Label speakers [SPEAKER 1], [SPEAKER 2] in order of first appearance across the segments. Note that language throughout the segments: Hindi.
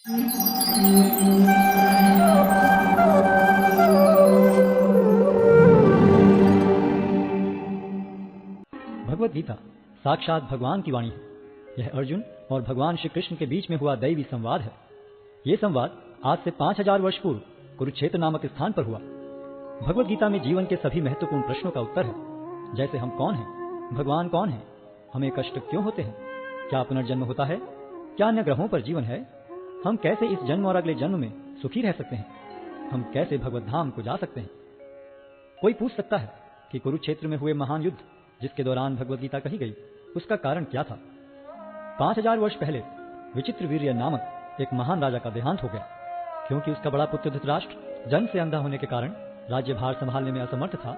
[SPEAKER 1] भगवत गीता साक्षात भगवान की वाणी है। यह अर्जुन और भगवान श्री कृष्ण के बीच में हुआ दैवी संवाद है। यह संवाद आज से 5000 वर्ष पूर्व कुरुक्षेत्र नामक स्थान पर हुआ। भगवत गीता में जीवन के सभी महत्वपूर्ण प्रश्नों का उत्तर है, जैसे हम कौन हैं, भगवान कौन है, हमें कष्ट क्यों होते हैं, क्या पुनर्जन्म होता है, क्या अन्य ग्रहों पर जीवन है, हम कैसे इस जन्म और अगले जन्म में सुखी रह सकते हैं, हम कैसे भगवत धाम को जा सकते हैं। कोई पूछ सकता है कि कुरुक्षेत्र में हुए महान युद्ध जिसके दौरान भगवत गीता कही गई, उसका कारण क्या था। 5000 वर्ष पहले विचित्रवीर्य नामक एक महान राजा का देहांत हो गया, क्योंकि उसका बड़ा पुत्र धृतराष्ट्र जन्म से अंधा होने के कारण राज्यभार संभालने में असमर्थ था।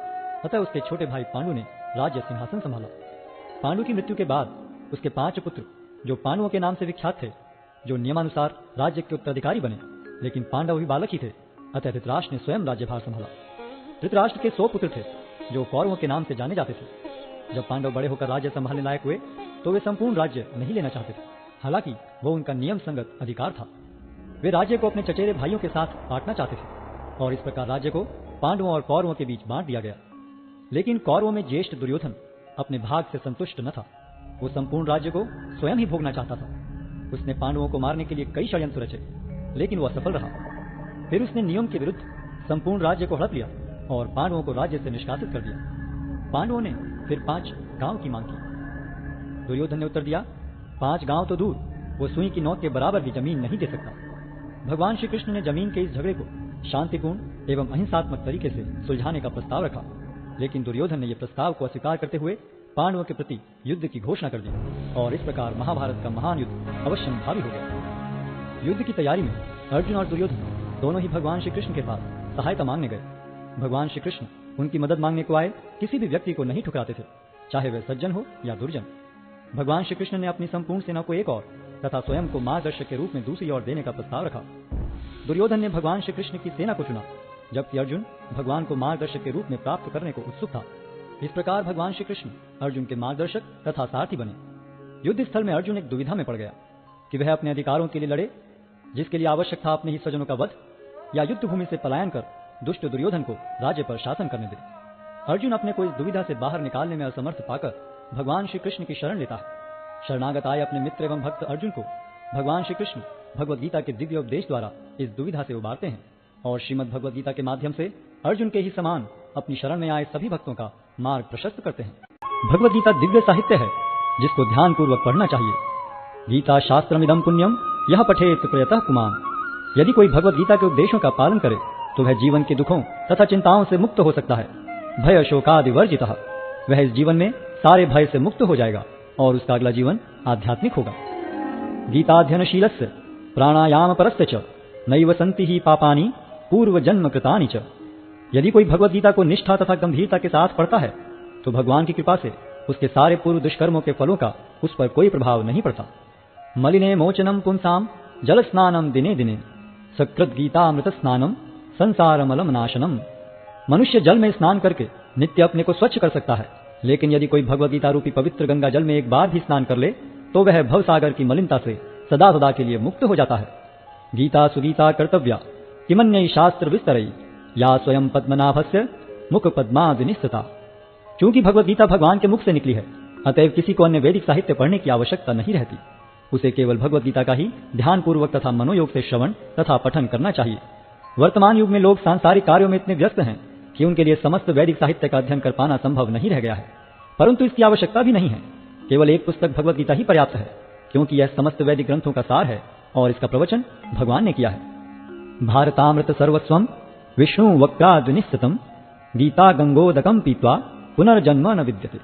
[SPEAKER 1] अतः उसके छोटे भाई पांडु ने राज्य सिंहासन संभाला। पांडु की मृत्यु के बाद उसके 5 पुत्र, जो पांडवों के नाम से विख्यात थे, जो नियमानुसार राज्य के उत्तराधिकारी बने, लेकिन पांडव भी बालक ही थे। अतः धृतराष्ट्र ने स्वयं राज्यभार संभाला। धृतराष्ट्र के 100 पुत्र थे, जो कौरवों के नाम से जाने जाते थे। जब पांडव बड़े होकर राज्य संभालने लायक हुए तो वे संपूर्ण राज्य नहीं लेना चाहते थे, हालांकि वो उनका नियम संगत अधिकार था। वे राज्य को अपने चचेरे भाइयों के साथ बांटना चाहते थे और इस प्रकार राज्य को पांडवों और कौरवों के बीच बांट दिया गया। लेकिन कौरवों में ज्येष्ठ दुर्योधन अपने भाग से संतुष्ट न था। वो संपूर्ण राज्य को स्वयं ही भोगना चाहता था। उसने पांडवों को मारने के लिए कई षड्यंत्र रचे, लेकिन वो असफल रहा। फिर उसने नियम के विरुद्ध संपूर्ण राज्य को हड़प लिया और पांडवों को राज्य से निष्कासित कर दिया। पांडवों ने फिर 5 गांव की मांग की। दुर्योधन ने उत्तर दिया, 5 गांव तो दूर, वो सुई की नोक के बराबर भी जमीन नहीं दे सकता। भगवान श्री कृष्ण ने जमीन के इस झगड़े को शांतिपूर्ण एवं अहिंसात्मक तरीके से सुलझाने का प्रस्ताव रखा, लेकिन दुर्योधन ने यह प्रस्ताव को अस्वीकार करते हुए पांडवों के प्रति युद्ध की घोषणा कर दी और इस प्रकार महाभारत का महान युद्ध अवश्यंभावी हो गया। युद्ध की तैयारी में अर्जुन और दुर्योधन दोनों ही भगवान श्री कृष्ण के पास सहायता मांगने गए। भगवान श्री कृष्ण उनकी मदद मांगने को आए किसी भी व्यक्ति को नहीं ठुकराते थे, चाहे वह सज्जन हो या दुर्जन। भगवान श्री कृष्ण ने अपनी संपूर्ण सेना को एक ओर तथा स्वयं को मार्गदर्शक के रूप में दूसरी ओर देने का प्रस्ताव रखा। दुर्योधन ने भगवान श्री कृष्ण की सेना को चुना, जबकि अर्जुन भगवान को मार्गदर्शक के रूप में प्राप्त करने को उत्सुक था। इस प्रकार भगवान श्री कृष्ण अर्जुन के मार्गदर्शक तथा सारथी बने। युद्ध स्थल में अर्जुन एक दुविधा में पड़ गया कि वह अपने अधिकारों के लिए लड़े, जिसके लिए आवश्यक था अपने ही स्वजनों का वध, या युद्ध भूमि से पलायन कर दुष्ट दुर्योधन को राज्य पर शासन करने दे। अर्जुन अपने को इस दुविधा से बाहर निकालने में असमर्थ पाकर भगवान श्री कृष्ण की शरण लेता है। शरणागत आए अपने मित्र एवं भक्त अर्जुन को भगवान श्री कृष्ण भगवत गीता के दिव्य उपदेश द्वारा इस दुविधा से उबारते हैं और श्रीमद् भगवत गीता के माध्यम से अर्जुन के ही समान अपनी शरण में आए सभी भक्तों का मार्ग प्रशस्त करते हैं। भगवत गीता दिव्य साहित्य है, जिसको ध्यान पूर्वक पढ़ना चाहिए। गीता शास्त्रमिदं पुण्यम यह पठेत प्रयतः पुमान्। यदि कोई भगवत गीता के उपदेशों का पालन करे तो वह जीवन के दुखों तथा चिंताओं से मुक्त हो सकता है। भय शोकादि वर्जितः, वह इस जीवन में सारे भय से मुक्त हो जाएगा और उसका अगला जीवन आध्यात्मिक होगा। गीताध्ययनशीलस्य प्राणायाम परस्य च नैव सन्ति ही पापानि पूर्व जन्म कृतानि च। यदि कोई भगवत गीता को निष्ठा तथा गंभीरता के साथ पढ़ता है तो भगवान की कृपा से उसके सारे पूर्व दुष्कर्मों के फलों का उस पर कोई प्रभाव नहीं पड़ता। मलिने मोचनम पुंसाम जल स्नानम दिने दिने सकृत गीतामृत स्नानम संसारमलम नाशनम। मनुष्य जल में स्नान करके नित्य अपने को स्वच्छ कर सकता है, लेकिन यदि कोई भगवत गीता रूपी पवित्र गंगा जल में एक बार भी स्नान कर ले तो वह भवसागर की मलिनता से सदा सदा के लिए मुक्त हो जाता है। गीता सुगीता कर्तव्या किमन्यै शास्त्र विस्तरई या स्वयं पद्मनाभस्य मुख पद्मादिनिस्थिता। चूंकि भगवत गीता भगवान के मुख से निकली है, अतएव किसी को अन्य वैदिक साहित्य पढ़ने की आवश्यकता नहीं रहती। उसे केवल भगवत गीता का ही ध्यान पूर्वक तथा मनोयोग से श्रवण तथा पठन करना चाहिए। वर्तमान युग में लोग सांसारिक कार्यों में इतने व्यस्त हैं कि उनके लिए समस्त वैदिक साहित्य का अध्ययन कर पाना संभव नहीं रह गया है, परंतु इसकी आवश्यकता भी नहीं है। केवल एक पुस्तक भगवत गीता ही पर्याप्त है, क्योंकि यह समस्त वैदिक ग्रंथों का सार है और इसका प्रवचन भगवान ने किया है। भारतामृत सर्वस्वम विष्णु वक्राद्विनिश्चितम गीता गंगोदकम पीत्वा पुनर्जन्म न विद्यते।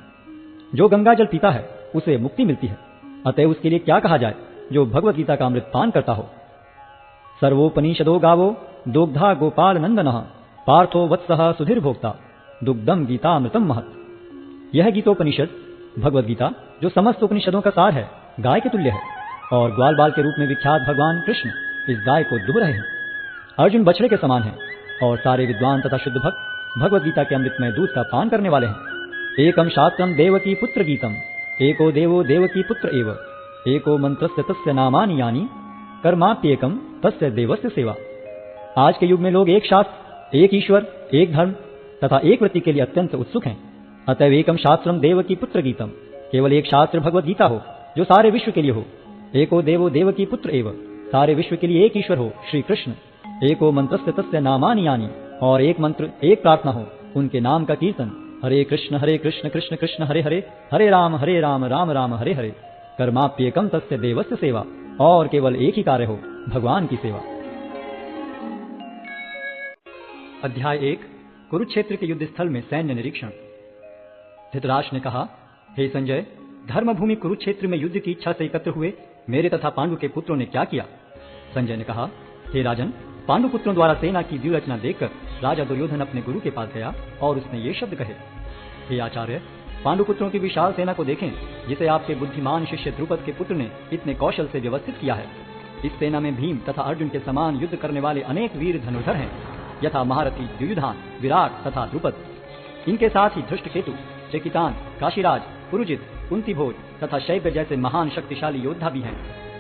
[SPEAKER 1] जो गंगा जल पीता है उसे मुक्ति मिलती है, अतः उसके लिए क्या कहा जाए जो भगवत गीता का अमृत पान करता हो। सर्वोपनिषदो गावो दोग्धा गोपाल नंदनः पार्थो वत्सः सुधीर भोक्ता दुग्धम गीतामृतम महत्। यह गीतोपनिषद भगवत गीता, जो समस्त उपनिषदों का सार है, गाय के तुल्य है और ग्वाल बाल के रूप में विख्यात भगवान कृष्ण इस गाय को दुह रहे हैं। अर्जुन बछड़े के समान है और सारे विद्वान तथा शुद्ध भक्त भगवत गीता के अमृतमय दूध का पान करने वाले हैं। एकम शास्त्रम देवकी पुत्र गीतम एको देवो देवकी पुत्र एव एको मंत्रस्य तस्य नामानि यानि कर्माप्येकम तस्य देवस्य सेवा। आज के युग में लोग एक शास्त्र, एक ईश्वर, एक धर्म तथा एक वृत्ति के लिए अत्यंत उत्सुक हैं। अतएव एकम शास्त्रम देवकी पुत्र गीतम, केवल एक शास्त्र भगवद गीता हो जो सारे विश्व के लिए हो। एको देवो देवकी पुत्र एव, सारे विश्व के लिए एक ईश्वर हो श्री कृष्ण। एको मंत्रस्य तस्य नामानि यानि, और एक मंत्र एक प्रार्थना हो उनके नाम का कीर्तन। हरे कृष्ण कृष्ण कृष्ण हरे हरे, हरे राम राम राम हरे हरे। कर्माप्येकम तस्य देवस्य सेवा, और केवल एक ही कार्य हो भगवान की सेवा। अध्याय 1, कुरुक्षेत्र के युद्ध स्थल में सैन्य निरीक्षण। धृतराष्ट्र ने कहा, हे संजय, धर्मभूमि कुरुक्षेत्र में युद्ध की इच्छा से एकत्र हुए मेरे तथा पांडु के पुत्रों ने क्या किया? संजय ने कहा, हे राजन, पांडु पुत्रों द्वारा सेना की व्यूह रचना देखकर राजा दुर्योधन अपने गुरु के पास गया और उसने ये शब्द कहे, हे आचार्य, पांडु पुत्रों की विशाल सेना को देखें जिसे आपके बुद्धिमान शिष्य द्रुपद के पुत्र ने इतने कौशल से व्यवस्थित किया है। इस सेना में भीम तथा अर्जुन के समान युद्ध करने वाले अनेक वीर धनुर्धर हैं, यथा महारथी युयुधान, विराट तथा द्रुपद। इनके साथ ही धृष्टकेतु, चेकितान, काशीराज, पुरुजित, कुंतीभोज तथा शैब्य जैसे महान शक्तिशाली योद्धा भी हैं।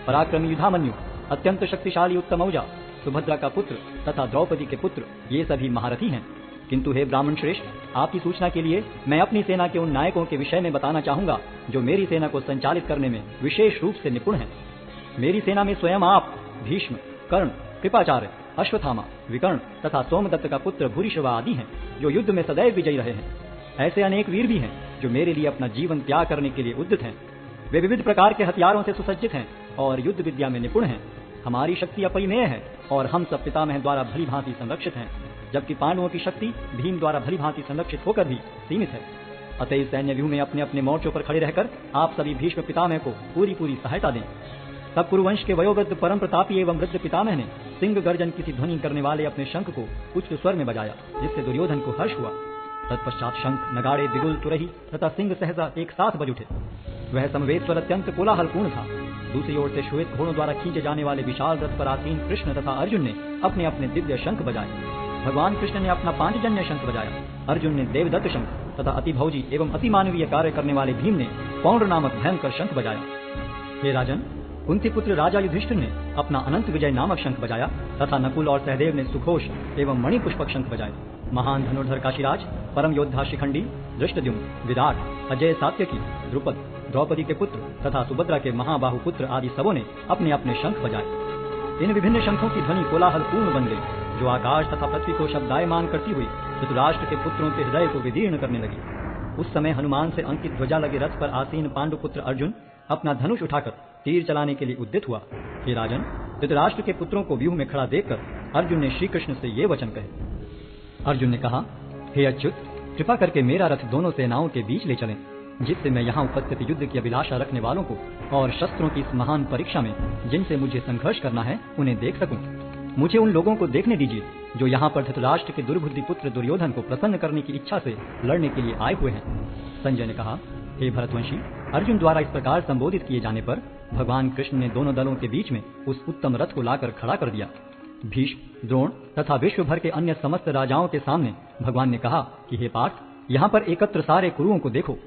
[SPEAKER 1] पराक्रमी युधामन्यु, अत्यंत शक्तिशाली उत्तमौजा, सुभद्रा का पुत्र तथा द्रौपदी के पुत्र, ये सभी महारथी हैं। किंतु हे ब्राह्मण श्रेष्ठ, आपकी सूचना के लिए मैं अपनी सेना के उन नायकों के विषय में बताना चाहूंगा जो मेरी सेना को संचालित करने में विशेष रूप से निपुण हैं। मेरी सेना में स्वयं आप, भीष्म, कर्ण, कृपाचार्य, अश्वत्थामा, विकर्ण तथा सोमदत्त का पुत्र भूरिश्रवा आदि हैं जो युद्ध में सदैव विजयी रहे हैं। ऐसे अनेक वीर भी हैं जो मेरे लिए अपना जीवन त्याग करने के लिए उद्यत हैं। वे विविध प्रकार के हथियारों से सुसज्जित हैं और युद्ध विद्या में निपुण हैं। हमारी शक्ति अपरिमेय है और हम सब पितामह द्वारा भली भांति संरक्षित हैं, जबकि पांडवों की शक्ति भीम द्वारा भली भांति संरक्षित होकर भी सीमित है। अतः सैन्य व्यूह में अपने अपने मोर्चों पर खड़े रहकर आप सभी भीष्म पितामह को पूरी सहायता दें। तब कुरुवंश के वयोवृद्ध परम प्रतापी एवं वृद्ध पितामह ने सिंह गर्जन किसी ध्वनि करने वाले अपने शंख को उच्च स्वर में बजाया, जिससे दुर्योधन को हर्ष हुआ। तत्पश्चात शंख, नगाड़े, बिगुल, तुरही तथा सिंह सहसा एक साथ बज उठे। वह समवेत स्वर अत्यंत कोलाहलपूर्ण था। दूसरी ओर से श्वेत घोड़ों द्वारा खींचे जाने वाले विशाल रथ पर आसीन कृष्ण तथा अर्जुन ने अपने अपने दिव्य शंख बजाए। भगवान कृष्ण ने अपना पांचजन्य शंख बजाया, अर्जुन ने देवदत्त शंख तथा अति भौजी एवं अति मानवीय कार्य करने वाले भीम ने पौंड्र नामक भयंकर शंख बजाया। हे राजन, कुंती पुत्र राजा युधिष्ठिर ने अपना अनंत विजय नामक शंख बजाया तथा नकुल और सहदेव ने सुघोष एवं मणिपुष्पक शंख बजाए। महान धनुर्धर काशीराज, परम योद्धा शिखंडी, धृष्टद्युम्न, विराट, अजय सात्यकी, द्रुपद, द्रौपदी के पुत्र तथा सुभद्रा के महाबाहु पुत्र आदि सबों ने अपने अपने शंख बजाए। इन विभिन्न शंखों की ध्वनि कोलाहल पूर्ण बन गई, जो आकाश तथा पृथ्वी को शब्दायमान करती हुई धृतराष्ट्र के पुत्रों के हृदय को विदीर्ण करने लगी। उस समय हनुमान से अंकित ध्वजा लगे रथ पर आसीन पांडुपुत्र अर्जुन अपना धनुष उठाकर तीर चलाने के लिए उद्यत हुआ। हे राजन, धृतराष्ट्र के पुत्रों को व्यूह में खड़ा देखकर अर्जुन ने श्री कृष्ण से ये वचन कहे। अर्जुन ने कहा, हे अच्युत, कृपा करके मेरा रथ दोनों सेनाओं के बीच ले चलें, जिससे मैं यहाँ उपस्थित युद्ध की अभिलाषा रखने वालों को और शस्त्रों की इस महान परीक्षा में जिनसे मुझे संघर्ष करना है उन्हें देख सकूं। मुझे उन लोगों को देखने दीजिए जो यहाँ पर धृतराष्ट्र के दुर्बुद्धि पुत्र दुर्योधन को प्रसन्न करने की इच्छा से लड़ने के लिए आए हुए हैं। संजय ने कहा, हे भरतवंशी, अर्जुन द्वारा इस प्रकार संबोधित किए जाने पर भगवान कृष्ण ने दोनों दलों के बीच में उस उत्तम रथ को लाकर खड़ा कर दिया। भीष्म, द्रोण तथा विश्व भर के अन्य समस्त राजाओं के सामने भगवान ने कहा कि हे पार्थ, यहाँ पर एकत्र सारे कुरुओं को देखो।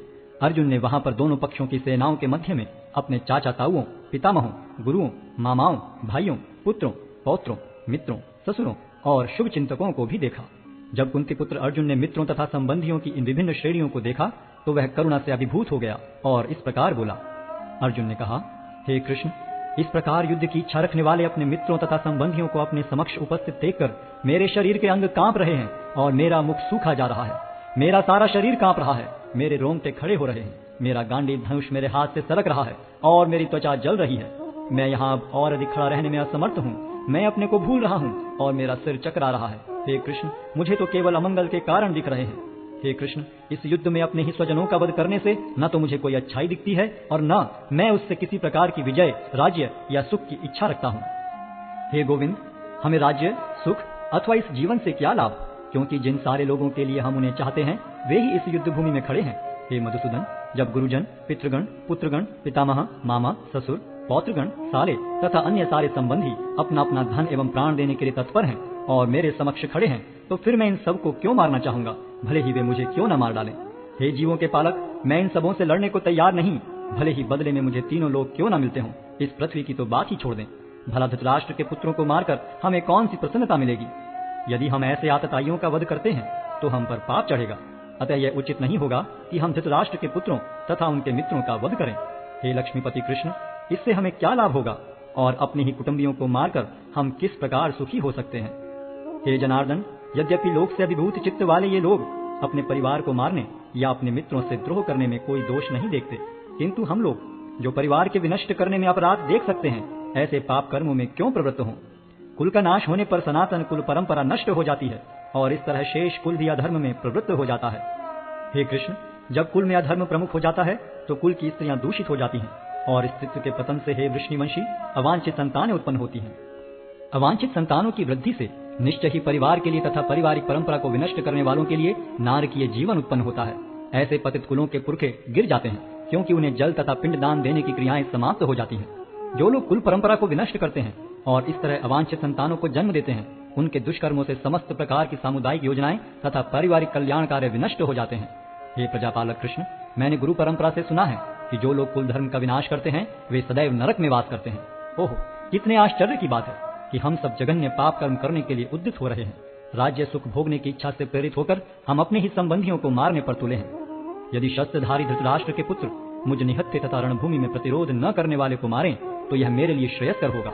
[SPEAKER 1] अर्जुन ने वहां पर दोनों पक्षों की सेनाओं के मध्य में अपने चाचा ताऊओं, पितामहों, गुरुओं, मामाओं, भाइयों, पुत्रों, पौत्रों, मित्रों, ससुरों और शुभ चिंतकों को भी देखा। जब कुंती पुत्र अर्जुन ने मित्रों तथा संबंधियों की इन विभिन्न श्रेणियों को देखा तो वह करुणा से अभिभूत हो गया और इस प्रकार बोला। अर्जुन ने कहा, हे कृष्ण, इस प्रकार युद्ध की इच्छा रखने वाले अपने मित्रों तथा संबंधियों को अपने समक्ष उपस्थित देखकर मेरे शरीर के अंग कांप रहे हैं और मेरा मुख सूखा जा रहा है। मेरा सारा शरीर कांप रहा है, मेरे रोंगटे खड़े हो रहे हैं, मेरा गांडीव धनुष मेरे हाथ से सरक रहा है और मेरी त्वचा जल रही है। मैं यहाँ अब और अधिक खड़ा रहने में असमर्थ हूँ। मैं अपने को भूल रहा हूँ और मेरा सिर चकरा रहा है। हे कृष्ण, मुझे तो केवल अमंगल के कारण दिख रहे हैं। हे कृष्ण, इस युद्ध में अपने ही स्वजनों का वध करने से न तो मुझे कोई अच्छाई दिखती है और न मैं उससे किसी प्रकार की विजय, राज्य या सुख की इच्छा रखता हूँ। हे गोविंद, हमें राज्य, सुख अथवा इस जीवन से क्या लाभ, क्योंकि जिन सारे लोगों के लिए हम उन्हें चाहते हैं वे ही इस युद्ध भूमि में खड़े हैं। हे मधुसूदन, जब गुरुजन, पितृगण, पुत्रगण, पितामह, मामा, ससुर, पौत्रगण, साले तथा अन्य सारे संबंधी अपना अपना धन एवं प्राण देने के लिए तत्पर हैं और मेरे समक्ष खड़े हैं, तो फिर मैं इन सब को क्यों मारना चाहूंगा, भले ही वे मुझे क्यों न मार डालें। हे जीवों के पालक, मैं इन सबों से लड़ने को तैयार नहीं, भले ही बदले में मुझे तीनों लोग क्यों न मिलते हों। इस पृथ्वी की तो बात ही छोड़ दें, भला धृतराष्ट्र के पुत्रों को मारकर हमें कौन सी प्रसन्नता मिलेगी? यदि हम ऐसे आतताइयों का वध करते हैं तो हम पर पाप चढ़ेगा। अतः यह उचित नहीं होगा कि हम धृतराष्ट्र के पुत्रों तथा उनके मित्रों का वध करें। हे लक्ष्मीपति कृष्ण, इससे हमें क्या लाभ होगा और अपने ही कुटुंबियों को मारकर हम किस प्रकार सुखी हो सकते हैं? हे जनार्दन, यद्यपि लोक से अभिभूत चित्त वाले ये लोग अपने परिवार को मारने या अपने मित्रों से द्रोह करने में कोई दोष नहीं देखते, किंतु हम लोग जो परिवार के विनष्ट करने में अपराध देख सकते हैं, ऐसे पाप कर्मों में क्यों प्रवृत्त हों? कुल का नाश होने पर सनातन कुल परंपरा नष्ट हो जाती है और इस तरह शेष कुल भी अधर्म में प्रवृत्त हो जाता है। हे कृष्ण, जब कुल में अधर्म प्रमुख हो जाता है तो कुल की स्त्रियां दूषित हो जाती हैं और स्त्रीत्व के पतन से हे वृष्णिवंशी अवांछित संतानें उत्पन्न होती हैं। अवांछित संतानों की वृद्धि से निश्चय ही परिवार के लिए तथा पारिवारिक परंपरा को विनष्ट करने वालों के लिए नारकीय जीवन उत्पन्न होता है। ऐसे पतित कुलों के पुरखे गिर जाते हैं क्योंकि उन्हें जल तथा पिंड दान देने की क्रियाएं समाप्त हो जाती हैं। जो लोग कुल परंपरा को विनष्ट करते हैं और इस तरह अवांछित संतानों को जन्म देते हैं, उनके दुष्कर्मों से समस्त प्रकार की सामुदायिक योजनाएं तथा पारिवारिक कल्याण कार्य विनष्ट हो जाते हैं। हे प्रजापालक कृष्ण, मैंने गुरु परंपरा से सुना है कि जो लोग कुल धर्म का विनाश करते हैं वे सदैव नरक में वास करते हैं। ओहो, कितने आश्चर्य की बात है कि हम सब जघन्य पाप कर्म करने के लिए उद्यत हो रहे हैं। राज्य सुख भोगने की इच्छा से प्रेरित होकर हम अपने ही संबंधियों को मारने पर तुले हैं। यदि शस्त्रधारी धृतराष्ट्र के पुत्र मुझ निहत्थे तथा रणभूमि में प्रतिरोध न करने वाले को मारें तो यह मेरे लिए श्रेयस्कर होगा।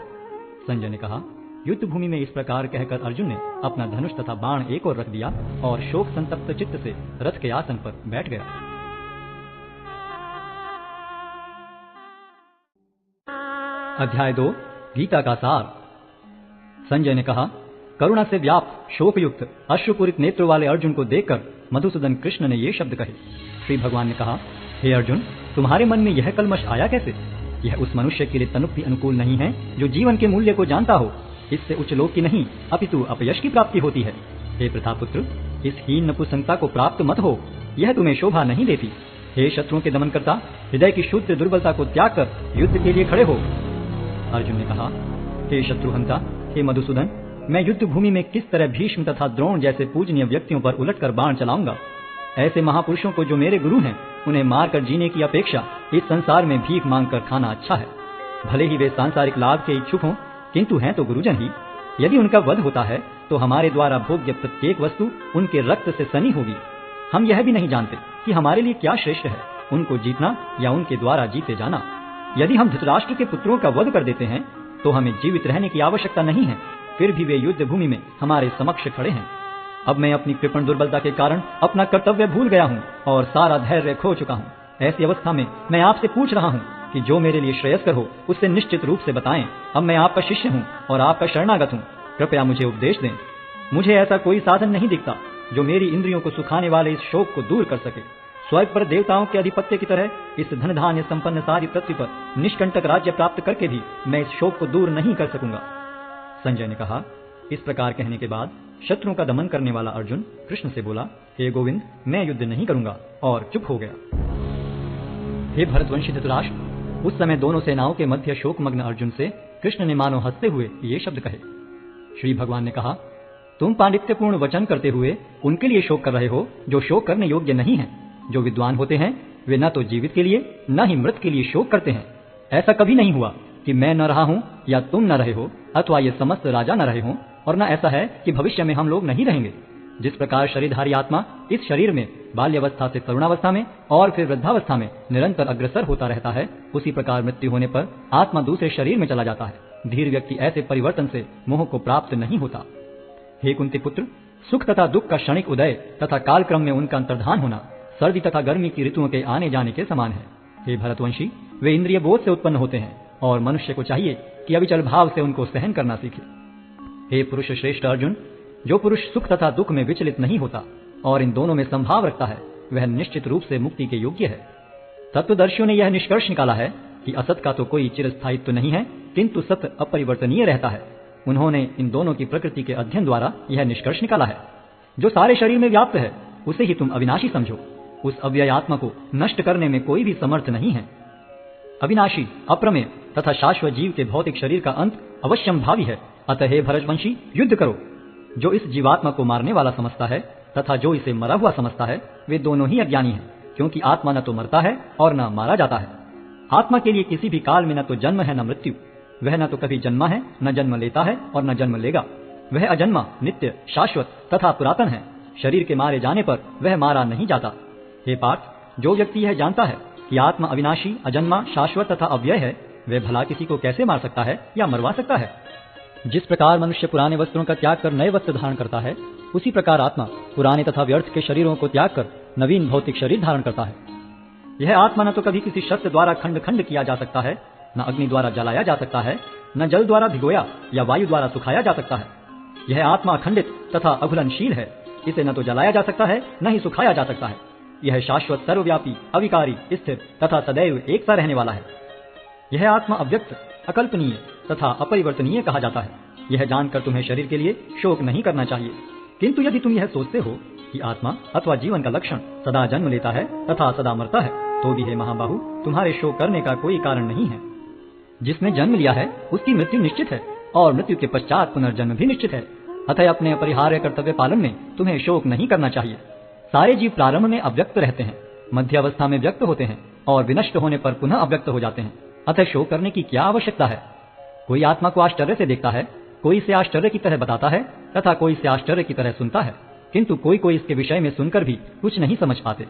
[SPEAKER 1] संजय ने कहा। युद्ध भूमि में इस प्रकार कहकर अर्जुन ने अपना धनुष तथा बाण एक ओर रख दिया और शोक संतप्त चित्त से रथ के आसन पर बैठ गया। अध्याय 2, गीता का सार। संजय ने कहा, करुणा से व्याप्त शोकयुक्त अश्रुपूरित नेत्रों वाले अर्जुन को देखकर मधुसूदन कृष्ण ने ये शब्द कहे। श्री भगवान ने कहा, हे अर्जुन, तुम्हारे मन में यह कलमश आया कैसे? यह उस मनुष्य के लिए तनुक भी अनुकूल नहीं है जो जीवन के मूल्य को जानता हो। इससे उच्च लोक की नहीं अपितु अपयश की प्राप्ति होती है। हे प्रतापुत्र, इस हीन नपुंसकता को प्राप्त मत हो, यह तुम्हें शोभा नहीं देती। हे शत्रुओं के दमन करता, हृदय की शुद्ध दुर्बलता को त्याग कर युद्ध के लिए खड़े हो। अर्जुन ने कहा, हे शत्रुहंता, हे मधुसूदन, मैं युद्ध भूमि में किस तरह भीष्म तथा द्रोण जैसे पूजनीय व्यक्तियों पर उलटकर बाण चलाऊंगा। ऐसे महापुरुषों को जो मेरे गुरु हैं, उन्हें मारकर जीने की अपेक्षा इस संसार में भीख मांगकर खाना अच्छा है। भले ही वे सांसारिक लाभ के इच्छुक हों, किंतु हैं तो गुरुजन ही। यदि उनका वध होता है तो हमारे द्वारा भोग्य प्रत्येक वस्तु उनके रक्त से सनी होगी। हम यह भी नहीं जानते कि हमारे लिए क्या श्रेष्ठ है, उनको जीतना या उनके द्वारा जीते जाना। यदि हम धृतराष्ट्र के पुत्रों का वध कर देते हैं तो हमें जीवित रहने की आवश्यकता नहीं है, फिर भी वे युद्ध भूमि में हमारे समक्ष खड़े हैं। अब मैं अपनी कृपण दुर्बलता के कारण अपना कर्तव्य भूल गया हूँ और सारा धैर्य खो चुका हूँ। ऐसी अवस्था में मैं आपसे पूछ रहा हूँ कि जो मेरे लिए श्रेयस्कर हो उससे निश्चित रूप से बताएं। अब मैं आपका शिष्य हूँ और आपका शरणागत हूँ, कृपया मुझे उपदेश दें। मुझे ऐसा कोई साधन नहीं दिखता जो मेरी इंद्रियों को सुखाने वाले इस शोक को दूर कर सके। स्वर्ग पर देवताओं के अधिपत्य की तरह इस धन धान्य संपन्न सारी पृथ्वी पर निष्कंटक राज्य प्राप्त करके भी मैं इस शोक को दूर नहीं कर सकूंगा। संजय ने कहा। इस प्रकार कहने के बाद शत्रुओं का दमन करने वाला अर्जुन कृष्ण से बोला, हे गोविंद, मैं युद्ध नहीं करूंगा, और चुप हो गया। हे भरतवंशी धृतराष्ट्र, उस समय दोनों सेनाओं के मध्य शोकमग्न अर्जुन से कृष्ण ने मानो हंसते हुए ये शब्द कहे। श्री भगवान ने कहा, तुम पांडित्यपूर्ण वचन करते हुए उनके लिए शोक कर रहे हो जो शोक करने योग्य नहीं है। जो विद्वान होते हैं वे न तो जीवित के लिए न ही मृत के लिए शोक करते हैं। ऐसा कभी नहीं हुआ कि मैं न रहा हूं या तुम न रहे हो अथवा ये समस्त राजा न रहे हों, और न ऐसा है कि भविष्य में हम लोग नहीं रहेंगे। जिस प्रकार शरीरधारी आत्मा इस शरीर में बाल्यावस्था से तरुणावस्था में और फिर वृद्धावस्था में निरंतर अग्रसर होता रहता है, उसी प्रकार मृत्यु होने पर आत्मा दूसरे शरीर में चला जाता है। धीर व्यक्ति ऐसे परिवर्तन से मोह को प्राप्त नहीं होता। हे कुंती पुत्र, सुख तथा दुख का क्षणिक उदय तथा कालक्रम में उनका अंतर्धान होना सर्दी तथा गर्मी की ऋतुओं के आने जाने के समान है। हे भरतवंशी, वे इंद्रिय बोध से उत्पन्न होते हैं और मनुष्य को चाहिए कि अविचल भाव से उनको सहन करना सीखे। हे पुरुष श्रेष्ठ अर्जुन, जो पुरुष सुख तथा दुख में विचलित नहीं होता और इन दोनों में संभाव रखता है, वह निश्चित रूप से मुक्ति के योग्य है। तत्वदर्शियों ने यह निष्कर्ष निकाला है कि असत का तो कोई चिरस्थायित्व नहीं है, किंतु सत्य अपरिवर्तनीय रहता है। उन्होंने इन दोनों की प्रकृति के अध्ययन द्वारा यह निष्कर्ष निकाला है। जो सारे शरीर में व्याप्त है उसे ही तुम अविनाशी समझो। उस अव्यय आत्मा को नष्ट करने में कोई भी समर्थ नहीं है। अविनाशी, अप्रमेय तथा शाश्वत जीव के भौतिक शरीर का अंत अवश्यम भावी है। अतः हे भरतवंशी, युद्ध करो। जो इस जीवात्मा को मारने वाला समझता है तथा जो इसे मरा हुआ समझता है, वे दोनों ही अज्ञानी हैं, क्योंकि आत्मा न तो मरता है और न मारा जाता है। आत्मा के लिए किसी भी काल में न तो जन्म है न मृत्यु। वह न तो कभी जन्मा है, न जन्म लेता है और न जन्म लेगा। वह अजन्मा, नित्य, शाश्वत तथा पुरातन है। शरीर के मारे जाने पर वह मारा नहीं जाता। हे पार्थ, जो व्यक्ति यह जानता है कि आत्मा अविनाशी, अजन्मा, शाश्वत तथा अव्यय है, वह भला किसी को कैसे मार सकता है या मरवा सकता है? जिस प्रकार मनुष्य पुराने वस्त्रों का त्याग कर नए वस्त्र धारण करता है, उसी प्रकार आत्मा पुराने तथा व्यर्थ के शरीरों को त्याग कर नवीन भौतिक शरीर धारण करता है। यह आत्मा न तो कभी किसी शस्त्र द्वारा खंड खंड किया जा सकता है, न अग्नि द्वारा जलाया जा सकता है, न जल द्वारा भिगोया या वायु द्वारा सुखाया जा सकता है। यह आत्मा अखंडित तथा अघुलनशील है। इसे न तो जलाया जा सकता है, न ही सुखाया जा सकता है। यह शाश्वत, सर्वव्यापी, अविकारी, स्थिर तथा सदैव एक सा रहने वाला है। यह आत्मा अव्यक्त, अकल्पनीय तथा अपरिवर्तनीय कहा जाता है। यह जानकर तुम्हें शरीर के लिए शोक नहीं करना चाहिए। किंतु यदि तुम यह सोचते हो कि आत्मा अथवा जीवन का लक्षण सदा जन्म लेता है तथा सदा मरता है, तो भी हे महाबाहु, तुम्हारे शोक करने का कोई कारण नहीं है। जिसने जन्म लिया है उसकी मृत्यु निश्चित है और मृत्यु के पश्चात पुनर्जन्म भी निश्चित है। अतः अपने अपरिहार्य कर्तव्य पालन में तुम्हें शोक नहीं करना चाहिए। सारे जीव प्रारंभ में अव्यक्त रहते हैं, मध्य अवस्था में व्यक्त होते हैं और विनष्ट होने पर पुनः अव्यक्त हो जाते हैं। अतः शोक करने की क्या आवश्यकता है? कोई आत्मा को आश्चर्य से देखता है, कोई इसे आश्चर्य की तरह बताता है तथा कोई इसे आश्चर्य की तरह सुनता है, किंतु कोई कोई इसके विषय में सुनकर भी कुछ नहीं समझ पाते।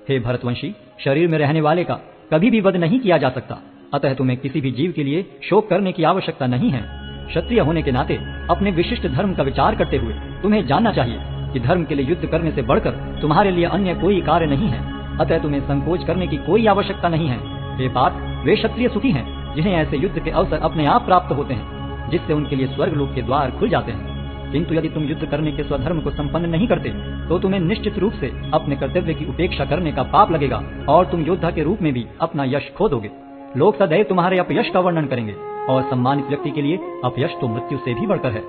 [SPEAKER 1] हे भरतवंशी, शरीर में रहने वाले का कभी भी वध नहीं किया जा सकता। अतः तुम्हें किसी भी जीव के लिए शोक करने की आवश्यकता नहीं है। क्षत्रिय होने के नाते अपने विशिष्ट धर्म का विचार करते हुए तुम्हें जानना चाहिए कि धर्म के लिए युद्ध करने से बढ़कर तुम्हारे लिए अन्य कोई कार्य नहीं है। अतः तुम्हें संकोच करने की कोई आवश्यकता नहीं है। हे पार्थ, वे क्षत्रिय सुखी हैं जिन्हें ऐसे युद्ध के अवसर अपने आप प्राप्त होते हैं, जिससे उनके लिए स्वर्ग लोक के द्वार खुल जाते हैं। किंतु यदि तुम युद्ध करने के स्वधर्म को संपन्न नहीं करते, तो तुम्हें निश्चित रूप से अपने कर्तव्य की उपेक्षा करने का पाप लगेगा और तुम योद्धा के रूप में भी अपना यश खो दोगे। लोग सदैव तुम्हारे अपयश का वर्णन करेंगे और सम्मानित व्यक्ति के लिए अपयश तो मृत्यु से भी बढ़कर है।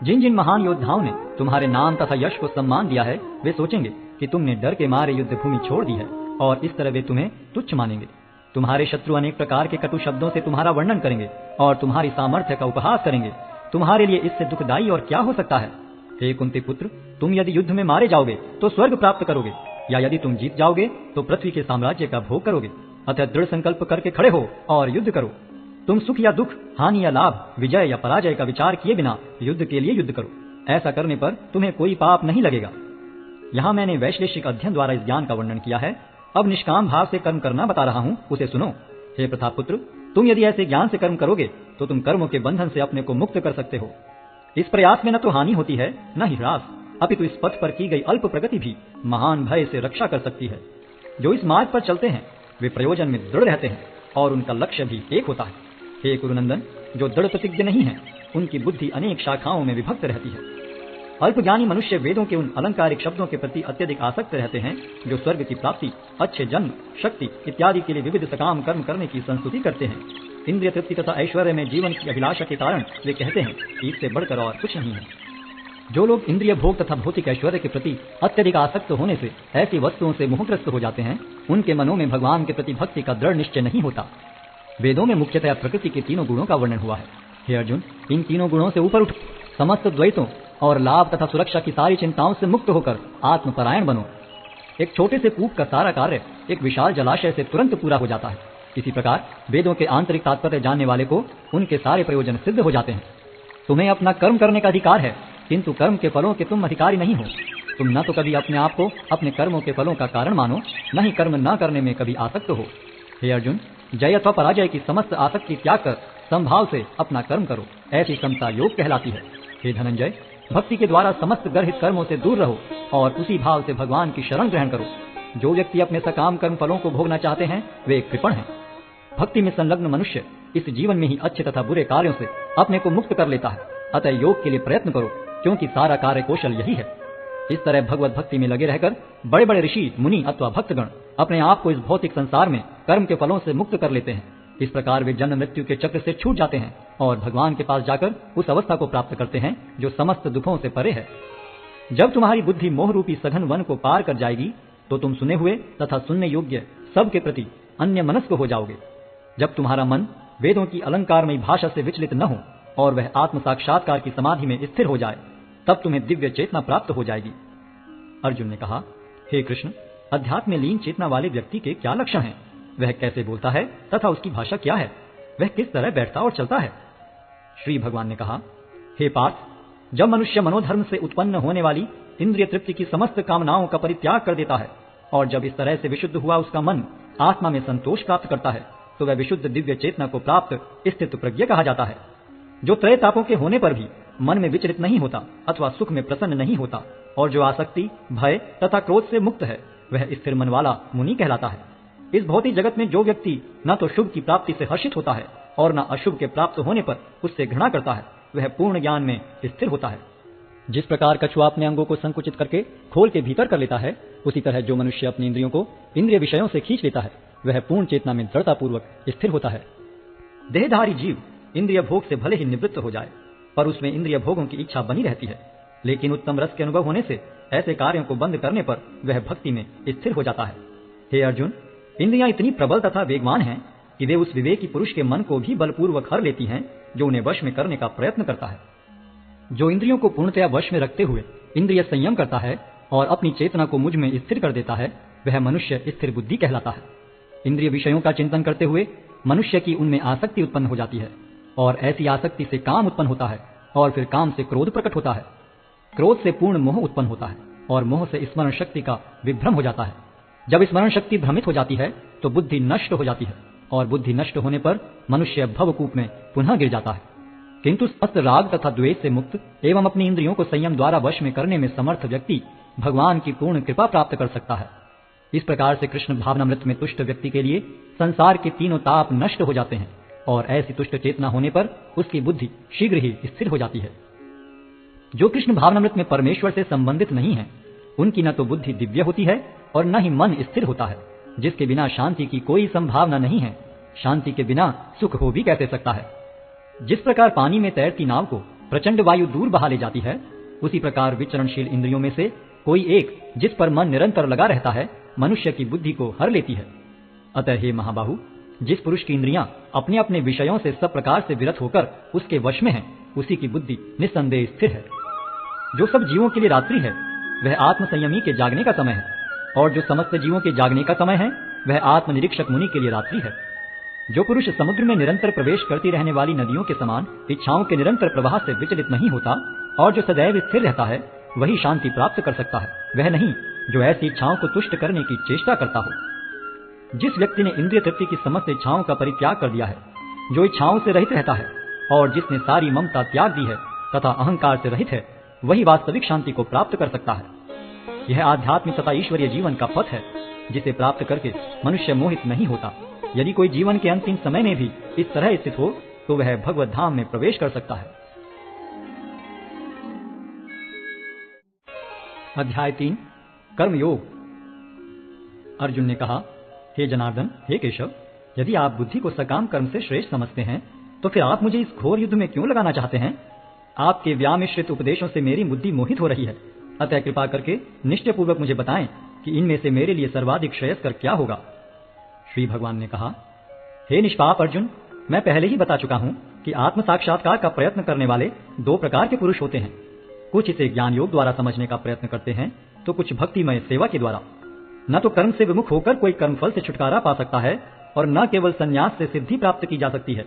[SPEAKER 1] जिन जिन महान योद्धाओं ने तुम्हारे नाम तथा यश को सम्मान दिया है, वे सोचेंगे कि तुमने डर के मारे युद्ध भूमि छोड़ दी है और इस तरह वे तुम्हें तुच्छ मानेंगे। तुम्हारे शत्रु अनेक प्रकार के कटु शब्दों से तुम्हारा वर्णन करेंगे और तुम्हारी सामर्थ्य का उपहास करेंगे। तुम्हारे लिए इससे दुखदायी और क्या हो सकता है? हे कुंती पुत्र, तुम यदि युद्ध में मारे जाओगे तो स्वर्ग प्राप्त करोगे, या यदि तुम जीत जाओगे तो पृथ्वी के साम्राज्य का भोग करोगे। अतः दृढ़ संकल्प करके खड़े हो और युद्ध करो। तुम सुख या दुख, हानि या लाभ, विजय या पराजय का विचार किए बिना युद्ध के लिए युद्ध करो। ऐसा करने पर तुम्हें कोई पाप नहीं लगेगा। यहाँ मैंने वैश्लेषिक अध्ययन द्वारा इस ज्ञान का वर्णन किया है। अब निष्काम भाव से कर्म करना बता रहा हूँ, उसे सुनो। हे प्रतापपुत्र, तुम यदि ऐसे ज्ञान से कर्म करोगे तो तुम कर्मों के बंधन से अपने को मुक्त कर सकते हो। इस प्रयास में न तो हानि होती है न ही ह्रास, अपितु इस पथ पर की गई अल्प प्रगति भी महान भय से रक्षा कर सकती है। जो इस मार्ग पर चलते हैं वे प्रयोजन में दृढ़ रहते हैं और उनका लक्ष्य भी एक होता है। हे कुरुनंदन, जो दृढ़ प्रतिज्ञ नहीं है उनकी बुद्धि अनेक शाखाओं में विभक्त रहती है। अल्पज्ञानी मनुष्य वेदों के उन अलंकारिक शब्दों के प्रति अत्यधिक आसक्त रहते हैं जो स्वर्ग की प्राप्ति, अच्छे जन्म, शक्ति इत्यादि के लिए विविध सकाम कर्म करने की संस्तुति करते हैं। इंद्रिय तृप्ति तथा ऐश्वर्य में जीवन की अभिलाषा के कारण वे कहते हैं कि इससे बढ़कर और कुछ नहीं है। जो लोग इंद्रिय भोग तथा भौतिक ऐश्वर्य के प्रति अत्यधिक आसक्त होने से ऐसी वस्तुओं से मोहग्रस्त हो जाते हैं, उनके मनों में भगवान के प्रति भक्ति का दृढ़ निश्चय नहीं होता। वेदों में मुख्यतः प्रकृति के तीनों गुणों का वर्णन हुआ है। हे अर्जुन, इन तीनों गुणों से ऊपर उठ समस्त द्वैतों और लाभ तथा सुरक्षा की सारी चिंताओं से मुक्त होकर आत्मपरायण बनो। एक छोटे से कूप का सारा कार्य एक विशाल जलाशय से तुरंत पूरा हो जाता है। इसी प्रकार वेदों के आंतरिक तात्पर्य जानने वाले को उनके सारे प्रयोजन सिद्ध हो जाते हैं। तुम्हें अपना कर्म करने का अधिकार है, किंतु कर्म के फलों के तुम अधिकारी नहीं हो। तुम न तो कभी अपने आप को अपने कर्मों के फलों का कारण मानो, न ही कर्म न करने में कभी आसक्त हो। हे अर्जुन, जय अथवा पराजय की समस्त आसक्ति त्याग कर संभाव से अपना कर्म करो, ऐसी समता योग कहलाती है। हे धनंजय, भक्ति के द्वारा समस्त गर्हित कर्मों से दूर रहो और उसी भाव से भगवान की शरण ग्रहण करो। जो व्यक्ति अपने सकाम कर्म फलों को भोगना चाहते हैं वे कृपण हैं। भक्ति में संलग्न मनुष्य इस जीवन में ही अच्छे तथा बुरे कार्यों से अपने को मुक्त कर लेता है। अतः योग के लिए प्रयत्न करो, क्योंकि सारा कार्य कौशल यही है। इस तरह भगवत भक्ति में लगे रहकर बड़े बड़े ऋषि, मुनि अथवा भक्तगण अपने आप को इस भौतिक संसार में कर्म के फलों से मुक्त कर लेते हैं। इस प्रकार वे जन्म मृत्यु के चक्र से छूट जाते हैं और भगवान के पास जाकर उस अवस्था को प्राप्त करते हैं जो समस्त दुखों से परे है। जब तुम्हारी बुद्धि मोह रूपी सघन वन को पार कर जाएगी तो तुम सुने हुए तथा सुनने योग्य सब के प्रति अन्य मनस्क हो जाओगे। जब तुम्हारा मन वेदों की अलंकारमयी भाषा से विचलित न हो और वह आत्म साक्षात्कार की समाधि में स्थिर हो जाए, तब तुम्हें दिव्य चेतना प्राप्त हो जाएगी। अर्जुन ने कहा, हे कृष्ण, अध्यात्म में लीन चेतना वाले व्यक्ति के क्या लक्षण हैं? वह कैसे बोलता है तथा उसकी भाषा क्या है? वह किस तरह बैठता और चलता है? श्री भगवान ने कहा, हे पार्थ, जब मनुष्य मनोधर्म से उत्पन्न होने वाली इंद्रिय तृप्ति की समस्त कामनाओं का परित्याग कर देता है और जब इस तरह से विशुद्ध हुआ उसका मन आत्मा में संतोष प्राप्त करता है, तो वह विशुद्ध दिव्य चेतना को प्राप्त स्थित प्रज्ञ कहा जाता है, जो त्रय तापों के होने पर भी मन में विचलित नहीं होता अथवा सुख में प्रसन्न नहीं होता और जो आसक्ति, भय तथा क्रोध से मुक्त है, वह स्थिर मन वाला मुनि कहलाता है। इस भौतिक जगत में जो व्यक्ति न तो शुभ की प्राप्ति से हर्षित होता है और न अशुभ के प्राप्त होने पर उससे घृणा करता है, वह पूर्ण ज्ञान में स्थिर होता है। जिस प्रकार कछुआ अपने अंगों को संकुचित करके खोल के भीतर कर लेता है, उसी तरह जो मनुष्य अपनी इंद्रियों को इंद्रिय विषयों से खींच लेता है, वह पूर्ण चेतना में दृढ़तापूर्वक स्थिर होता है। देहधारी जीव इंद्रिय भोग से भले ही निवृत्त हो जाए, पर उसमें इंद्रिय भोगों की इच्छा बनी रहती है, लेकिन उत्तम रस के अनुभव होने से ऐसे कार्यों को बंद करने पर वह भक्ति में स्थिर हो जाता है। हे अर्जुन, इंद्रियां इतनी प्रबल तथा वेगवान हैं कि वे उस विवेकी पुरुष के मन को भी बलपूर्वक हर लेती हैं जो उन्हें वश में करने का प्रयत्न करता है। जो इंद्रियों को पूर्णतया वश में रखते हुए इंद्रिय संयम करता है और अपनी चेतना को मुझ में स्थिर कर देता है, वह मनुष्य स्थिर बुद्धि कहलाता है। इंद्रिय विषयों का चिंतन करते हुए मनुष्य की उनमें आसक्ति उत्पन्न हो जाती है और ऐसी आसक्ति से काम उत्पन्न होता है और फिर काम से क्रोध प्रकट होता है। क्रोध से पूर्ण मोह उत्पन्न होता है और मोह से स्मरण शक्ति का विभ्रम हो जाता है। जब स्मरण शक्ति भ्रमित हो जाती है तो बुद्धि नष्ट हो जाती है और बुद्धि नष्ट होने पर मनुष्य भवकूप में पुनः गिर जाता है। किंतु समस्त राग तथा द्वेष से मुक्त एवं अपनी इंद्रियों को संयम द्वारा वश में करने में समर्थ व्यक्ति भगवान की पूर्ण कृपा प्राप्त कर सकता है। इस प्रकार से कृष्ण भावनामृत में तुष्ट व्यक्ति के लिए संसार के तीनों ताप नष्ट हो जाते हैं और ऐसी तुष्ट चेतना होने पर उसकी बुद्धि शीघ्र ही स्थिर हो जाती है। जो कृष्ण भावनामृत में परमेश्वर से संबंधित नहीं है, उनकी न तो बुद्धि दिव्य होती है और न ही मन स्थिर होता है। जिसके बिना शांति की कोई संभावना नहीं है, शांति के बिना सुख हो भी कैसे सकता है। जिस प्रकार पानी में तैरती नाव को प्रचंड वायु दूर बहा ले जाती है, उसी प्रकार विचरणशील इंद्रियों में से कोई एक जिस पर मन निरंतर लगा रहता है, मनुष्य की बुद्धि को हर लेती है। अतः हे महाबाहु, जिस पुरुष की इंद्रियां अपने अपने विषयों से सब प्रकार से विरत होकर उसके वश में है, उसी की बुद्धि निस्संदेह स्थिर है। जो सब जीवों के लिए रात्रि है, वह आत्म संयमी के जागने का समय है, और जो समस्त जीवों के जागने का समय है, वह आत्मनिरीक्षक मुनि के लिए रात्रि है। जो पुरुष समुद्र में निरंतर प्रवेश करती रहने वाली नदियों के समान इच्छाओं के निरंतर प्रवाह से विचलित नहीं होता और जो सदैव स्थिर रहता है, वही शांति प्राप्त कर सकता है, वह नहीं जो ऐसी इच्छाओं को तुष्ट करने की चेष्टा करता हो। जिस व्यक्ति ने इंद्रिय तृप्ति की समस्त इच्छाओं का परित्याग कर दिया है, जो इच्छाओं से रहित रहता है और जिसने सारी ममता त्याग दी है तथा अहंकार से रहित है, वही वास्तविक शांति को प्राप्त कर सकता है। यह आध्यात्मिक तथा ईश्वरीय जीवन का पथ है, जिसे प्राप्त करके मनुष्य मोहित नहीं होता। यदि कोई जीवन के अंतिम समय में भी इस तरह स्थित हो, तो वह भगवत धाम में प्रवेश कर सकता है। अध्याय 3 कर्मयोग। अर्जुन ने कहा, हे जनार्दन, हे केशव, यदि आप बुद्धि को सकाम कर्म से श्रेष्ठ समझते हैं, तो फिर आप मुझे इस घोर युद्ध में क्यों लगाना चाहते हैं? आपके व्यामिश्रित उपदेशों से मेरी बुद्धि मोहित हो रही है। अतः कृपा करके निश्चय पूर्वक मुझे बताएं कि इनमें से मेरे लिए सर्वाधिक श्रेयस्कर क्या होगा। श्री भगवान ने कहा, हे निष्पाप अर्जुन, मैं पहले ही बता चुका हूं कि आत्म साक्षात्कार का प्रयत्न करने वाले 2 प्रकार के पुरुष होते हैं। कुछ इसे ज्ञान योग द्वारा समझने का प्रयत्न करते हैं, तो कुछ भक्तिमय सेवा के द्वारा। न तो कर्म से विमुख होकर कोई कर्मफल से छुटकारा पा सकता है और न केवल संन्यास से सिद्धि प्राप्त की जा सकती है।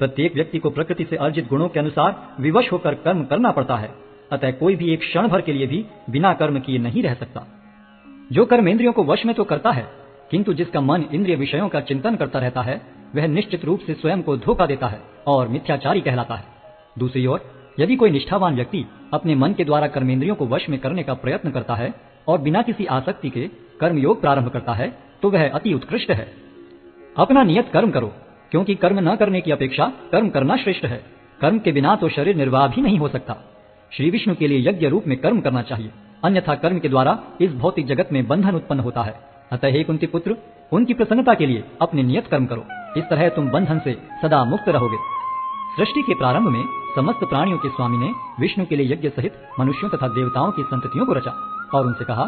[SPEAKER 1] प्रत्येक व्यक्ति को प्रकृति से अर्जित गुणों के अनुसार विवश होकर कर्म करना पड़ता है। अतः कोई भी एक क्षण भर के लिए भी बिना कर्म किए नहीं रह सकता। जो कर्म इंद्रियों को वश में तो करता है, किंतु जिसका मन इंद्रिय विषयों का चिंतन करता रहता है, वह निश्चित रूप से स्वयं को धोखा देता है और मिथ्याचारी कहलाता है। दूसरी ओर यदि कोई निष्ठावान व्यक्ति अपने मन के द्वारा कर्मेंद्रियों को वश में करने का प्रयत्न करता है और बिना किसी आसक्ति के कर्मयोग प्रारंभ करता है, तो वह अति उत्कृष्ट है। अपना नियत कर्म करो, क्योंकि कर्म न करने की अपेक्षा कर्म करना श्रेष्ठ है। कर्म के बिना तो शरीर निर्वाह भी नहीं हो सकता। श्री विष्णु के लिए यज्ञ रूप में कर्म करना चाहिए, अन्यथा कर्म के द्वारा इस भौतिक जगत में बंधन उत्पन्न होता है। अतः हे कुंती पुत्र, उनकी प्रसन्नता के लिए अपने नियत कर्म करो। इस तरह तुम बंधन से सदा मुक्त रहोगे। सृष्टि के प्रारंभ में समस्त प्राणियों के स्वामी ने विष्णु के लिए यज्ञ सहित मनुष्यों तथा देवताओं की संततियों को रचा और उनसे कहा,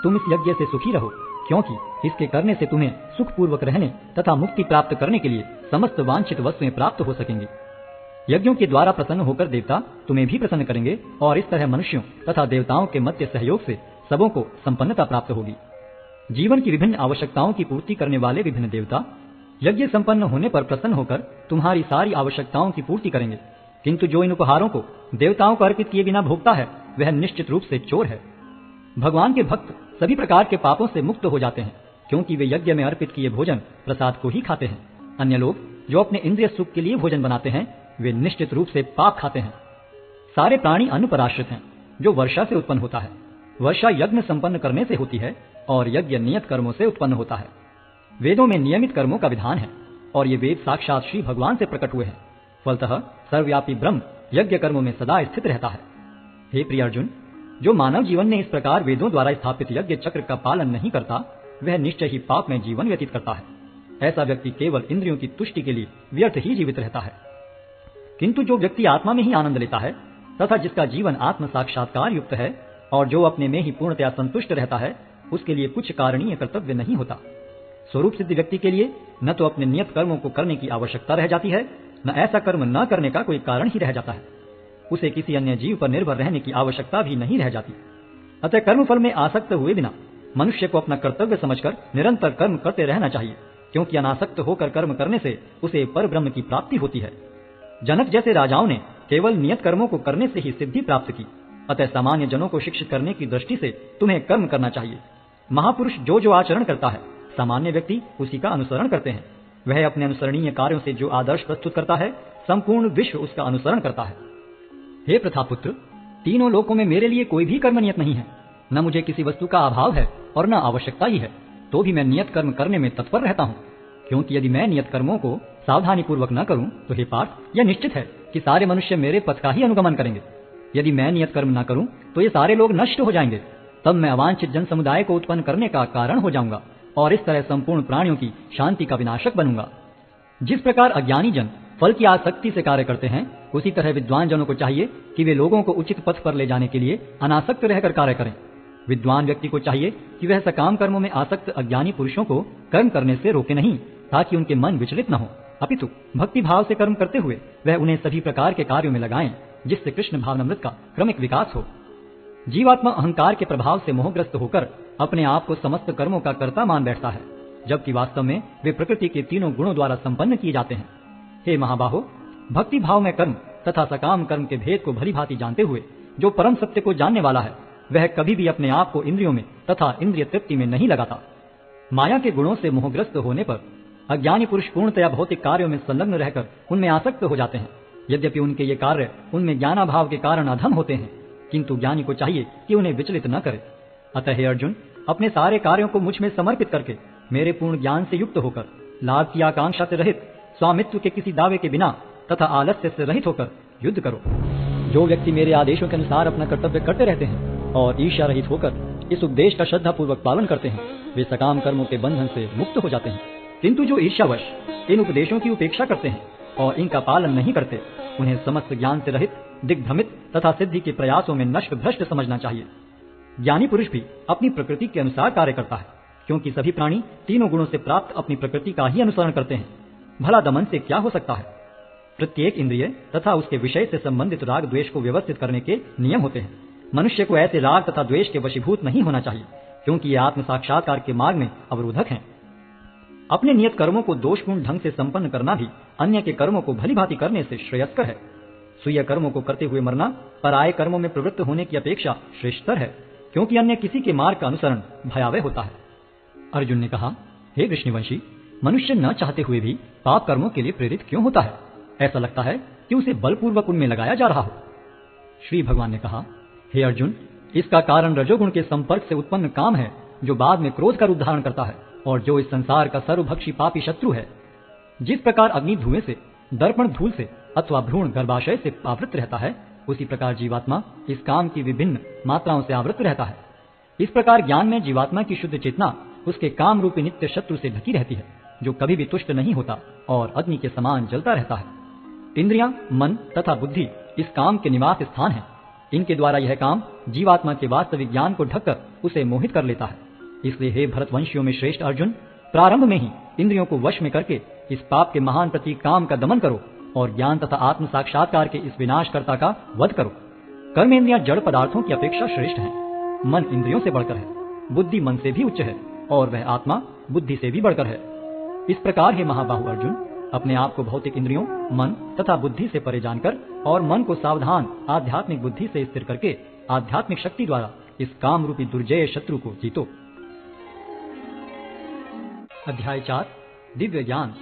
[SPEAKER 1] तुम इस यज्ञ से सुखी रहो, क्योंकि इसके करने से तुम्हें सुख पूर्वक रहने तथा मुक्ति प्राप्त करने के लिए समस्त वांछित वस्तुएं प्राप्त हो सकेंगी। यज्ञों के द्वारा प्रसन्न होकर देवता तुम्हें भी प्रसन्न करेंगे और इस तरह मनुष्यों तथा देवताओं के मध्य सहयोग से सबों को संपन्नता प्राप्त होगी। जीवन की विभिन्न आवश्यकताओं की पूर्ति करने वाले विभिन्न देवता यज्ञ संपन्न होने पर प्रसन्न होकर तुम्हारी सारी आवश्यकताओं की पूर्ति करेंगे, किंतु जो इन उपहारों को देवताओं को अर्पित किए बिना भोगता है वह निश्चित रूप से चोर है। भगवान के भक्त सभी प्रकार के पापों से मुक्त हो जाते हैं, क्योंकि वे यज्ञ में अर्पित किए भोजन प्रसाद को ही खाते हैं। अन्य लोग जो अपने इंद्रिय सुख के लिए भोजन बनाते हैं वे निश्चित रूप से पाप खाते हैं। सारे प्राणी अन्न पर आश्रित हैं, जो वर्षा से उत्पन्न होता है। वर्षा यज्ञ संपन्न करने से होती है और यज्ञ नियत कर्मों से उत्पन्न होता है। वेदों में नियमित कर्मों का विधान है और ये वेद साक्षात श्री भगवान से प्रकट हुए हैं। फलतः सर्वव्यापी ब्रह्म यज्ञ कर्मों में सदा स्थित रहता है। हे प्रिय अर्जुन, जो मानव जीवन में इस प्रकार वेदों द्वारा स्थापित यज्ञ चक्र का पालन नहीं करता वह निश्चय ही पाप में जीवन व्यतीत करता है। ऐसा व्यक्ति केवल इंद्रियों की तुष्टि के लिए व्यर्थ ही जीवित रहता है। किंतु जो व्यक्ति आत्मा में ही आनंद लेता है तथा जिसका जीवन आत्म साक्षात्कार युक्त है और जो अपने में ही पूर्णतया संतुष्ट रहता है उसके लिए कुछ कारणीय कर्तव्य नहीं होता। स्वरूप सिद्ध व्यक्ति के लिए न तो अपने नियत कर्मों को करने की आवश्यकता रह जाती है, न ऐसा कर्म न करने का कोई कारण ही रह जाता है। उसे किसी अन्य जीव पर निर्भर रहने की आवश्यकता भी नहीं रह जाती। अतः कर्मफल में आसक्त हुए बिना मनुष्य को अपना कर्तव्य समझकर निरंतर कर्म करते रहना चाहिए, क्योंकि अनासक्त होकर कर्म करने से उसे पर ब्रह्म की प्राप्ति होती है। जनक जैसे राजाओं ने केवल नियत कर्मों को करने से ही सिद्धि प्राप्त की। अतः सामान्य जनों को शिक्षित करने की दृष्टि से तुम्हें कर्म करना चाहिए। महापुरुष जो जो आचरण करता है सामान्य व्यक्ति उसी का अनुसरण करते हैं। वह अपने अनुसरणीय कार्यों से जो आदर्श प्रस्तुत करता है संपूर्ण विश्व उसका अनुसरण करता है। हे प्रथापुत्र, तीनों लोकों में मेरे लिए कोई भी कर्म नियत नहीं है। न मुझे किसी वस्तु का अभाव है और न आवश्यकता ही है, तो भी मैं नियत कर्म करने में तत्पर रहता हूँ। क्योंकि यदि मैं नियत कर्मों को सावधानी पूर्वक न करूं तो हे पार्थ, यह निश्चित है कि सारे मनुष्य मेरे पथ का ही अनुगमन करेंगे। यदि मैं नियत कर्म न करूं तो ये सारे लोग नष्ट हो जाएंगे। तब मैं अवांछित जन समुदाय को उत्पन्न करने का कारण हो जाऊंगा और इस तरह संपूर्ण प्राणियों की शांति का विनाशक बनूंगा। जिस प्रकार अज्ञानी जन फल की आसक्ति से कार्य करते हैं, उसी तरह विद्वान जनों को चाहिए कि वे लोगों को उचित पथ पर ले जाने के लिए अनासक्त रहकर कार्य करें। विद्वान व्यक्ति को चाहिए कि वह सकाम कर्मों में आसक्त अज्ञानी पुरुषों को कर्म करने से रोके नहीं, ताकि उनके मन विचलित न हो, अपितु भक्ति भाव से कर्म करते हुए वह उन्हें सभी प्रकार के कार्यों में लगाएं, जिससे कृष्ण भावनामृत का क्रमिक विकास हो। जीवात्मा अहंकार के प्रभाव से मोहग्रस्त होकर अपने आप को समस्त कर्मों का कर्ता मान बैठता है, जबकि वास्तव में वे प्रकृति के तीनों गुणों द्वारा संपन्न किए जाते हैं। हे महाबाहो, भक्ति भाव में कर्म तथा सकाम कर्म के भेद को भली भांति जानते हुए जो परम सत्य को जानने वाला है वह कभी भी अपने आप को इंद्रियों में तथा इंद्रिय तृप्ति में नहीं लगाता। माया के गुणों से मोहग्रस्त होने पर अज्ञानी पुरुष पूर्णतया भौतिक कार्यों में संलग्न रहकर उनमें आसक्त हो जाते हैं। यद्यपि उनके ये कार्य उनमें ज्ञानाभाव के कारण अधम होते हैं, किंतु ज्ञानी को चाहिए कि उन्हें विचलित न करे। अतः हे अर्जुन, अपने सारे कार्यों को मुझ में समर्पित करके मेरे पूर्ण ज्ञान से युक्त होकर लाभ की आकांक्षा से रहित, स्वामित्व के किसी दावे के बिना तथा आलस्य से रहित होकर युद्ध करो। जो व्यक्ति मेरे आदेशों के अनुसार अपना कर्तव्य करते रहते हैं और ईर्ष्या रहित होकर इस उपदेश का श्रद्धा पूर्वक पालन करते हैं, वे सकाम कर्मों के बंधन से मुक्त हो जाते हैं। किंतु जो ईर्ष्यावश इन उपदेशों की उपेक्षा करते हैं और इनका पालन नहीं करते, उन्हें समस्त ज्ञान से रहित, दिग्भ्रमित तथा सिद्धि के प्रयासों में नष्ट भ्रष्ट समझना चाहिए। ज्ञानी पुरुष भी अपनी प्रकृति के अनुसार कार्य करता है, क्योंकि सभी प्राणी तीनों गुणों से प्राप्त अपनी प्रकृति का ही अनुसरण करते हैं। भला दमन से क्या हो सकता है? प्रत्येक इंद्रिय तथा उसके विषय से संबंधित राग द्वेष को व्यवस्थित करने के नियम होते हैं। मनुष्य को ऐसे राग तथा द्वेष के वशीभूत नहीं होना चाहिए, क्योंकि ये आत्म साक्षात्कार के मार्ग में अवरोधक हैं। अपने नियत कर्मों को दोषपूर्ण ढंग से संपन्न करना भी अन्य के कर्मों को भली भांति करने से श्रेयस्कर है। स्वीय कर्मों को करते हुए मरना पराये कर्मों में प्रवृत्त होने की अपेक्षा श्रेष्ठतर है, क्योंकि अन्य किसी के मार्ग का अनुसरण भयावह होता है। अर्जुन ने कहा, हे कृष्णवंशी, मनुष्य न चाहते हुए भी पाप कर्मों के लिए प्रेरित क्यों होता है? ऐसा लगता है कि उसे बलपूर्वक उनमें लगाया जा रहा हो। श्री भगवान ने कहा, हे अर्जुन, इसका कारण रजोगुण के संपर्क से उत्पन्न काम है, जो बाद में क्रोध का रूप धारण करता है और जो इस संसार का सर्वभक्षी पापी शत्रु है। जिस प्रकार अग्नि धुएं से, दर्पण धूल से अथवा भ्रूण गर्भाशय से आवृत रहता है, उसी प्रकार जीवात्मा इस काम की विभिन्न मात्राओं से आवृत रहता है। इस प्रकार ज्ञान में जीवात्मा की शुद्ध चेतना उसके काम रूपी नित्य शत्रु से ढकी रहती है, जो कभी भी तुष्ट नहीं होता और अग्नि के समान जलता रहता है। इंद्रियां, मन तथा बुद्धि इस काम के निवास स्थान है। इनके द्वारा यह काम जीवात्मा के वास्तविक ज्ञान को ढककर उसे मोहित कर लेता है। इसलिए हे भरतवंशियों में श्रेष्ठ अर्जुन, प्रारंभ में ही इंद्रियों को वश में करके इस पाप के महान प्रतीक काम का दमन करो और ज्ञान तथा आत्म साक्षात्कार के इस विनाशकर्ता का वध करो। कर्मेंद्रियां जड़ पदार्थों की अपेक्षा श्रेष्ठ हैं। मन इंद्रियों से बढ़कर है, बुद्धि मन से भी उच्च है और वह आत्मा बुद्धि से भी बढ़कर है। इस प्रकार हे महाबाहु अर्जुन, अपने आप को भौतिक इंद्रियों, मन तथा बुद्धि से परे जानकर और मन को सावधान आध्यात्मिक बुद्धि से स्थिर करके आध्यात्मिक शक्ति द्वारा इस काम रूपी दुर्जय शत्रु को जीतो। अध्याय 4 दिव्य ज्ञान।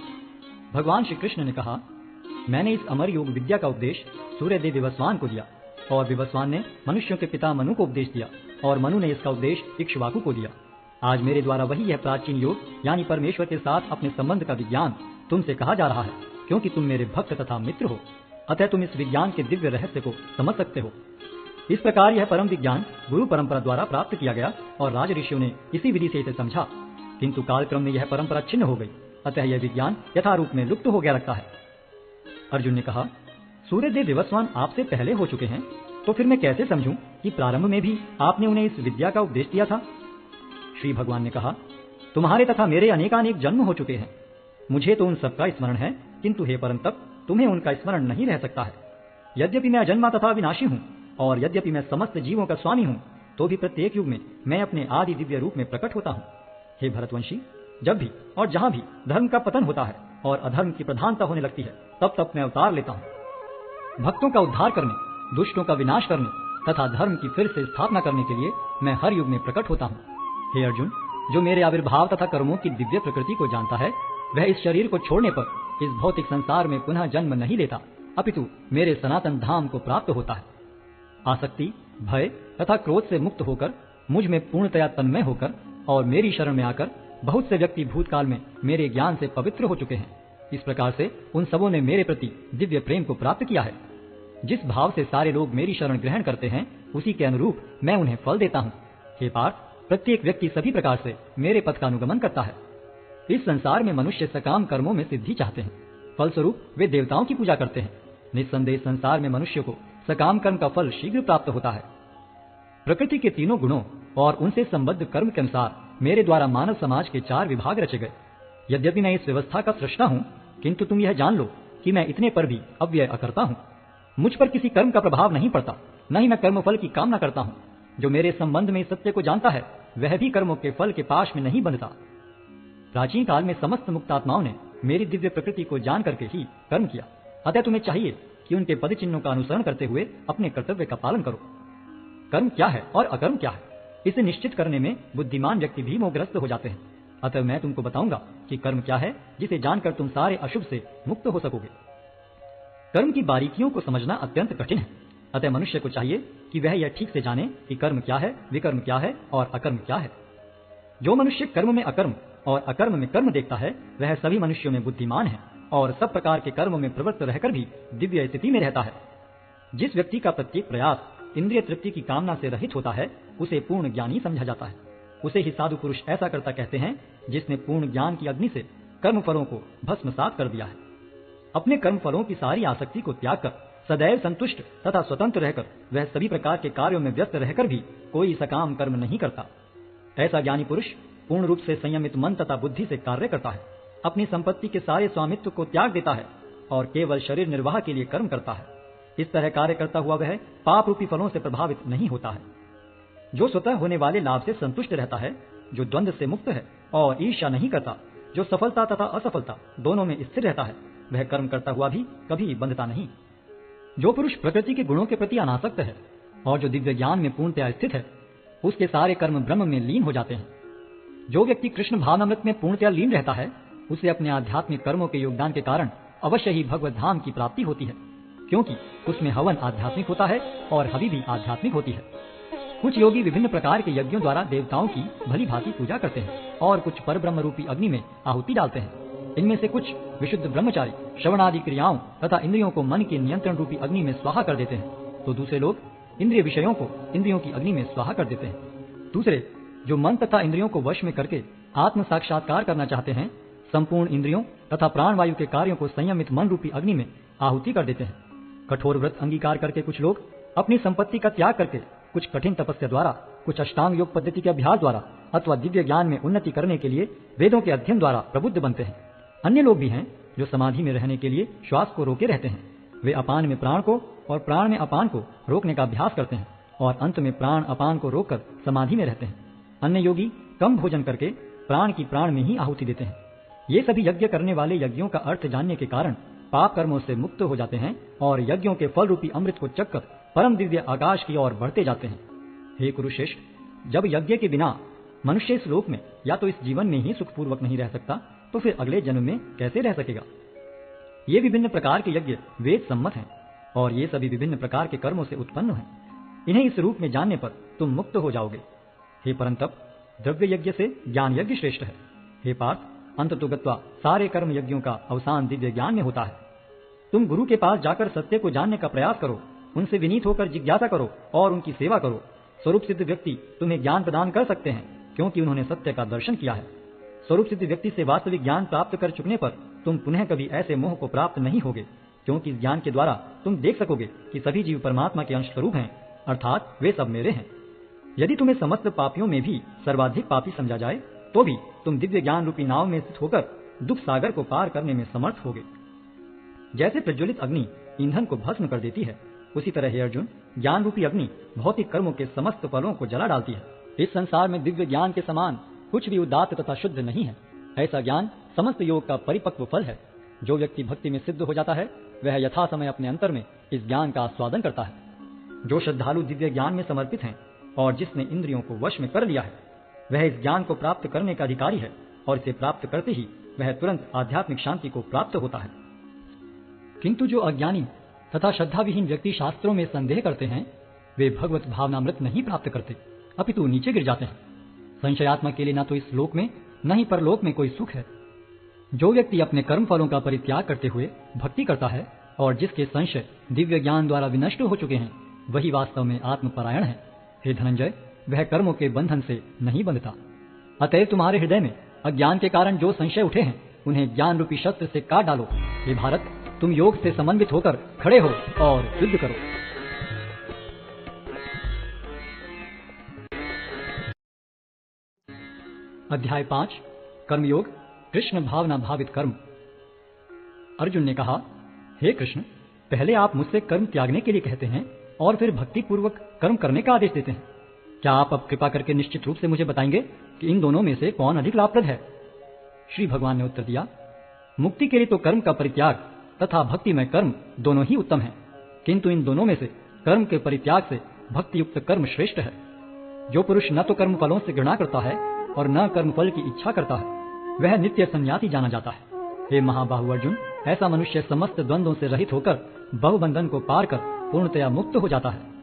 [SPEAKER 1] भगवान श्री कृष्ण ने कहा, मैंने इस अमर योग विद्या का उपदेश सूर्यदेव विवस्वान को दिया और विवस्वान ने मनुष्यों के पिता मनु को उपदेश दिया और मनु ने इसका उपदेश इक्ष्वाकु को दिया। आज मेरे द्वारा वही यह प्राचीन योग यानी परमेश्वर के साथ अपने संबंध का विज्ञान तुमसे कहा जा रहा है, क्योंकि तुम मेरे भक्त तथा मित्र हो, अतः तुम इस विज्ञान के दिव्य रहस्य को समझ सकते हो। इस प्रकार यह परम विज्ञान गुरु परंपरा द्वारा प्राप्त किया गया और राज ऋषियों ने इसी विधि से इसे समझा, किंतु कालक्रम में यह परंपरा छिन्न हो गई, अतः यह विज्ञान यथारूप में लुप्त हो गया लगता है। अर्जुन ने कहा, सूर्यदेव विवस्वान आपसे पहले हो चुके हैं, तो फिर मैं कैसे समझूं कि प्रारंभ में भी आपने उन्हें इस विद्या का उपदेश दिया था? श्री भगवान ने कहा, तुम्हारे तथा मेरे अनेकानेक जन्म हो चुके हैं, मुझे तो उन सबका स्मरण है, किंतु हे परंतप तुम्हें उनका स्मरण नहीं रह सकता है। यद्यपि मैं अजन्मा तथा विनाशी हूँ और यद्यपि मैं समस्त जीवों का स्वामी हूँ, तो भी प्रत्येक युग में मैं अपने आदि दिव्य रूप में प्रकट होता हूँ। हे भरतवंशी, जब भी और जहां भी धर्म का पतन होता है और अधर्म की प्रधानता होने लगती है, तब तब मैं अवतार लेता हूँ। भक्तों का उद्धार करने, दुष्टों का विनाश करने तथा धर्म की फिर से स्थापना करने के लिए मैं हर युग में प्रकट होता हूँ। हे अर्जुन, जो मेरे आविर्भाव तथा कर्मों की दिव्य प्रकृति को जानता है, वह इस शरीर को छोड़ने पर इस भौतिक संसार में पुनः जन्म नहीं लेता, अपितु मेरे सनातन धाम को प्राप्त होता है। आसक्ति, भय तथा क्रोध से मुक्त होकर मुझ में पूर्णतया तन्मय होकर और मेरी शरण में आकर बहुत से व्यक्ति भूतकाल में मेरे ज्ञान से पवित्र हो चुके हैं। इस प्रकार से उन सबों ने मेरे प्रति दिव्य प्रेम को प्राप्त किया है। जिस भाव से सारे लोग मेरी शरण ग्रहण करते हैं, उसी के अनुरूप मैं उन्हें फल देता हूँ। हे पार्थ, प्रत्येक व्यक्ति सभी प्रकार से मेरे पथ का अनुगमन करता है। इस संसार में मनुष्य सकाम कर्मों में सिद्धि चाहते हैं, फलस्वरूप वे देवताओं की पूजा करते हैं। निस्संदेह संसार में मनुष्य को सकाम कर्म का फल शीघ्र प्राप्त होता है। प्रकृति के तीनों गुणों और उनसे संबद्ध कर्म के अनुसार मेरे द्वारा मानव समाज के 4 विभाग रचे गए। यद्यपि मैं इस व्यवस्था का सृष्टा हूँ, किंतु तुम यह जान लो कि मैं इतने पर भी अव्यय अकर्ता हूँ। मुझ पर किसी कर्म का प्रभाव नहीं पड़ता, न ही मैं कर्म फल की कामना करता हूँ। जो मेरे संबंध में इस सत्य को जानता है, वह भी कर्मों के फल के पाश में नहीं बंधता। प्राचीन काल में समस्त मुक्तात्माओं ने मेरी दिव्य प्रकृति को जान करके ही कर्म किया, अतः तुम्हें चाहिए कि उनके पद चिन्हों का अनुसरण करते हुए अपने कर्तव्य का पालन करो। कर्म क्या है और अकर्म क्या है, इसे निश्चित करने में बुद्धिमान व्यक्ति भी मोहग्रस्त हो जाते हैं। अतः मैं तुमको बताऊंगा कि कर्म क्या है, जिसे जानकर तुम सारे अशुभ से मुक्त हो सकोगे। कर्म की बारीकियों को समझना अत्यंत कठिन है, अतः मनुष्य को चाहिए कि वह यह ठीक से जाने कि कर्म क्या है, विकर्म क्या है और अकर्म क्या है। जो मनुष्य कर्म में अकर्म और अकर्म में कर्म देखता है, वह सभी मनुष्यों में बुद्धिमान है और सब प्रकार के कर्मों में प्रवृत्त रहकर भी दिव्य स्थिति में रहता है। जिस व्यक्ति का प्रत्येक प्रयास इंद्रिय तृप्ति की कामना से रहित होता है, उसे पूर्ण ज्ञानी समझा जाता है। उसे ही साधु पुरुष ऐसा करता कहते हैं, जिसने पूर्ण ज्ञान की अग्नि से कर्म फलों को भस्मसात कर दिया है। अपने कर्म फलों की सारी आसक्ति को त्याग कर सदैव संतुष्ट तथा स्वतंत्र रहकर वह सभी प्रकार के कार्यों में व्यस्त रहकर भी कोई सकाम कर्म नहीं करता। ऐसा ज्ञानी पुरुष पूर्ण रूप से संयमित मन तथा बुद्धि से कार्य करता है, अपनी संपत्ति के सारे स्वामित्व को त्याग देता है और केवल शरीर निर्वाह के लिए कर्म करता है। इस तरह कार्य करता हुआ वह पाप रूपी फलों से प्रभावित नहीं होता है। जो स्वतः होने वाले लाभ से संतुष्ट रहता है, जो द्वंद्व से मुक्त है और ईर्ष्या नहीं करता, जो सफलता तथा असफलता दोनों में स्थिर रहता है, वह कर्म करता हुआ भी कभी बंधता नहीं। जो पुरुष प्रकृति के गुणों के प्रति अनासक्त है और जो दिव्य ज्ञान में पूर्णतया स्थित है, उसके सारे कर्म ब्रह्म में लीन हो जाते हैं। जो व्यक्ति कृष्ण भावनामृत में पूर्णतया लीन रहता है, उसे अपने आध्यात्मिक कर्मों के योगदान के कारण अवश्य ही भगवत धाम की प्राप्ति होती है, क्योंकि उसमें हवन आध्यात्मिक होता है और हवि भी आध्यात्मिक होती है। कुछ योगी विभिन्न प्रकार के यज्ञों द्वारा देवताओं की भली भांति पूजा करते हैं और कुछ पर ब्रह्म रूपी अग्नि में आहुति डालते हैं। इनमें से कुछ विशुद्ध ब्रह्मचारी श्रवण आदि क्रियाओं तथा इंद्रियों को मन के नियंत्रण रूपी अग्नि में स्वाहा कर देते हैं, तो दूसरे लोग इंद्रिय विषयों को इंद्रियों की अग्नि में स्वाहा कर देते हैं। दूसरे जो मन तथा इंद्रियों को वश में करके आत्म साक्षात्कार करना चाहते हैं, संपूर्ण इंद्रियों तथा प्राण वायु के कार्यों को संयमित मन रूपी अग्नि में आहुति कर देते हैं। कठोर व्रत अंगीकार करके कुछ लोग अपनी संपत्ति का त्याग करके कुछ कठिन तपस्या द्वारा, कुछ अष्टांग योग पद्धति के अभ्यास द्वारा अथवा दिव्य ज्ञान में उन्नति करने के लिए वेदों के अध्ययन द्वारा प्रबुद्ध बनते हैं। अन्य लोग भी हैं जो समाधि में रहने के लिए श्वास को रोके रहते हैं। वे अपान में प्राण को और प्राण में अपान को रोकने का अभ्यास करते हैं और अंत में प्राण अपान को रोककर समाधि में रहते हैं। अन्य योगी कम भोजन करके प्राण की प्राण में ही आहुति देते हैं। ये सभी यज्ञ करने वाले यज्ञों का अर्थ जानने के कारण पाप कर्मों से मुक्त हो जाते हैं और यज्ञों के फल रूपी अमृत को चखकर परम दिव्य आकाश की ओर बढ़ते जाते हैं। हे कुरुश्रेष्ठ, जब यज्ञ के बिना मनुष्य इस लोक में या तो इस जीवन में ही सुखपूर्वक नहीं रह सकता, तो फिर अगले जन्म में कैसे रह सकेगा। ये विभिन्न प्रकार के यज्ञ वेद सम्मत हैं और ये सभी विभिन्न प्रकार के कर्मों से उत्पन्न हैं। इन्हें इस रूप में जानने पर तुम मुक्त हो जाओगे। हे परंतप, द्रव्य यज्ञ से ज्ञान यज्ञ श्रेष्ठ है। हे पार्थ, अंततोगत्वा सारे कर्म यज्ञों का अवसान दिव्य ज्ञान में होता है। तुम गुरु के पास जाकर सत्य को जानने का प्रयास करो, उनसे विनीत होकर जिज्ञासा करो और उनकी सेवा करो। स्वरूप सिद्ध व्यक्ति तुम्हें ज्ञान प्रदान कर सकते हैं, क्योंकि उन्होंने सत्य का दर्शन किया है। स्वरूप सिद्ध व्यक्ति से वास्तविक ज्ञान प्राप्त कर चुकने पर तुम पुनः कभी ऐसे मोह को प्राप्त नहीं होगे, क्योंकि इस ज्ञान के द्वारा तुम देख सकोगे कि सभी जीव परमात्मा के अंश स्वरूप हैं, अर्थात वे सब मेरे हैं। यदि तुम्हें समस्त पापियों में भी सर्वाधिक पापी समझा जाए, तो भी तुम दिव्य ज्ञान रूपी नाव में स्थित होकर दुख सागर को पार करने में समर्थ होगे। जैसे प्रज्वलित अग्नि ईंधन को भस्म कर देती है, उसी तरह हे अर्जुन, ज्ञान रूपी अग्नि भौतिक कर्मों के समस्त फलों को जला डालती है। इस संसार में दिव्य ज्ञान के समान कुछ भी उदात्त तथा शुद्ध नहीं है। ऐसा ज्ञान समस्त योग का परिपक्व फल है। जो व्यक्ति भक्ति में सिद्ध हो जाता है, वह यथा समय अपने अंतर में इस ज्ञान का आस्वादन करता है। जो श्रद्धालु दिव्य ज्ञान में समर्पित हैं और जिसने इंद्रियों को वश में कर लिया है, वह इस ज्ञान को प्राप्त करने का अधिकारी है और इसे प्राप्त करते ही वह तुरंत आध्यात्मिक शांति को प्राप्त होता है। किंतु जो अज्ञानी तथा श्रद्धा विहीन व्यक्ति शास्त्रों में संदेह करते हैं, वे भगवत भावनामृत नहीं प्राप्त करते, अपितु नीचे गिर जाते हैं। संशयात्मा के लिए न तो इस लोक में न ही परलोक में कोई सुख है। जो व्यक्ति अपने कर्म फलों का परित्याग करते हुए भक्ति करता है और जिसके संशय दिव्य ज्ञान द्वारा विनष्ट हो चुके हैं, वही वास्तव में आत्मपरायण है। हे धनंजय, वह कर्मों के बंधन से नहीं बंधता। अतएव तुम्हारे हृदय में अज्ञान के कारण जो संशय उठे हैं, उन्हें ज्ञान रूपी शस्त्र से काट डालो। हे भारत, तुम योग से समन्वित होकर खड़े हो और युद्ध करो। अध्याय 5 कर्मयोग, कृष्ण भावना भावित कर्म। अर्जुन ने कहा, हे कृष्ण, पहले आप मुझसे कर्म त्यागने के लिए कहते हैं और फिर भक्ति पूर्वक कर्म करने का आदेश देते हैं। क्या आप अब कृपा करके निश्चित रूप से मुझे बताएंगे कि इन दोनों में से कौन अधिक लाभप्रद है? श्री भगवान ने उत्तर दिया, मुक्ति के लिए तो कर्म का परित्याग तथा भक्ति में कर्म दोनों ही उत्तम है, किंतु इन दोनों में से कर्म के परित्याग से भक्ति युक्त कर्म श्रेष्ठ है। जो पुरुष न तो कर्म फलों से घृणा करता है और न कर्म फल की इच्छा करता है, वह नित्य सन्यासी जाना जाता है। हे महाबाहु अर्जुन, ऐसा मनुष्य समस्त द्वंद्वों से रहित होकर बहुबंधन को पार कर पूर्णतया मुक्त हो जाता है।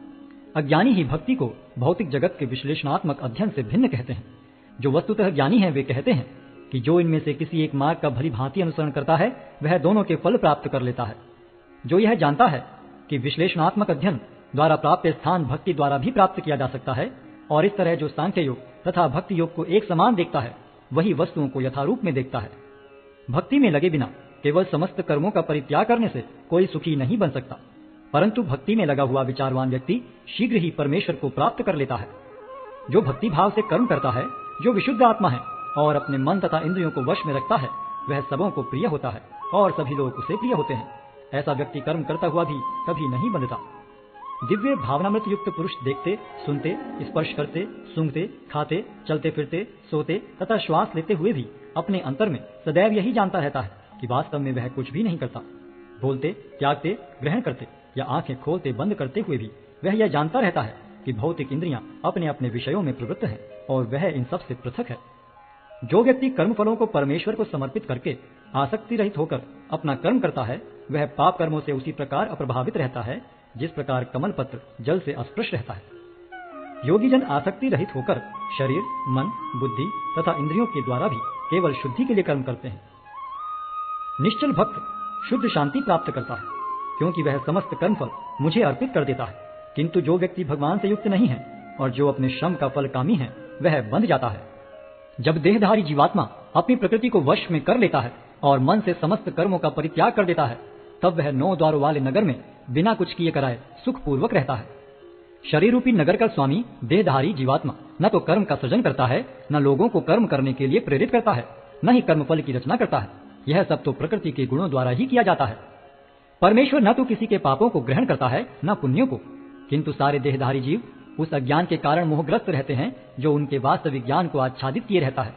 [SPEAKER 1] अज्ञानी ही भक्ति को भौतिक जगत के विश्लेषणात्मक अध्ययन से भिन्न कहते हैं। जो वस्तुतः ज्ञानी है, वे कहते हैं कि जो इनमें से किसी एक मार्ग का भली भांति अनुसरण करता है, वह दोनों के फल प्राप्त कर लेता है। जो यह जानता है कि विश्लेषणात्मक अध्ययन द्वारा प्राप्त स्थान भक्ति द्वारा भी प्राप्त किया जा सकता है, और इस तरह जो सांख्य योग तथा भक्ति योग को एक समान देखता है, वही वस्तुओं को यथारूप में देखता है। भक्ति में लगे बिना केवल समस्त कर्मों का परित्याग करने से कोई सुखी नहीं बन सकता, परंतु भक्ति में लगा हुआ विचारवान व्यक्ति शीघ्र ही परमेश्वर को प्राप्त कर लेता है। जो भक्ति भाव से कर्म करता है, जो विशुद्ध आत्मा है और अपने मन तथा इंद्रियों को वश में रखता है, वह सबों को प्रिय होता है और सभी लोग उसे प्रिय होते हैं। ऐसा व्यक्ति कर्म करता हुआ भी कभी नहीं बंधता। दिव्य भावनामृत युक्त पुरुष देखते, सुनते, स्पर्श करते, सूंघते, खाते, चलते फिरते, सोते तथा श्वास लेते हुए भी अपने अंतर में सदैव यही जानता रहता है कि वास्तव में वह कुछ भी नहीं करता। बोलते, त्यागते, ग्रहण करते या आंखें खोलते बंद करते हुए भी वह यह जानता रहता है कि भौतिक इंद्रियां अपने अपने विषयों में प्रवृत्त हैं और वह इन सब से पृथक है। जो व्यक्ति कर्म फलों को परमेश्वर को समर्पित करके आसक्ति रहित होकर अपना कर्म करता है, वह पाप कर्मों से उसी प्रकार अप्रभावित रहता है जिस प्रकार कमल पत्र जल से अस्पृश रहता है। योगी जन आसक्ति रहित होकर शरीर, मन, बुद्धि तथा इंद्रियों के द्वारा भी केवल शुद्धि के लिए कर्म करते हैं। निश्चल भक्त शुद्ध शांति प्राप्त करता है, क्योंकि वह समस्त कर्मफल मुझे अर्पित कर देता है। किंतु जो व्यक्ति भगवान से युक्त नहीं है और जो अपने श्रम का फल कामी है, वह बंध जाता है। जब देहधारी जीवात्मा अपनी प्रकृति को वश में कर लेता है और मन से समस्त कर्मों का परित्याग कर देता है, तब वह 9 द्वारों वाले नगर में बिना कुछ किए कराए सुख पूर्वक रहता है। शरीर रूपी नगर का स्वामी देहधारी जीवात्मा न तो कर्म का सृजन करता है, न लोगों को कर्म करने के लिए प्रेरित करता है, न ही कर्मफल की रचना करता है। यह सब तो प्रकृति के गुणों द्वारा ही किया जाता है। परमेश्वर न तो किसी के पापों को ग्रहण करता है, न पुण्यों को, किंतु सारे देहधारी जीव उस अज्ञान के कारण मोहग्रस्त रहते हैं जो उनके वास्तविक ज्ञान को आच्छादित किए रहता है।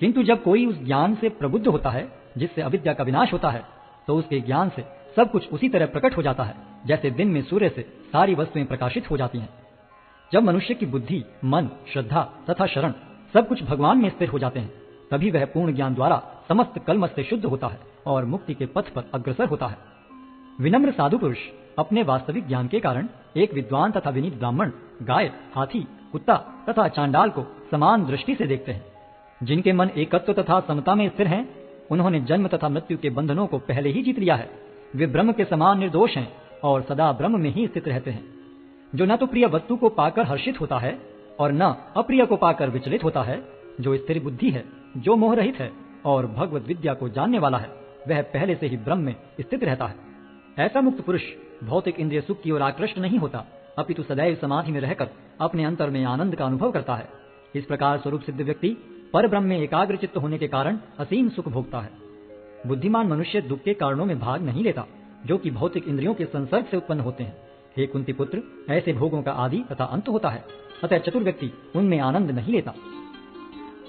[SPEAKER 1] किंतु जब कोई उस ज्ञान से प्रबुद्ध होता है जिससे अविद्या का विनाश होता है, तो उसके ज्ञान से सब कुछ उसी तरह प्रकट हो जाता है जैसे दिन में सूर्य से सारी वस्तुएं प्रकाशित हो जाती हैं। जब मनुष्य की बुद्धि, मन, श्रद्धा तथा शरण सब कुछ भगवान में स्थिर हो जाते हैं, तभी वह पूर्ण ज्ञान द्वारा समस्त कलमश से शुद्ध होता है और मुक्ति के पथ पर अग्रसर होता है। विनम्र साधु पुरुष अपने वास्तविक ज्ञान के कारण एक विद्वान तथा विनीत ब्राह्मण, गाय, हाथी, कुत्ता तथा चांडाल को समान दृष्टि से देखते हैं। जिनके मन एकत्व तथा समता में स्थिर हैं, उन्होंने जन्म तथा मृत्यु के बंधनों को पहले ही जीत लिया है। वे ब्रह्म के समान निर्दोष हैं और सदा ब्रह्म में ही स्थित रहते हैं। जो न तो प्रिय वस्तु को पाकर हर्षित होता है और न अप्रिय को पाकर विचलित होता है, जो स्थिर बुद्धि है, जो मोह रहित है और भगवत विद्या को जानने वाला है, वह पहले से ही ब्रह्म में स्थित रहता है। ऐसा मुक्त पुरुष भौतिक इंद्रिय सुख की ओर आकृष्ट नहीं होता, अपितु सदैव समाधि में रहकर अपने अंतर में आनंद का अनुभव करता है। इस प्रकार स्वरूप सिद्ध व्यक्ति पर ब्रह्म में एकाग्र चित्त होने के कारण असीम सुख भोगता है। बुद्धिमान मनुष्य दुख के कारणों में भाग नहीं लेता, जो कि भौतिक इंद्रियों के संसर्ग से उत्पन्न होते हैं। हे कुंती पुत्र, ऐसे भोगों का आदि तथा अंत होता है, अतः चतुर व्यक्ति उनमें आनंद नहीं लेता।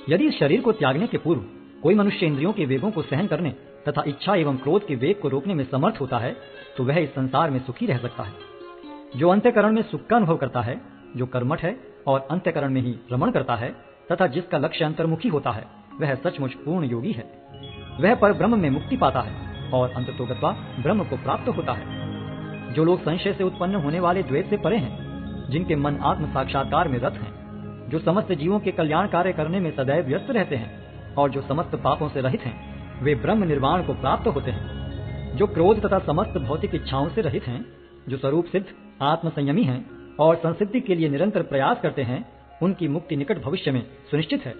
[SPEAKER 1] यदि इस शरीर को त्यागने के पूर्व कोई मनुष्य इंद्रियों के वेगों को सहन करने तथा इच्छा एवं क्रोध के वेग को रोकने में समर्थ होता है, तो वह इस संसार में सुखी रह सकता है। जो अंत्यकरण में सुख का अनुभव करता है, जो कर्मठ है और अंत्यकरण में ही रमण करता है तथा जिसका लक्ष्य अंतर्मुखी होता है, वह सचमुच पूर्ण योगी है। वह पर ब्रह्म में मुक्ति पाता है और अंततोगत्वा ब्रह्म को प्राप्त होता है। जो लोग संशय से उत्पन्न होने वाले द्वेष से परे हैं, जिनके मन आत्म साक्षात्कार में रत हैं, जो समस्त जीवों के कल्याण कार्य करने में सदैव व्यस्त रहते हैं और जो समस्त पापों से रहित हैं, वे ब्रह्म निर्वाण को प्राप्त होते हैं। जो क्रोध तथा समस्त भौतिक इच्छाओं से रहित हैं, जो स्वरूप सिद्ध आत्म संयमी हैं और संसिद्धि के लिए निरंतर प्रयास करते हैं, उनकी मुक्ति निकट भविष्य में सुनिश्चित है।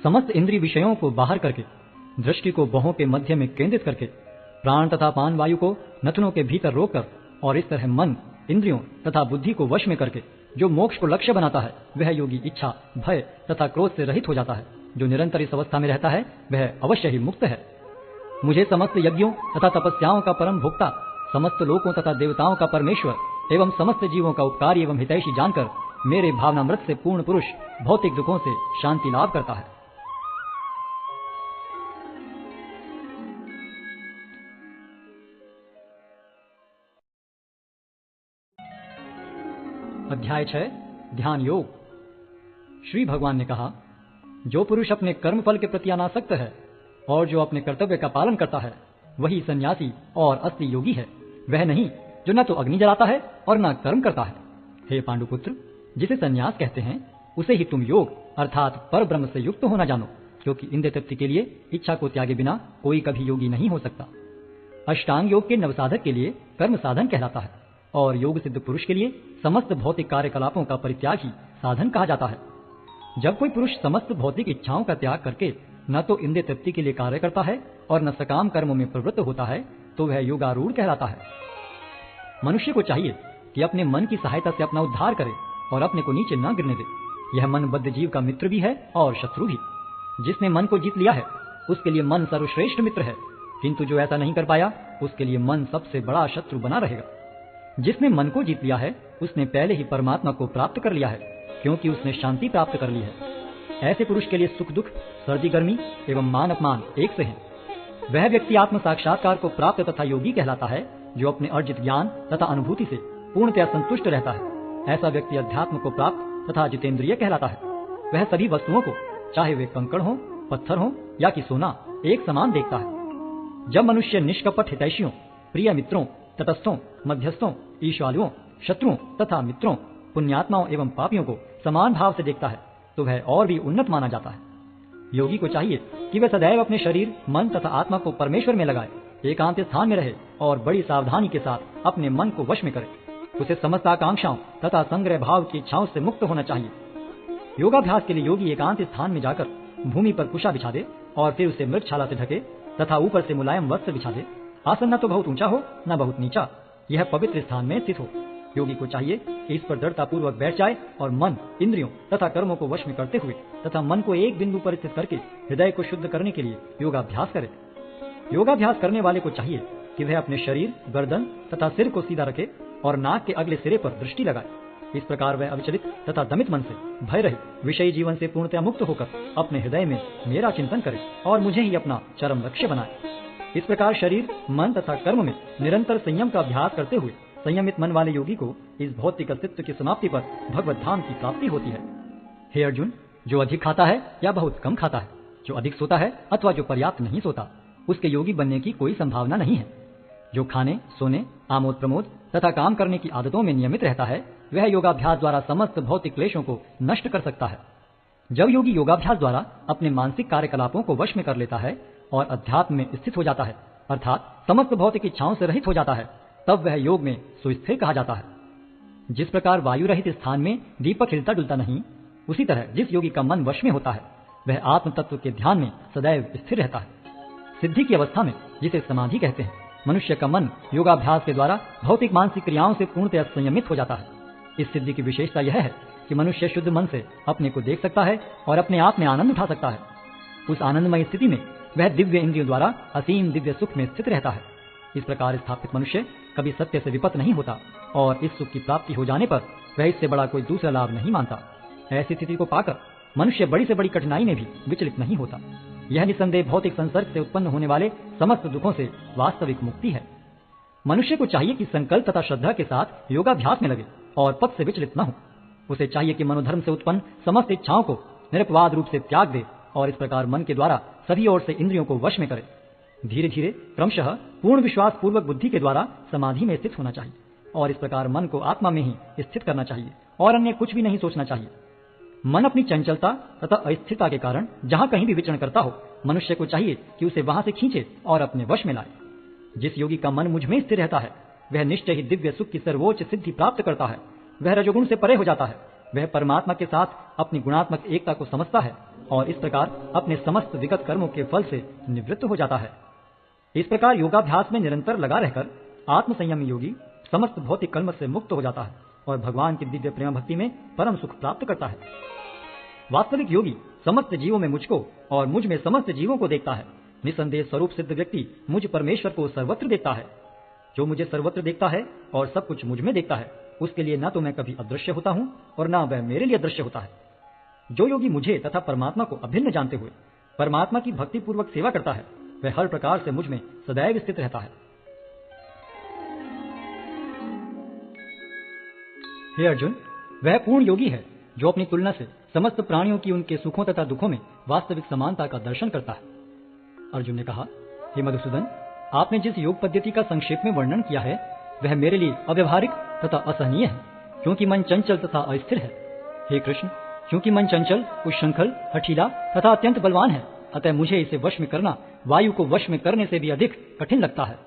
[SPEAKER 1] समस्त इंद्रिय विषयों को बाहर करके, दृष्टि को बाहों के मध्य में केंद्रित करके, प्राण तथा पान वायु को नथनों के भीतर रोककर और इस तरह मन, इंद्रियों तथा बुद्धि को वश में करके जो मोक्ष को लक्ष्य बनाता है, वह योगी इच्छा, भय तथा क्रोध से रहित हो जाता है। जो निरंतर इस अवस्था में रहता है, वह अवश्य ही मुक्त है। मुझे समस्त यज्ञों तथा तपस्याओं का परम भोक्ता, समस्त लोकों तथा देवताओं का परमेश्वर एवं समस्त जीवों का उपकारी एवं हितैषी जानकर मेरे भावनामृत से पूर्ण पुरुष भौतिक दुखों से शांति लाभ करता है। अध्याय 6 ध्यान योग। श्री भगवान ने कहा, जो पुरुष अपने कर्म फल के प्रति अनासक्त है और जो अपने कर्तव्य का पालन करता है, वही सन्यासी और असली योगी है। वह नहीं जो न तो अग्नि जलाता है और न कर्म करता है। हे पांडुपुत्र, जिसे सन्यास कहते हैं, उसे ही तुम योग अर्थात पर ब्रह्म से युक्त होना जानो, क्योंकि इंद्रिय तृप्ति के लिए इच्छा को त्यागे बिना कोई कभी योगी नहीं हो सकता। अष्टांग योग के नवसाधक के लिए कर्म साधन कहलाता है और योग सिद्ध पुरुष के लिए समस्त भौतिक कार्यकलापों का परित्याग ही साधन कहा जाता है। जब कोई पुरुष समस्त भौतिक इच्छाओं का त्याग करके न तो इंद्रिय तृप्ति के लिए कार्य करता है और न सकाम कर्मों में प्रवृत्त होता है, तो वह योगारूढ़ कहलाता है। मनुष्य को चाहिए कि अपने मन की सहायता से अपना उद्धार करे और अपने को नीचे न गिरने दे। यह मन बद्ध जीव का मित्र भी है और शत्रु भी। जिसने मन को जीत लिया है, उसके लिए मन सर्वश्रेष्ठ मित्र है, किंतु जो ऐसा नहीं कर पाया, उसके लिए मन सबसे बड़ा शत्रु बना रहेगा। जिसने मन को जीत लिया है, उसने पहले ही परमात्मा को प्राप्त कर लिया है, क्योंकि उसने शांति प्राप्त कर ली है। ऐसे पुरुष के लिए सुख दुख, सर्दी गर्मी एवं मान अपमान एक से हैं। वह व्यक्ति आत्म साक्षात्कार को प्राप्त तथा योगी कहलाता है, जो अपने अर्जित ज्ञान तथा अनुभूति से पूर्णतया संतुष्ट रहता है। ऐसा व्यक्ति अध्यात्म को प्राप्त तथा जितेंद्रिय कहलाता है। वह सभी वस्तुओं को, चाहे वे कंकड़ हो, पत्थर हो या कि सोना, एक समान देखता है। जब मनुष्य निष्कपट हितैषियों, प्रिय मित्रों, तटस्थों, मध्यस्थों, ईश्वालुओं, शत्रुओं तथा मित्रों, पुण्यात्माओं एवं पापियों को समान भाव से देखता है, तो वह और भी उन्नत माना जाता है। योगी को चाहिए कि वह सदैव अपने शरीर, मन तथा आत्मा को परमेश्वर में लगाए, एकांत स्थान में रहे और बड़ी सावधानी के साथ अपने मन को वश में करे। उसे समस्त आकांक्षाओं तथा संग्रह भाव की इच्छाओं से मुक्त होना चाहिए। योगाभ्यास के लिए योगी एकांत स्थान में जाकर भूमि पर कुशा बिछा दे और फिर उसे मृगछाला से ढके तथा ऊपर से मुलायम वस्त्र बिछा दे। आसन न तो बहुत ऊंचा हो न बहुत नीचा, यह पवित्र स्थान में स्थित हो। योगी को चाहिए कि इस पर दृढ़ता पूर्वक बैठ जाए और मन, इंद्रियों तथा कर्मों को वश में करते हुए तथा मन को एक बिंदु पर स्थित करके हृदय को शुद्ध करने के लिए योगाभ्यास करे। योगाभ्यास करने वाले को चाहिए कि वह अपने शरीर, गर्दन तथा सिर को सीधा रखे और नाक के अगले सिरे पर दृष्टि लगाए। इस प्रकार वह अविचलित तथा दमित मन से भय रहित विषयी जीवन से पूर्णतया मुक्त होकर अपने हृदय में मेरा चिंतन करे और मुझे ही अपना चरम लक्ष्य बनाए। इस प्रकार शरीर, मन तथा कर्म में निरंतर संयम का अभ्यास करते हुए संयमित मन वाले योगी को इस भौतिक अस्तित्व की समाप्ति पर भगवत धाम की प्राप्ति होती है। हे अर्जुन, जो अधिक खाता है या बहुत कम खाता है, जो अधिक सोता है अथवा जो पर्याप्त नहीं सोता, उसके योगी बनने की कोई संभावना नहीं है। जो खाने, सोने, आमोद प्रमोद तथा काम करने की आदतों में नियमित रहता है, वह योगाभ्यास द्वारा समस्त भौतिक क्लेशों को नष्ट कर सकता है। जब योगी योगाभ्यास द्वारा अपने मानसिक कार्यकलापों को वश में कर लेता है और अध्यात्म में स्थित हो जाता है, अर्थात समस्त भौतिक इच्छाओं से रहित हो जाता है, तब वह योग में सुस्थिर कहा जाता है। जिस प्रकार वायु रहित स्थान में दीपक हिलता डुलता नहीं, उसी तरह जिस योगी का मन वश में होता है, वह आत्म तत्व के ध्यान में सदैव स्थिर रहता है। सिद्धि की अवस्था में, जिसे समाधि कहते हैं, मनुष्य का मन योगाभ्यास के द्वारा भौतिक मानसिक क्रियाओं से पूर्णतः संयमित हो जाता है। इस सिद्धि की विशेषता यह है कि मनुष्य शुद्ध मन से अपने को देख सकता है और अपने आप में आनंद उठा सकता है। उस आनंदमय स्थिति में वह दिव्य इंद्रियों द्वारा असीम दिव्य सुख में स्थित रहता है। इस प्रकार स्थापित मनुष्य कभी सत्य से विपत नहीं होता और इस सुख की प्राप्ति हो जाने पर वह इससे बड़ा कोई दूसरा लाभ नहीं मानता। ऐसी स्थिति को पाकर मनुष्य बड़ी से बड़ी कठिनाई में भी विचलित नहीं होता। यह निसंदेह भौतिक संसर्ग से उत्पन्न होने वाले समस्त दुखों से वास्तविक मुक्ति है। मनुष्य को चाहिए कि संकल्प तथा श्रद्धा के साथ योगाभ्यास में लगे और पथ से विचलित न हो। उसे चाहिए कि मनोधर्म से उत्पन्न समस्त इच्छाओं को निरपवाद रूप से त्याग दे और इस प्रकार मन के द्वारा सभी ओर से इंद्रियों को वश में करे। धीरे धीरे क्रमशः पूर्ण विश्वास पूर्वक बुद्धि के द्वारा समाधि में स्थित होना चाहिए और इस प्रकार मन को आत्मा में ही स्थित करना चाहिए और अन्य कुछ भी नहीं सोचना चाहिए। मन अपनी चंचलता तथा अस्थिरता के कारण जहां कहीं भी विचरण करता हो, मनुष्य को चाहिए कि उसे वहां से खींचे और अपने वश में लाए। जिस योगी का मन मुझ में स्थिर रहता है, वह निश्चय ही दिव्य सुख की सर्वोच्च सिद्धि प्राप्त करता है। वह रजोगुण से परे हो जाता है। वह परमात्मा के साथ अपनी गुणात्मक एकता को समझता है और इस प्रकार अपने समस्त विगत कर्मों के फल से निवृत्त हो जाता है। इस प्रकार योगाभ्यास में निरंतर लगा रहकर आत्म संयमी योगी समस्त भौतिक कर्म से मुक्त हो जाता है और भगवान की दिव्य प्रेम भक्ति में परम सुख प्राप्त करता है। वास्तविक योगी समस्त जीवों में मुझको और मुझ में समस्त जीवों को देखता है। निसंदेह स्वरूप सिद्ध व्यक्ति मुझ परमेश्वर को सर्वत्र देखता है। जो मुझे सर्वत्र देखता है और सब कुछ मुझ में देखता है, उसके लिए न तो मैं कभी अदृश्य होता हूं और न वह मेरे लिए अदृश्य होता है। जो योगी मुझे तथा परमात्मा को अभिन्न जानते हुए परमात्मा की भक्ति पूर्वक सेवा करता है, वह हर प्रकार से मुझ में सदैव स्थित रहता है। हे अर्जुन, वह पूर्ण योगी है जो अपनी तुलना से समस्त प्राणियों की उनके सुखों तथा दुखों में वास्तविक समानता का दर्शन करता है। अर्जुन ने कहा, हे मधुसूदन, आपने जिस योग पद्धति का संक्षेप में वर्णन किया है, वह मेरे लिए अव्यवहारिक तथा असहनीय है, क्योंकि मन चंचल तथा अस्थिर है। हे कृष्ण, क्योंकि मन चंचल, उच्छृंखल, हठीला तथा अत्यंत बलवान है, अतः मुझे इसे वश में करना वायु को वश में करने से भी अधिक कठिन लगता है।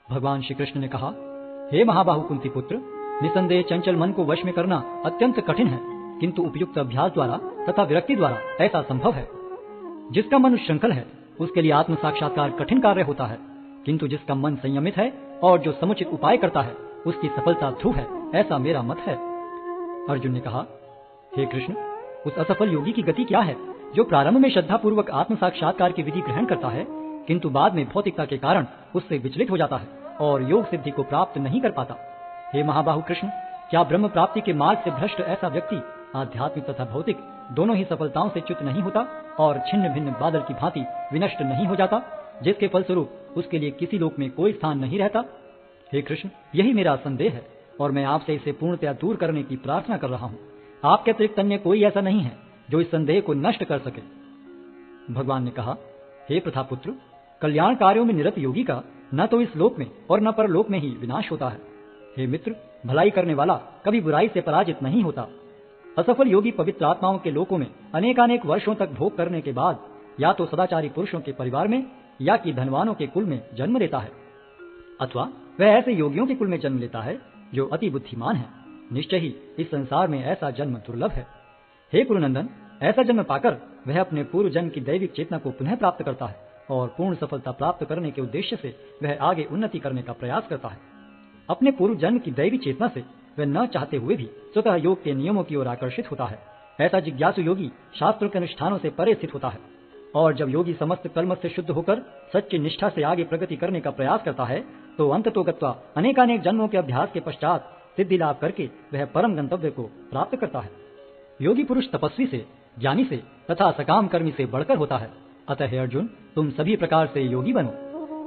[SPEAKER 1] भगवान श्री कृष्ण ने कहा, हे महाबाहु कुंती पुत्र, निसंदेह चंचल मन को वश में करना अत्यंत कठिन है, किंतु उपयुक्त अभ्यास द्वारा तथा विरक्ति द्वारा ऐसा संभव है। जिसका मन उच्छृंखल है, उसके लिए आत्म साक्षात्कार कठिन कार्य होता है, किंतु जिसका मन संयमित है और जो समुचित उपाय करता है, उसकी सफलता ध्रुव है, ऐसा मेरा मत है। अर्जुन ने कहा, हे कृष्ण, उस असफल योगी की गति क्या है जो प्रारंभ में श्रद्धा पूर्वक आत्म साक्षात्कार की विधि ग्रहण करता है, किंतु बाद में भौतिकता के कारण उससे विचलित हो जाता है और योग सिद्धि को प्राप्त नहीं कर पाता। हे महाबाहु कृष्ण, क्या ब्रह्म प्राप्ति के मार्ग से भ्रष्ट ऐसा व्यक्ति आध्यात्मिक तथा भौतिक दोनों ही सफलताओं से च्युत नहीं होता और छिन्न भिन्न बादल की भांति विनष्ट नहीं हो जाता, जिसके फलस्वरूप उसके लिए किसी लोक में कोई स्थान नहीं रहता? हे कृष्ण, यही मेरा संदेह है और मैं आपसे इसे पूर्णतया दूर करने की प्रार्थना कर रहा हूँ। आपके अतिरिक्त अन्य कोई ऐसा नहीं है जो इस संदेह को नष्ट कर सके। भगवान ने कहा, हे प्रथापुत्र, कल्याण कार्यों में निरत योगी का न तो इस लोक में और न परलोक में ही विनाश होता है। हे मित्र, भलाई करने वाला कभी बुराई से पराजित नहीं होता। असफल योगी पवित्र आत्माओं के लोकों में अनेकानेक वर्षों तक भोग करने के बाद या तो सदाचारी पुरुषों के परिवार में या कि धनवानों के कुल में जन्म लेता है, अथवा वह ऐसे योगियों के कुल में जन्म लेता है जो अति बुद्धिमान है। निश्चय ही इस संसार में ऐसा जन्म दुर्लभ है। हे कुरुनंदन, ऐसा जन्म पाकर वह अपने पूर्व जन्म की दैविक चेतना को पुनः प्राप्त करता है और पूर्ण सफलता प्राप्त करने के उद्देश्य से वह आगे उन्नति करने का प्रयास करता है। अपने पूर्व जन्म की दैवी चेतना से वह न चाहते हुए भी स्वतः योग के नियमों की ओर आकर्षित होता है। ऐसा जिज्ञासु योगी शास्त्रों के अनुष्ठानों से परे स्थित होता है और जब योगी समस्त कर्म से शुद्ध होकर सच्ची निष्ठा से आगे प्रगति करने का प्रयास करता है, तो अंततोगत्वा अनेकानेक जन्मों के अभ्यास के पश्चात सिद्धि लाभ करके वह परम गंतव्य को प्राप्त करता है। योगी पुरुष तपस्वी से, ज्ञानी से तथा सकाम कर्मी से बढ़कर होता है। अतः हे अर्जुन, तुम सभी प्रकार से योगी बनो।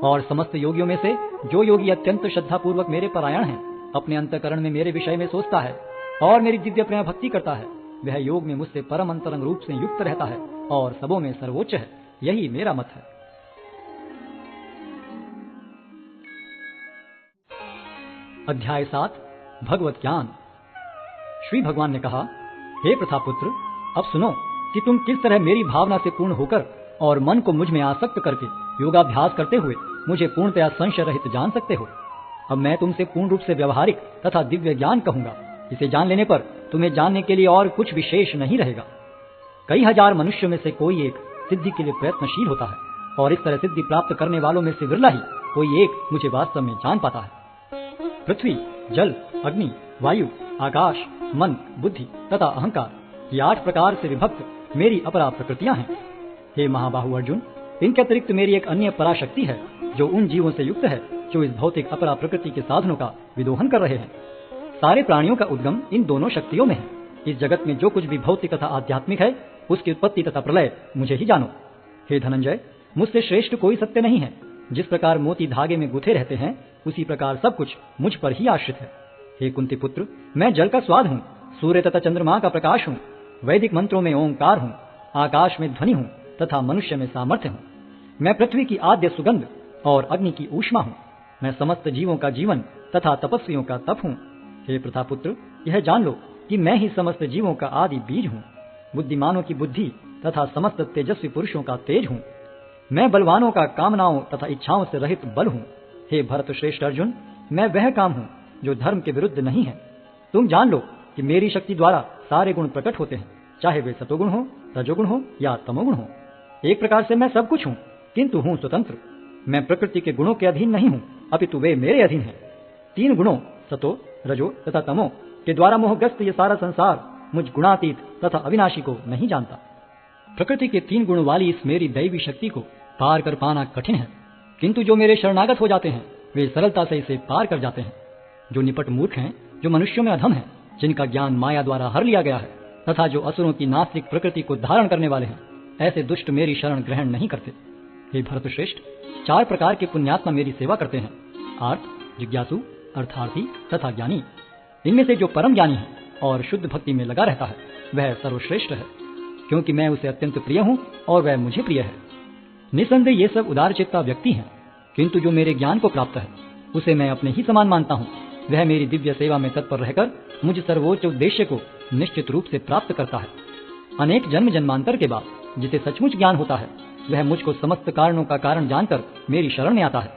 [SPEAKER 1] और समस्त योगियों में से जो योगी अत्यंत श्रद्धापूर्वक मेरे परायण है, अपने अंतःकरण में मेरे विषय में सोचता है और मेरी दिव्य प्रेम भक्ति करता है, वह योग में मुझसे परम अंतरंग रूप से युक्त रहता है और सबों में सर्वोच्च है। यही मेरा मत है। अध्याय 7 भगवत ज्ञान। श्री भगवान ने कहा, हे प्रथापुत्र, अब सुनो कि तुम किस तरह मेरी भावना से पूर्ण होकर और मन को मुझ में आसक्त करके योगाभ्यास करते हुए मुझे पूर्णतया संशय रहित जान सकते हो। अब मैं तुमसे पूर्ण रूप से व्यवहारिक तथा दिव्य ज्ञान कहूंगा। इसे जान लेने पर तुम्हें जानने के लिए और कुछ विशेष नहीं रहेगा। कई हजार मनुष्यों में से कोई एक सिद्धि के लिए प्रयत्नशील होता है और इस तरह सिद्धि प्राप्त करने वालों में से विरला ही कोई एक मुझे वास्तव में जान पाता है। पृथ्वी, जल, अग्नि, वायु, आकाश, मन, बुद्धि तथा अहंकार, ये 8 प्रकार से विभक्त मेरी अपरा प्रकृतियां हैं। हे महाबाहु अर्जुन, इनके अतिरिक्त मेरी एक अन्य पराशक्ति है जो उन जीवों से युक्त है जो इस भौतिक अपरा प्रकृति के साधनों का विदोहन कर रहे हैं। सारे प्राणियों का उद्गम इन दोनों शक्तियों में है। इस जगत में जो कुछ भी भौतिक तथा आध्यात्मिक है, उसकी उत्पत्ति तथा प्रलय मुझे ही जानो। हे धनंजय, मुझसे श्रेष्ठ कोई सत्य नहीं है। जिस प्रकार मोती धागे में गुथे रहते हैं, उसी प्रकार सब कुछ मुझ पर ही आश्रित है। हे कुंती पुत्र, मैं जल का स्वाद हूँ, सूर्य तथा चंद्रमा का प्रकाश हूँ, वैदिक मंत्रों में ओंकार हूँ, आकाश में ध्वनि हूँ तथा मनुष्य में सामर्थ्य हूँ। मैं पृथ्वी की आद्य सुगंध और अग्नि की ऊष्मा हूँ। मैं समस्त जीवों का जीवन तथा तपस्वियों का तप हूँ। हे प्रथापुत्र, यह जान लो कि मैं ही समस्त जीवों का आदि बीज हूँ, बुद्धिमानों की बुद्धि तथा समस्त तेजस्वी पुरुषों का तेज हूँ। मैं बलवानों का कामनाओं तथा इच्छाओं से रहित बल हूँ। हे भरत श्रेष्ठ अर्जुन, मैं वह काम हूँ जो धर्म के विरुद्ध नहीं है। तुम जान लो कि मेरी शक्ति द्वारा सारे गुण प्रकट होते हैं, चाहे वे सतोगुण हो, रजोगुण हो या तमोगुण हो। एक प्रकार से मैं सब कुछ हूँ, किंतु हूँ स्वतंत्र। मैं प्रकृति के गुणों के अधीन नहीं हूँ, अपितु वे मेरे अधीन हैं। 3 गुणों सतो, रजो तथा तमो के द्वारा मोहग्रस्त ये सारा संसार मुझ गुणातीत तथा अविनाशी को नहीं जानता। प्रकृति के 3 गुण वाली इस मेरी दैवी शक्ति को पार कर पाना कठिन है, किंतु जो मेरे शरणागत हो जाते हैं वे सरलता से इसे पार कर जाते हैं। जो निपट मूर्ख हैं, जो मनुष्यों में अधम हैं, जिनका ज्ञान माया द्वारा हर लिया गया है तथा जो असुरों की नास्तिक प्रकृति को धारण करने वाले हैं, ऐसे दुष्ट मेरी शरण ग्रहण नहीं करते। हे भरत श्रेष्ठ, 4 प्रकार के पुण्यात्मा मेरी सेवा करते हैं, आर्त, जिज्ञासु, अर्थार्थी तथा ज्ञानी। इनमें से जो परम ज्ञानी है और शुद्ध भक्ति में लगा रहता है, वह सर्वश्रेष्ठ है, क्योंकि मैं उसे अत्यंत प्रिय हूँ और वह मुझे प्रिय है। निसंदेह ये सब उदारचित्ता व्यक्ति हैं, किंतु जो मेरे ज्ञान को प्राप्त है उसे मैं अपने ही समान मानता हूँ। वह मेरी दिव्य सेवा में तत्पर रहकर मुझ सर्वोच्च उद्देश्य को निश्चित रूप से प्राप्त करता है। अनेक जन्म जन्मांतर के बाद जिसे सचमुच ज्ञान होता है, वह मुझको समस्त कारणों का कारण जानकर मेरी शरण में आता है।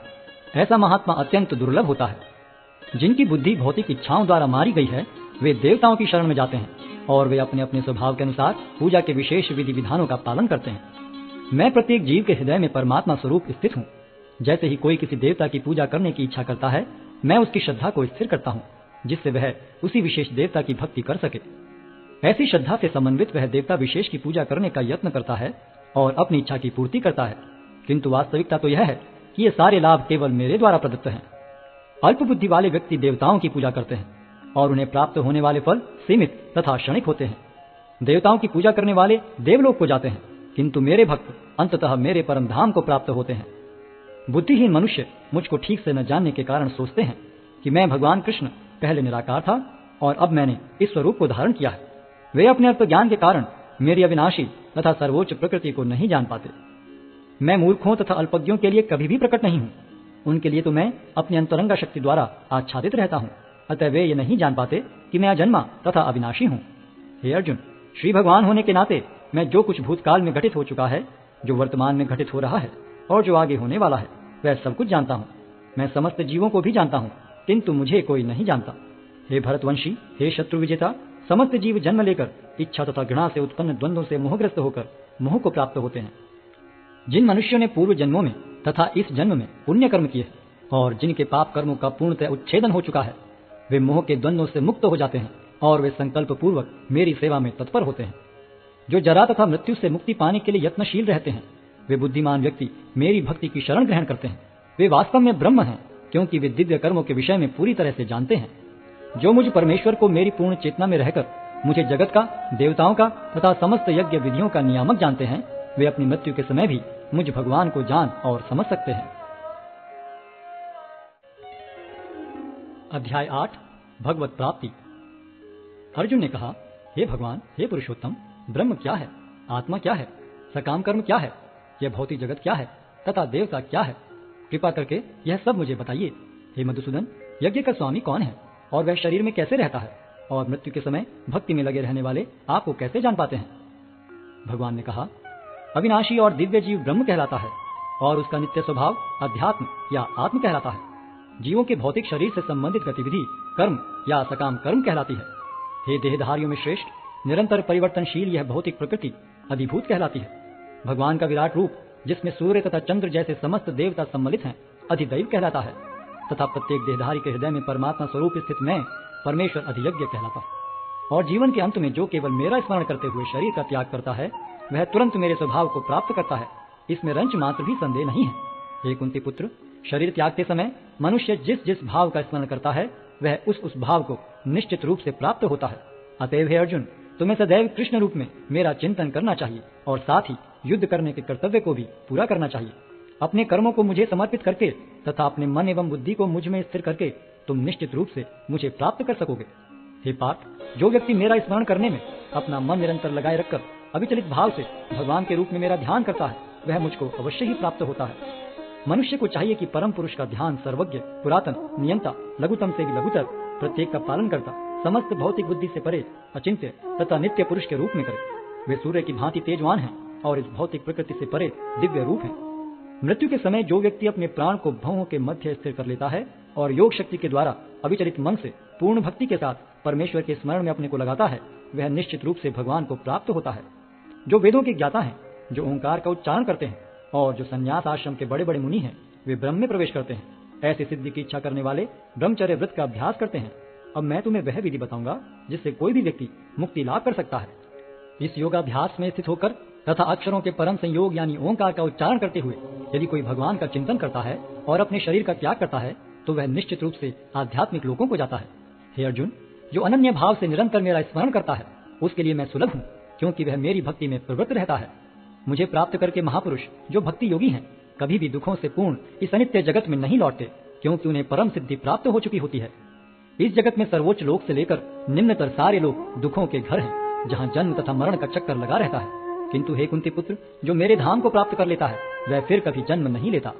[SPEAKER 1] ऐसा महात्मा अत्यंत दुर्लभ होता है। जिनकी बुद्धि भौतिक इच्छाओं द्वारा मारी गई है, वे देवताओं की शरण में जाते हैं और वे अपने अपने स्वभाव के अनुसार पूजा के विशेष विधि विधानों का पालन करते हैं। मैं प्रत्येक जीव के हृदय में परमात्मा स्वरूप स्थित हूँ। जैसे ही कोई किसी देवता की पूजा करने की इच्छा करता है, मैं उसकी श्रद्धा को स्थिर करता हूँ, जिससे वह उसी विशेष देवता की भक्ति कर सके। ऐसी श्रद्धा से समन्वित वह देवता विशेष की पूजा करने का यत्न करता है और अपनी इच्छा की पूर्ति करता है, किंतु वास्तविकता तो यह है कि ये सारे लाभ केवल मेरे द्वारा प्रदत्त हैं। अल्प बुद्धि वाले व्यक्ति देवताओं की पूजा करते हैं और उन्हें प्राप्त होने वाले फल सीमित तथा क्षणिक होते हैं। देवताओं की पूजा करने वाले देवलोक को जाते हैं, किंतु मेरे भक्त अंततः मेरे परम धाम को प्राप्त होते हैं। बुद्धिहीन मनुष्य मुझको ठीक से न जानने के कारण सोचते हैं कि मैं भगवान कृष्ण पहले निराकार था और अब मैंने इस स्वरूप को धारण किया है। वे अपने अल्प ज्ञान के कारण मेरी अविनाशी तथा सर्वोच्च प्रकृति को नहीं जान पाते। मैं मूर्खों तथा अल्पज्ञों के लिए कभी भी प्रकट नहीं हूँ। उनके लिए तो मैं अपनी अंतरंगा शक्ति द्वारा आच्छादित रहता हूँ, अतः वे ये नहीं जान पाते कि मैं अजन्मा तथा अविनाशी हूँ। हे अर्जुन, श्री भगवान होने के नाते मैं जो कुछ भूतकाल में घटित हो चुका है, जो वर्तमान में घटित हो रहा है और जो आगे होने वाला है, वह सब कुछ जानता हूँ। मैं समस्त जीवों को भी जानता हूँ, किंतु मुझे कोई नहीं जानता। हे भरतवंशी, हे शत्रु विजेता, समस्त जीव जन्म लेकर इच्छा तथा घृणा से उत्पन्न द्वंद्वों से मोहग्रस्त होकर मोह को प्राप्त होते हैं। जिन मनुष्यों ने पूर्व जन्मों में तथा इस जन्म में पुण्य कर्म किए और जिनके पाप कर्मों का पूर्णतः उच्छेदन हो चुका है, वे मोह के द्वंद्वों से मुक्त हो जाते हैं और वे संकल्प पूर्वक मेरी सेवा में तत्पर होते हैं। जो जरा तथा मृत्यु से मुक्ति पाने के लिए यत्नशील रहते हैं, वे बुद्धिमान व्यक्ति मेरी भक्ति की शरण ग्रहण करते हैं। वे वास्तव में ब्रह्म हैं, क्योंकि वे दिव्य कर्मों के विषय में पूरी तरह से जानते हैं। जो मुझ परमेश्वर को मेरी पूर्ण चेतना में रहकर मुझे जगत का, देवताओं का तथा समस्त यज्ञ विधियों का नियामक जानते हैं, वे अपनी मृत्यु के समय भी मुझ भगवान को जान और समझ सकते हैं। अध्याय 8 भगवत प्राप्ति। अर्जुन ने कहा, हे भगवान, हे पुरुषोत्तम, ब्रह्म क्या है, आत्मा क्या है, सकाम कर्म क्या है, यह भौतिक जगत क्या है तथा देवता क्या है? कृपा करके यह सब मुझे बताइए। हे मधुसूदन, यज्ञ का स्वामी कौन है और वह शरीर में कैसे रहता है और मृत्यु के समय भक्ति में लगे रहने वाले आपको कैसे जान पाते हैं? भगवान ने कहा, अविनाशी और दिव्य जीव ब्रह्म कहलाता है और उसका नित्य स्वभाव अध्यात्म या आत्म कहलाता है। जीवों के भौतिक शरीर से संबंधित गतिविधि कर्म या सकाम कर्म कहलाती है। हे देहधारियों में श्रेष्ठ, निरंतर परिवर्तनशील यह भौतिक प्रकृति अधिभूत कहलाती है। भगवान का विराट रूप, जिसमें सूर्य तथा चंद्र जैसे समस्त देवता सम्मिलित हैं, अधिदैव कहलाता है तथा प्रत्येक देहधारी के हृदय में परमात्मा स्वरूप स्थित मैं परमेश्वर अधियज्ञ कहलाता है। और जीवन के अंत में जो केवल मेरा स्मरण करते हुए शरीर का त्याग करता है, वह तुरंत मेरे स्वभाव को प्राप्त करता है, इसमें रंच मात्र भी संदेह नहीं है। हे कुंती पुत्र, शरीर त्यागते समय मनुष्य जिस जिस भाव का स्मरण करता है, वह उस भाव को निश्चित रूप से प्राप्त होता है। अतएव हे अर्जुन, तुम्हें सदैव कृष्ण रूप में मेरा चिंतन करना चाहिए और साथ ही युद्ध करने के कर्तव्य को भी पूरा करना चाहिए। अपने कर्मों को मुझे समर्पित करके तथा अपने मन एवं बुद्धि को मुझ में स्थिर करके तुम निश्चित रूप से मुझे प्राप्त कर सकोगे। हे पार्थ, जो व्यक्ति मेरा स्मरण करने में अपना मन निरंतर लगाए रखकर अविचलित भाव से भगवान के रूप में मेरा ध्यान करता है, वह मुझको अवश्य ही प्राप्त होता है। मनुष्य को चाहिए कि परम पुरुष का ध्यान सर्वज्ञ, पुरातन, नियंता, लघुतम से भी लघुतर, प्रत्येक का पालन करता, समस्त भौतिक बुद्धि से परे, अचिंत्य तथा नित्य पुरुष के रूप में करे। वे सूर्य की भांति तेजवान हैं और इस भौतिक प्रकृति से परे दिव्य रूप हैं। मृत्यु के समय जो व्यक्ति अपने प्राण को भवों के मध्य स्थिर कर लेता है और योग शक्ति के द्वारा अविचलित मन से पूर्ण भक्ति के साथ परमेश्वर के स्मरण में अपने को लगाता है, वह निश्चित रूप से भगवान को प्राप्त होता है। जो वेदों के ज्ञाता हैं, जो ओंकार का उच्चारण करते हैं और जो संन्यास आश्रम के बड़े बड़े मुनि हैं, वे ब्रह्म में प्रवेश करते हैं। ऐसी सिद्धि की इच्छा करने वाले ब्रह्मचर्य व्रत का अभ्यास करते हैं। अब मैं तुम्हें वह विधि बताऊंगा जिससे कोई भी व्यक्ति मुक्ति लाभ कर सकता है। इस योगाभ्यास में स्थित होकर तथा अक्षरों के परम संयोग यानी ओंकार का उच्चारण करते हुए यदि कोई भगवान का चिंतन करता है और अपने शरीर का त्याग करता है, तो वह निश्चित रूप से आध्यात्मिक लोकों को जाता है। हे अर्जुन, जो अनन्य भाव से निरंतर मेरा स्मरण करता है, उसके लिए मैं सुलभ हूँ, क्योंकि वह मेरी भक्ति में प्रवृत्त रहता है। मुझे प्राप्त करके महापुरुष, जो भक्ति योगी हैं, कभी भी दुखों से पूर्ण इस अनित्य जगत में नहीं लौटते, क्योंकि उन्हें परम सिद्धि प्राप्त हो चुकी होती है। इस जगत में सर्वोच्च लोक से लेकर निम्नतर सारे लोग दुखों के घर हैं, जहाँ जन्म तथा मरण का चक्कर लगा रहता है। किंतु हे कुंती पुत्र, जो मेरे धाम को प्राप्त कर लेता है, वह फिर कभी जन्म नहीं लेता।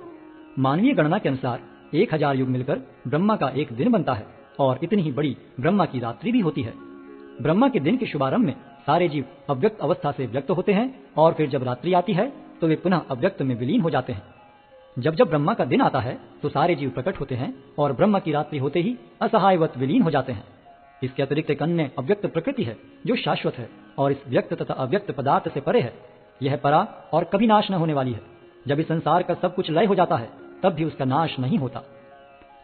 [SPEAKER 1] मानवीय गणना के अनुसार 1000 युग मिलकर ब्रह्मा का एक दिन बनता है और इतनी ही बड़ी ब्रह्मा की रात्रि भी होती है। ब्रह्मा के दिन के शुभारंभ में सारे जीव अव्यक्त अवस्था से व्यक्त होते हैं और फिर जब रात्रि आती है तो वे पुनः अव्यक्त में विलीन हो जाते हैं। जब जब ब्रह्मा का दिन आता है तो सारे जीव प्रकट होते हैं और ब्रह्मा की रात्रि होते ही असहायवत विलीन हो जाते हैं। इसके अतिरिक्त एक अन्य अव्यक्त प्रकृति है जो शाश्वत है और इस व्यक्त तथा अव्यक्त पदार्थ से परे है। यह परा और कभी नाश न होने वाली है। जब इस संसार का सब कुछ लय हो जाता है तब भी उसका नाश नहीं होता,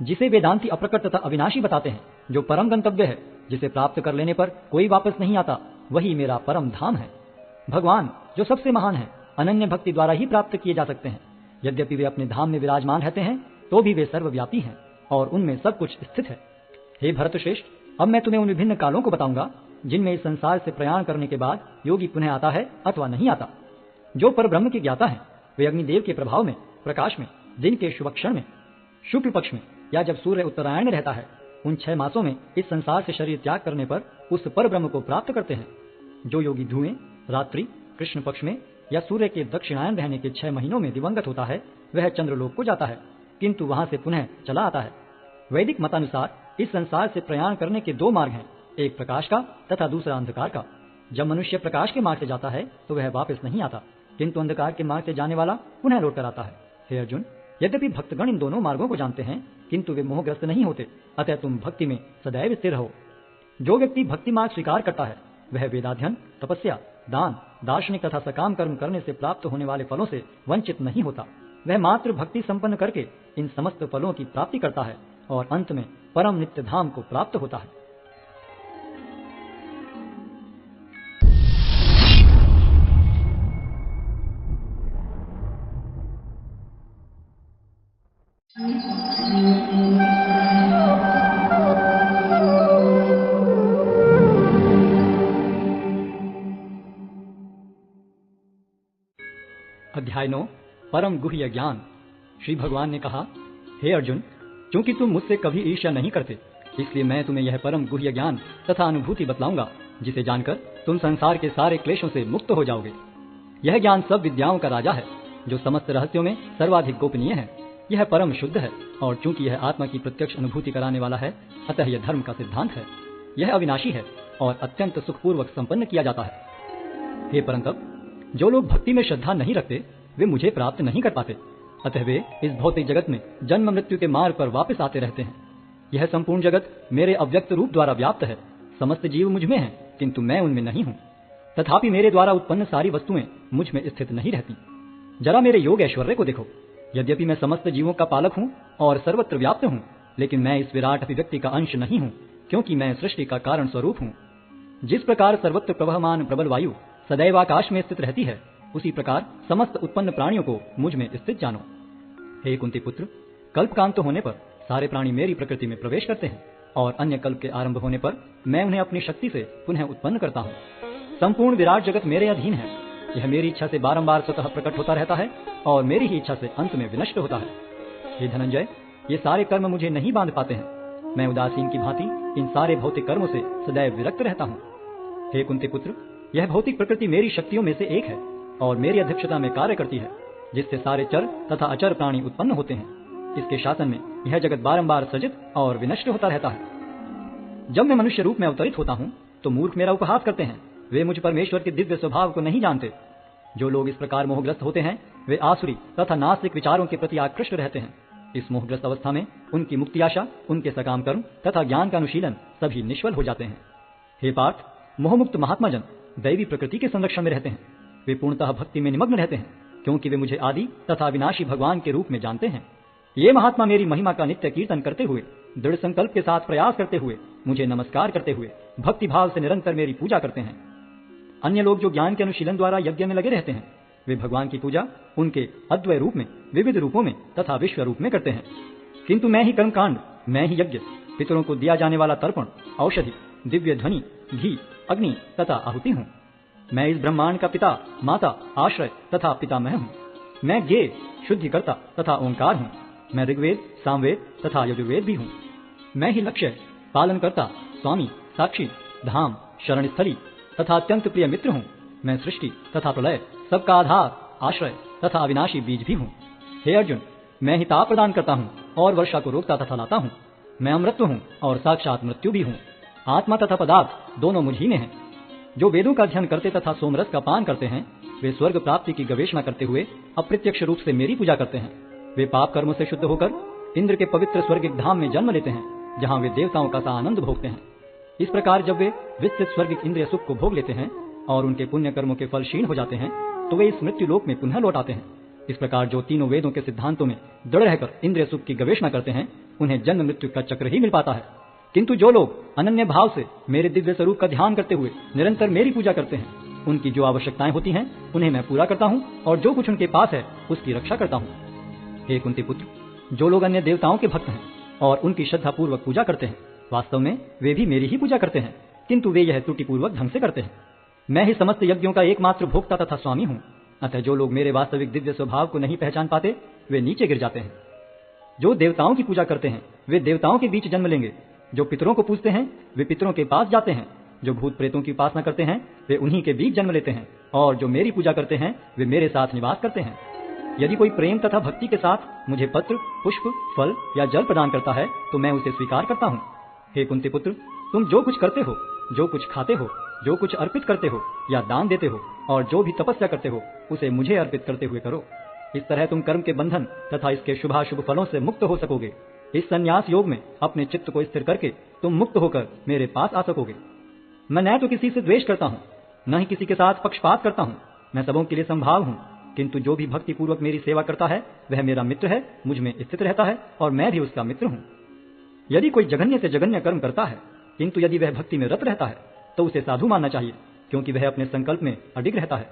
[SPEAKER 1] जिसे वेदांती अप्रकट तथा अविनाशी बताते हैं। जो परम गंतव्य है, जिसे प्राप्त कर लेने पर कोई वापस नहीं आता, वही मेरा परम धाम है। भगवान जो सबसे महान है, अनन्य भक्ति द्वारा ही प्राप्त किए जा सकते हैं। यद्यपि वे अपने धाम में विराजमान रहते हैं, तो भी वे सर्वव्यापी हैं और उनमें सब कुछ स्थित है। हे भरत श्रेष्ठ, अब मैं तुम्हें उन विभिन्न कालों को बताऊंगा जिनमें इस संसार से प्रयाण करने के बाद योगी पुनः आता है अथवा नहीं आता। जो पर ब्रह्म के ज्ञाता है, वे अग्निदेव के प्रभाव में, प्रकाश में, दिन के शुभ क्षण में, शुक्ल पक्ष में या जब सूर्य उत्तरायण में रहता है, उन 6 मासों में इस संसार से शरीर त्याग करने पर उस पर ब्रह्म को प्राप्त करते हैं। जो योगी धुएं, रात्रि, कृष्ण पक्ष में या सूर्य के दक्षिणायन रहने के 6 महीनों में दिवंगत होता है, वह चंद्रलोक को जाता है, किंतु वहां से पुनः चला आता है। वैदिक मतानुसार इस संसार से प्रयाण करने के 2 मार्ग हैं, एक प्रकाश का तथा दूसरा अंधकार का। जब मनुष्य प्रकाश के मार्ग से जाता है तो वह वापस नहीं आता, किंतु अंधकार के मार्ग से जाने वाला पुनः लौट कर आता है। हे अर्जुन, यद्यपि भक्तगण इन दोनों मार्गों को जानते हैं, किंतु वे मोहग्रस्त नहीं होते, अतः तुम भक्ति में सदैव स्थिर रहो। जो व्यक्ति भक्ति मार्ग स्वीकार करता है, वह वेदाध्ययन, तपस्या, दान, दार्शनिक तथा सकाम कर्म करने से प्राप्त होने वाले फलों से वंचित नहीं होता। वह मात्र भक्ति संपन्न करके इन समस्त फलों की प्राप्ति करता है और अंत में परम नित्य धाम को प्राप्त होता है। अध्याय 9 परम गुह्य ज्ञान। श्री भगवान ने कहा, हे अर्जुन, चूंकि तुम मुझसे कभी ईर्ष्या नहीं करते इसलिए मैं तुम्हें यह परम गुह्य ज्ञान तथा अनुभूति बतलाऊंगा, जिसे जानकर तुम संसार के सारे क्लेशों से मुक्त हो जाओगे। यह ज्ञान सब विद्याओं का राजा है, जो समस्त रहस्यों में सर्वाधिक गोपनीय है। यह परम शुद्ध है, और चूंकि यह आत्मा की प्रत्यक्ष अनुभूति कराने वाला है, अतः यह धर्म का सिद्धांत है। यह अविनाशी है और अत्यंत सुखपूर्वक संपन्न किया जाता है। हे परंतप, जो लोग भक्ति में श्रद्धा नहीं रखते, वे मुझे प्राप्त नहीं कर पाते, अतः वे इस भौतिक जगत में जन्म मृत्यु के मार्ग पर वापस आते रहते हैं। यह संपूर्ण जगत मेरे अव्यक्त रूप द्वारा व्याप्त है। समस्त जीव मुझ में हैं, किंतु मैं उनमें नहीं हूँ। तथापि मेरे द्वारा उत्पन्न सारी वस्तुएं मुझ में स्थित नहीं रहती। जरा मेरे योग ऐश्वर्य को देखो। यद्यपि मैं समस्त जीवों का पालक हूँ और सर्वत्र व्याप्त हूँ, लेकिन मैं इस विराट अभिव्यक्ति का अंश नहीं हूँ, क्योंकि मैं सृष्टि का कारण स्वरूप हूँ। जिस प्रकार सर्वत्र प्रवहमान प्रबल वायु सदैव आकाश में स्थित रहती है, उसी प्रकार समस्त उत्पन्न प्राणियों को मुझ में स्थित जानो। हे कुंती पुत्र, कल्पकांत होने पर सारे प्राणी मेरी प्रकृति में प्रवेश करते हैं, और अन्य कल्प के आरंभ होने पर मैं उन्हें अपनी शक्ति से पुनः उत्पन्न करता हूँ। संपूर्ण विराट जगत मेरे अधीन है। यह मेरी इच्छा से बारंबार स्वतः प्रकट होता रहता है और मेरी ही इच्छा से अंत में विनष्ट होता है। हे धनंजय, ये सारे कर्म मुझे नहीं बांध पाते हैं। मैं उदासीन की भांति इन सारे भौतिक कर्मों से सदैव विरक्त रहता हूँ। हे कुंती पुत्र, यह भौतिक प्रकृति मेरी शक्तियों में से एक है और मेरी अध्यक्षता में कार्य करती है, जिससे सारे चर तथा अचर प्राणी उत्पन्न होते हैं। इसके शासन में यह जगत बारंबार सृजित और विनष्ट होता रहता है। जब मैं मनुष्य रूप में अवतरित होता हूँ, तो मूर्ख मेरा उपहास करते हैं। वे मुझ परमेश्वर के दिव्य स्वभाव को नहीं जानते। जो लोग इस प्रकार मोहग्रस्त होते हैं, वे आसुरी तथा नास्तिक विचारों के प्रति आकृष्ट रहते हैं। इस मोहग्रस्त अवस्था में उनकी मुक्ति आशा, उनके सकाम कर्म तथा ज्ञान का अनुशीलन सभी निष्फल हो जाते हैं। हे पार्थ, मोहमुक्त महात्मा जन दैवी प्रकृति के संरक्षण में रहते हैं। वे पूर्णतः भक्ति में निमग्न रहते हैं, क्योंकि वे मुझे आदि तथा विनाशी भगवान के रूप में जानते हैं। ये महात्मा मेरी महिमा का नित्य कीर्तन करते हुए, दृढ़ संकल्प के साथ प्रयास करते हुए, मुझे नमस्कार करते हुए भक्ति भाव से निरंतर मेरी पूजा करते हैं। अन्य लोग जो ज्ञान के अनुशीलन द्वारा यज्ञ में लगे रहते हैं, वे भगवान की पूजा उनके अद्वय रूप में, विविध रूपों में तथा विश्व रूप में करते हैं। किंतु मैं ही कर्मकांड, मैं ही यज्ञ, पितरों को दिया जाने वाला तर्पण, औषधि, दिव्य ध्वनि, घी, अग्नि तथा आहुति हूँ। मैं इस ब्रह्मांड का पिता, माता, आश्रय तथा पितामह हूँ। मैं ज्ञेय, शुद्धिकर्ता तथा ओंकार हूँ। मैं ऋग्वेद, सामवेद तथा यजुर्वेद भी हूँ। मैं ही लक्ष्य, पालनकर्ता, स्वामी, साक्षी, धाम, शरणस्थली तथा अत्यंत प्रिय मित्र हूँ। मैं सृष्टि तथा प्रलय, सबका आधार, आश्रय तथा अविनाशी बीज भी हूँ। हे अर्जुन, मैं ही ताप प्रदान करता हूँ और वर्षा को रोकता तथा लाता हूँ। मैं अमृत हूँ और साक्षात मृत्यु भी हूँ। आत्मा तथा पदार्थ दोनों मुझ ही में हैं। जो वेदों का अध्ययन करते तथा सोमरस का पान करते हैं, वे स्वर्ग प्राप्ति की गवेषणा करते हुए अप्रत्यक्ष रूप से मेरी पूजा करते हैं। वे पाप कर्मों से शुद्ध होकर इंद्र के पवित्र स्वर्गिक धाम में जन्म लेते हैं, जहाँ वे देवताओं का सा आनंद भोगते हैं। इस प्रकार जब वे विस्तृत स्वर्गिक इंद्रिय सुख को भोग लेते हैं और उनके पुण्य कर्मों के फल क्षीण हो जाते हैं, तो वे इस मृत्यु लोक में पुनः लौट आते हैं। इस प्रकार जो तीनों वेदों के सिद्धांतों में दृढ़ रहकर इंद्रिय सुख की गवेषणा करते हैं, उन्हें जन्म मृत्यु का चक्र ही मिल पाता है। किंतु जो लोग अनन्य भाव से मेरे दिव्य स्वरूप का ध्यान करते हुए निरंतर मेरी पूजा करते हैं, उनकी जो आवश्यकताएं होती हैं, उन्हें मैं पूरा करता हूँ और जो कुछ उनके पास है उसकी रक्षा करता हूँ। हे कुंती पुत्र, जो लोग अन्य देवताओं के भक्त हैं और उनकी श्रद्धा पूर्वक पूजा करते हैं, वास्तव में वे भी मेरी ही पूजा करते हैं, किंतु वे यह त्रुटिपूर्वक ढंग से करते हैं। मैं ही समस्त यज्ञों का एकमात्र भोक्ता तथा स्वामी हूँ। अतः जो लोग मेरे वास्तविक दिव्य स्वभाव को नहीं पहचान पाते, वे नीचे गिर जाते हैं। जो देवताओं की पूजा करते हैं, वे देवताओं के बीच जन्म लेंगे। जो पितरों को पूजते हैं, वे पितरों के पास जाते हैं। जो भूत प्रेतों की उपासना करते हैं, वे उन्हीं के बीच जन्म लेते हैं। और जो मेरी पूजा करते हैं, वे मेरे साथ निवास करते हैं। यदि कोई प्रेम तथा भक्ति के साथ मुझे पत्र, पुष्प, फल या जल प्रदान करता है, तो मैं उसे स्वीकार करता हूँ। हे कुंती पुत्र, तुम जो कुछ करते हो, जो कुछ खाते हो, जो कुछ अर्पित करते हो या दान देते हो, और जो भी तपस्या करते हो, उसे मुझे अर्पित करते हुए करो। इस तरह तुम कर्म के बंधन तथा इसके शुभाशुभ फलों से मुक्त हो सकोगे। इस संन्यास योग में अपने चित्त को स्थिर करके तुम मुक्त होकर मेरे पास आ सकोगे। मैं न तो किसी से द्वेष करता हूँ, न ही किसी के साथ पक्षपात करता हूँ। मैं सबों के लिए संभाव हूँ, किंतु जो भी भक्ति पूर्वक मेरी सेवा करता है, वह मेरा मित्र है, मुझ में स्थित रहता है और मैं भी उसका मित्र हूँ। यदि कोई जघन्य से जघन्य कर्म करता है, किंतु यदि वह भक्ति में रत रहता है, तो उसे साधु मानना चाहिए, क्योंकि वह अपने संकल्प में अडिग रहता है।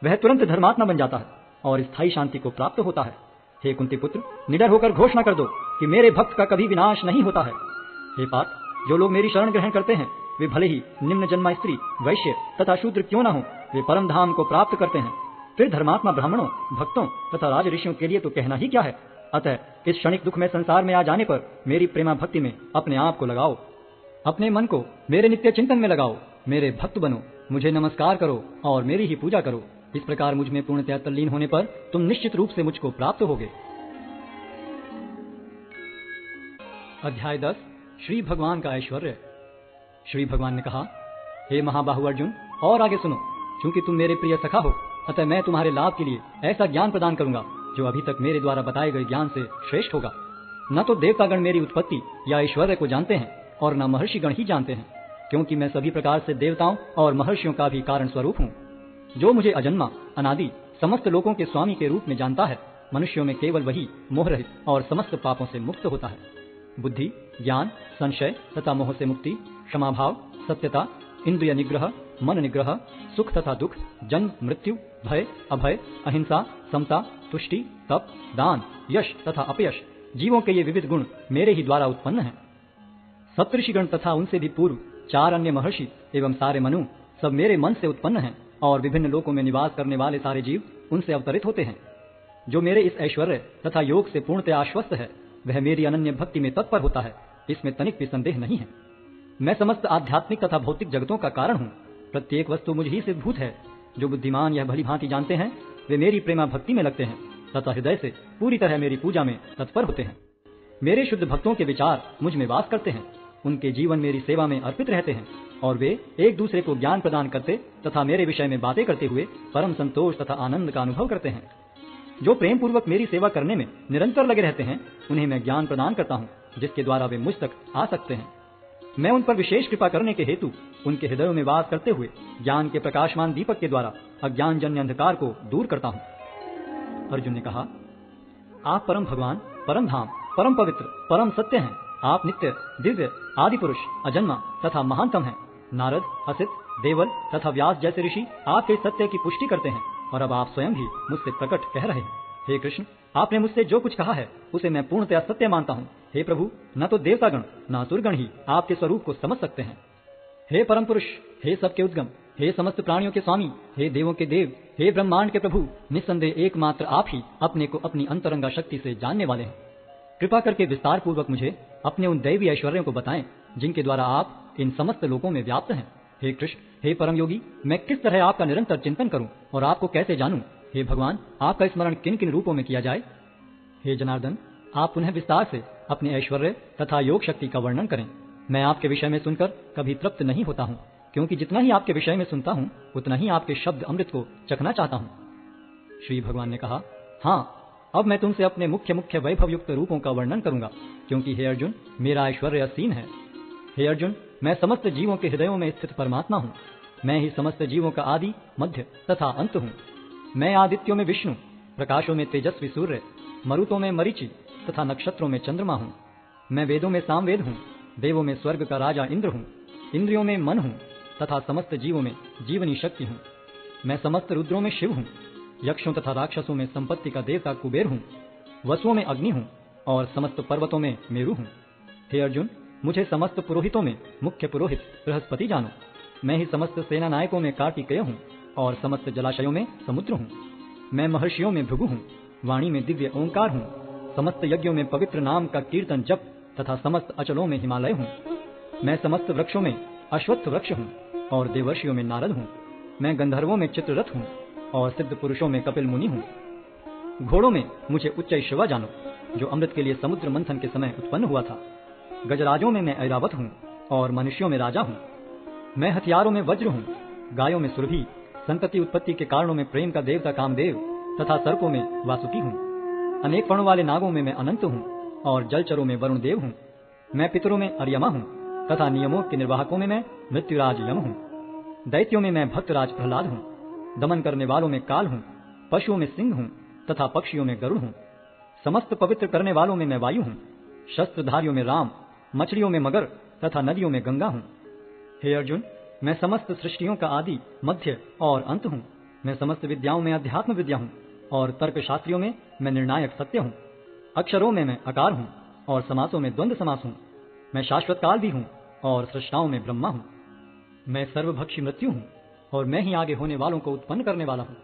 [SPEAKER 1] वह तुरंत धर्मात्मा बन जाता है और स्थायी शांति को प्राप्त होता है। हे कुंती पुत्र, निडर होकर घोषणा कर दो कि मेरे भक्त का कभी विनाश नहीं होता है। हे पार्थ, जो लोग मेरी शरण ग्रहण करते हैं, वे भले ही निम्न जन्मा स्त्री, वैश्य तथा शूद्र क्यों न हो, वे परम धाम को प्राप्त करते हैं। फिर धर्मात्मा ब्राह्मणों, भक्तों तथा राज ऋषियों के लिए तो कहना ही क्या है। अतः इस क्षणिक दुख में संसार में आ जाने पर मेरी प्रेमा भक्ति में अपने आप को लगाओ, अपने मन को मेरे नित्य चिंतन में लगाओ, मेरे भक्त बनो, मुझे नमस्कार करो और मेरी ही पूजा करो। इस प्रकार मुझ में पूर्णतया तल्लीन होने पर तुम निश्चित रूप से मुझको प्राप्त होगे। अध्याय 10 श्री भगवान का ऐश्वर्य। श्री भगवान ने कहा, हे महाबाहु अर्जुन, और आगे सुनो। क्योंकि तुम मेरे प्रिय सखा हो, अतः मैं तुम्हारे लाभ के लिए ऐसा ज्ञान प्रदान करूंगा जो अभी तक मेरे द्वारा बताए गए ज्ञान से श्रेष्ठ होगा। न तो देवतागण मेरी उत्पत्ति या ऐश्वर्य को जानते हैं और न महर्षिगण ही जानते हैं, क्योंकि मैं सभी प्रकार से देवताओं और महर्षियों का भी कारण स्वरूप हूँ। जो मुझे अजन्मा, अनादि, समस्त लोगों के स्वामी के रूप में जानता है, मनुष्यों में केवल वही मोह रहित और समस्त पापों से मुक्त होता है। बुद्धि, ज्ञान, संशय तथा मोह से मुक्ति, क्षमाभाव, सत्यता, इंद्रिय निग्रह, मन निग्रह, सुख तथा दुख, जन्म मृत्यु, भय अभय, अहिंसा, समता, तुष्टि, तप, दान, यश तथा अपयश, जीवों के ये विविध गुण मेरे ही द्वारा उत्पन्न हैं। सप्तऋषिगण तथा उनसे भी पूर्व 4 अन्य महर्षि एवं सारे मनु सब मेरे मन से उत्पन्न हैं और विभिन्न लोकों में निवास करने वाले सारे जीव उनसे अवतरित होते हैं। जो मेरे इस ऐश्वर्य तथा योग से पूर्णतः आश्वस्त है, वह मेरी अनन्य भक्ति में तत्पर होता है, इसमें तनिक भी संदेह नहीं है। मैं समस्त आध्यात्मिक तथा भौतिक जगतों का कारण हूँ। प्रत्येक वस्तु मुझ ही से भूत है। जो बुद्धिमान यह भली भांति जानते हैं, वे मेरी प्रेमा भक्ति में लगते हैं तथा हृदय से पूरी तरह मेरी पूजा में तत्पर होते हैं। मेरे शुद्ध भक्तों के विचार मुझ में वास करते हैं, उनके जीवन मेरी सेवा में अर्पित रहते हैं और वे एक दूसरे को ज्ञान प्रदान करते तथा मेरे विषय में बातें करते हुए परम संतोष तथा आनंद का अनुभव करते हैं। जो प्रेम पूर्वक मेरी सेवा करने में निरंतर लगे रहते हैं, उन्हें मैं ज्ञान प्रदान करता हूँ, जिसके द्वारा वे मुझ तक आ सकते हैं। मैं उन पर विशेष कृपा करने के हेतु उनके हृदयों में वास करते हुए ज्ञान के प्रकाशमान दीपक के द्वारा अज्ञान जन्य अंधकार को दूर करता हूँ। अर्जुन ने कहा, आप परम भगवान, परम धाम, परम पवित्र, परम सत्य हैं। आप नित्य, दिव्य, आदि पुरुष, अजन्मा तथा महानतम हैं। नारद, असित, देवल तथा व्यास जैसे ऋषि आपके सत्य की पुष्टि करते हैं और अब आप स्वयं भी मुझसे प्रकट कह रहे हैं। हे कृष्ण, आपने मुझसे जो कुछ कहा है उसे मैं पूर्णतया सत्य मानता हूँ। हे प्रभु, न तो देवतागण न असुरगण ही आपके स्वरूप को समझ सकते हैं। हे परम पुरुष, हे सबके उद्गम, हे समस्त प्राणियों के स्वामी, हे देवों के देव, हे ब्रह्मांड के प्रभु, निस्संदेह एकमात्र आप ही अपने को अपनी अंतरंगा शक्ति से जानने वाले हैं। कृपा करके विस्तार पूर्वक मुझे अपने उन दैवी ऐश्वर्यों को बताएं जिनके द्वारा आप इन समस्त लोकों में व्याप्त हैं। हे कृष्ण, हे परम योगी, मैं किस तरह आपका निरंतर चिंतन करूं और आपको कैसे जानूं? हे भगवान, आपका स्मरण किन किन रूपों में किया जाए? हे जनार्दन, आप पुनः विस्तार से अपने ऐश्वर्य तथा योग शक्ति का वर्णन करें। मैं आपके विषय में सुनकर कभी तृप्त नहीं होता हूँ, क्योंकि जितना ही आपके विषय में सुनता हूँ उतना ही आपके शब्द अमृत को चखना चाहता हूँ। श्री भगवान ने कहा, हाँ, अब मैं तुमसे अपने मुख्य मुख्य वैभव युक्त रूपों का वर्णन करूंगा, क्योंकि हे अर्जुन, मेरा ऐश्वर्य असीम है। हे अर्जुन, मैं समस्त जीवों के हृदयों में स्थित परमात्मा हूँ। मैं ही समस्त जीवों का आदि, मध्य तथा अंत हूँ। मैं आदित्यों में विष्णु, प्रकाशों में तेजस्वी सूर्य, मरुतों में मरीचि तथा नक्षत्रों में चंद्रमा हूँ। मैं वेदों में सामवेद हूँ, देवों में स्वर्ग का राजा इंद्र हूँ, इंद्रियों में मन हूँ तथा समस्त जीवों में जीवनी शक्ति हूँ। मैं समस्त रुद्रों में शिव हूँ, यक्षों तथा राक्षसों में संपत्ति का देवता कुबेर हूँ, वसुओं में अग्नि हूँ और समस्त पर्वतों में मेरु हूँ। हे अर्जुन, मुझे समस्त पुरोहितों में मुख्य पुरोहित बृहस्पति जानो। मैं ही समस्त सेना नायकों में कार्तिकेय हूँ और समस्त जलाशयों में समुद्र हूँ। मैं महर्षियों में भृगु हूँ, वाणी में दिव्य ओंकार हूँ, समस्त यज्ञों में पवित्र नाम का कीर्तन जप तथा समस्त अचलों में हिमालय हूँ। मैं समस्त वृक्षों में अश्वत्थ वृक्ष हूँ और देवर्षियों में नारद हूँ। मैं गंधर्वों में चित्ररथ हूँ और सिद्ध पुरुषों में कपिल मुनि हूँ। घोड़ों में मुझे उच्चैश्रवा जानो, जो अमृत के लिए समुद्र मंथन के समय उत्पन्न हुआ था। गजराजों में मैं ऐरावत हूँ और मनुष्यों में राजा हूँ। मैं हथियारों में वज्र हूँ, गायों में सुरभि, संतति उत्पत्ति के कारणों में प्रेम का देवता कामदेव तथा सर्पों में वासुकी हूँ। अनेक पर्णों वाले नागों में मैं अनंत हूँ और जलचरों में वरुण देव हूँ। मैं पितरों में अर्यमा हूँ तथा नियमों के निर्वाहकों में मैं मृत्युराज यम हूँ। दैत्यों में मैं भक्तराज प्रहलाद हूँ, दमन करने वालों में काल हूँ, पशुओं में सिंह हूँ तथा पक्षियों में गरुड़ हूँ। समस्त पवित्र करने वालों में मैं वायु हूँ, शस्त्रधारियों में राम, मछलियों में मगर तथा नदियों में गंगा हूँ। हे अर्जुन, मैं समस्त सृष्टियों का आदि, मध्य और अंत हूँ। मैं समस्त विद्याओं में अध्यात्म विद्या हूँ और तर्क शास्त्रियों में मैं निर्णायक सत्य हूँ। अक्षरों में मैं अकार हूँ और समासों में द्वंद्व समास हूँ। मैं शाश्वत काल भी हूँ और सृष्टाओं में ब्रह्मा हूँ। मैं सर्वभक्षी मृत्यु हूँ और मैं ही आगे होने वालों को उत्पन्न करने वाला हूँ।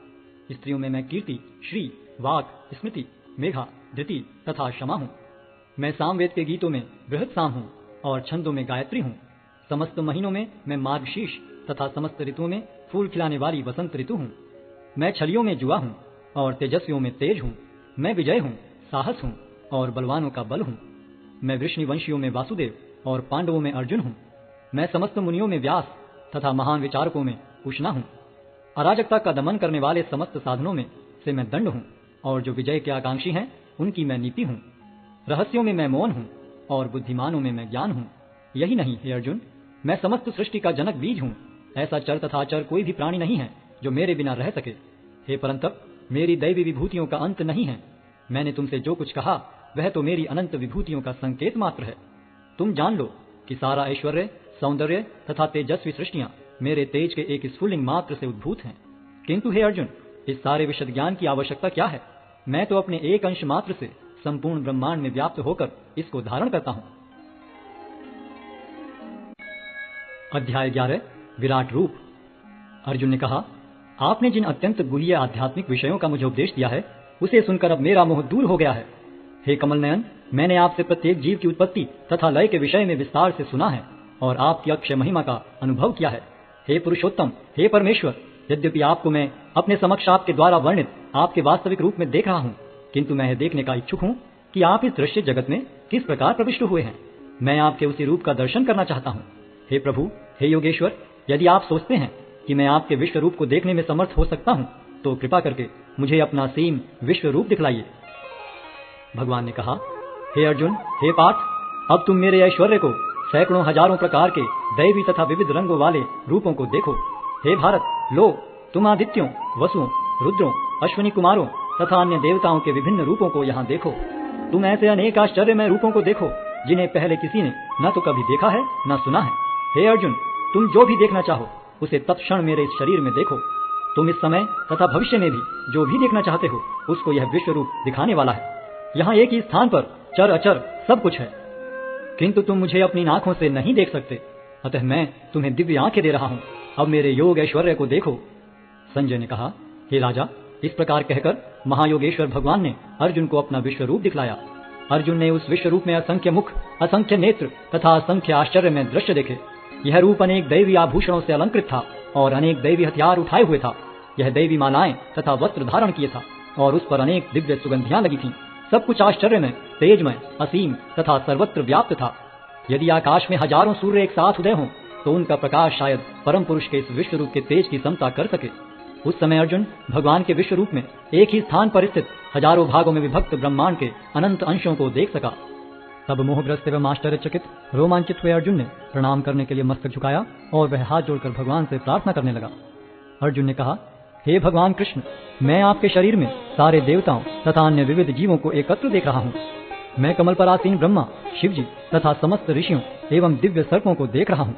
[SPEAKER 1] स्त्रियों में मैं कीर्ति, श्री, वाक, स्मृति मेघा, धृति तथा क्षमा हूँ। मैं सामवेद के गीतों में बृहत साम हूँ और छंदों में गायत्री हूँ। समस्त महीनों में मैं मार्गशीर्ष तथा समस्त ऋतुओं में फूल खिलाने वाली वसंत ऋतु हूँ। मैं छलियों में जुआ हूँ और तेजस्वियों में तेज हूँ। मैं विजय हूँ, साहस हूँ और बलवानों का बल हूँ। मैं वृष्णिवंशियों में वासुदेव और पांडवों में अर्जुन हूँ। मैं समस्त मुनियों में व्यास तथा महान विचारकों में उष्णा हूँ। अराजकता का दमन करने वाले समस्त साधनों में से मैं दंड हूँ और जो विजय के आकांक्षी हैं उनकी मैं नीति हूँ। रहस्यों में मैं मौन हूँ और बुद्धिमानों में मैं ज्ञान हूँ। यही नहीं हे अर्जुन, मैं समस्त सृष्टि का जनक बीज हूँ। ऐसा चर तथा अचर कोई भी प्राणी नहीं है जो मेरे बिना रह सके। हे परंतप, मेरी दैवी विभूतियों का अंत नहीं है। मैंने तुमसे जो कुछ कहा वह तो मेरी अनंत विभूतियों का संकेत मात्र है। तुम जान लो कि सारा ऐश्वर्य, सौंदर्य तथा तेजस्वी सृष्टियां मेरे तेज के एक स्फुलिंग मात्र से उद्भूत हैं। किंतु हे अर्जुन, इस सारे विशद ज्ञान की आवश्यकता क्या है? मैं तो अपने एक अंश मात्र से संपूर्ण ब्रह्मांड में व्याप्त होकर इसको धारण करता हूं। अध्याय 11 विराट रूप। अर्जुन ने कहा, आपने जिन अत्यंत गुह्य आध्यात्मिक विषयों का मुझे उपदेश दिया है उसे सुनकर अब मेरा मोह दूर हो गया है। हे कमल नयन, मैंने आपसे प्रत्येक जीव की उत्पत्ति तथा लय के विषय में विस्तार से सुना है और आपकी अक्षय महिमा का अनुभव किया है। हे पुरुषोत्तम, हे परमेश्वर, यद्यपि आपको मैं अपने समक्ष आपके द्वारा वर्णित आपके वास्तविक रूप में देख रहा हूँ, किंतु मैं यह देखने का इच्छुक हूँ कि आप इस दृश्य जगत में किस प्रकार प्रविष्ट हुए हैं। मैं आपके उसी रूप का दर्शन करना चाहता हूँ। हे प्रभु, हे योगेश्वर, यदि आप सोचते हैं कि मैं आपके विश्व रूप को देखने में समर्थ हो सकता हूँ तो कृपा करके मुझे अपना सीम विश्व रूप दिखलाइए। भगवान ने कहा, हे अर्जुन, हे पार्थ, अब तुम मेरे ऐश्वर्य को सैकड़ों हजारों प्रकार के दैवी तथा विविध रंगों वाले रूपों को देखो। हे भारत, लो तुम आदित्यों, वसुओं, रुद्रों, अश्विनी कुमारों तथा अन्य देवताओं के विभिन्न रूपों को यहाँ देखो। तुम ऐसे अनेक आश्चर्यमय रूपों को देखो जिन्हें पहले किसी ने न तो कभी देखा है न सुना है। हे अर्जुन, तुम जो भी देखना चाहो उसे तत्क्षण मेरे इस शरीर में देखो। तुम इस समय तथा भविष्य में भी जो भी देखना चाहते हो उसको यह विश्व रूप दिखाने वाला है। यहाँ एक ही स्थान पर चर अचर सब कुछ है, किंतु तुम मुझे अपनी आंखों से नहीं देख सकते, अतः मैं तुम्हें दिव्य आंखें दे रहा हूँ। अब मेरे योग ऐश्वर्य को देखो। संजय ने कहा, हे राजा, इस प्रकार कहकर महायोगेश्वर भगवान ने अर्जुन को अपना विश्व रूप दिखलाया। अर्जुन ने उस विश्व रूप में असंख्य मुख, असंख्य नेत्र तथा असंख्य आश्चर्य में दृश्य देखे। यह रूप अनेक दैवी आभूषणों से अलंकृत था और अनेक दैवी हथियार उठाए हुए था। यह दैवी मालाएं तथा वस्त्र धारण किए था और उस पर अनेक दिव्य सुगंधियां लगी थीं। सब कुछ आश्चर्यमय, तेजमय, असीम तथा सर्वत्र व्याप्त था। यदि आकाश में हजारों सूर्य एक साथ उदय हों तो उनका प्रकाश शायद परम पुरुष के इस विश्व रूप के तेज की समता कर सके। उस समय अर्जुन भगवान के विश्व रूप में एक ही स्थान पर स्थित हजारों भागों में विभक्त ब्रह्मांड के अनंत अंशों को देख सका। तब मोहग्रस्त एवं आश्चर्यचकित रोमांचित हुए अर्जुन ने प्रणाम करने के लिए मस्तक झुकाया और वह हाथ जोड़कर भगवान से प्रार्थना करने लगा। अर्जुन ने कहा, हे भगवान कृष्ण, मैं आपके शरीर में सारे देवताओं तथा अन्य विविध जीवों को एकत्र देख रहा हूँ। मैं कमल पर आसीन ब्रह्मा, शिव जी तथा समस्त ऋषियों एवं दिव्य सर्पों को देख रहा हूँ।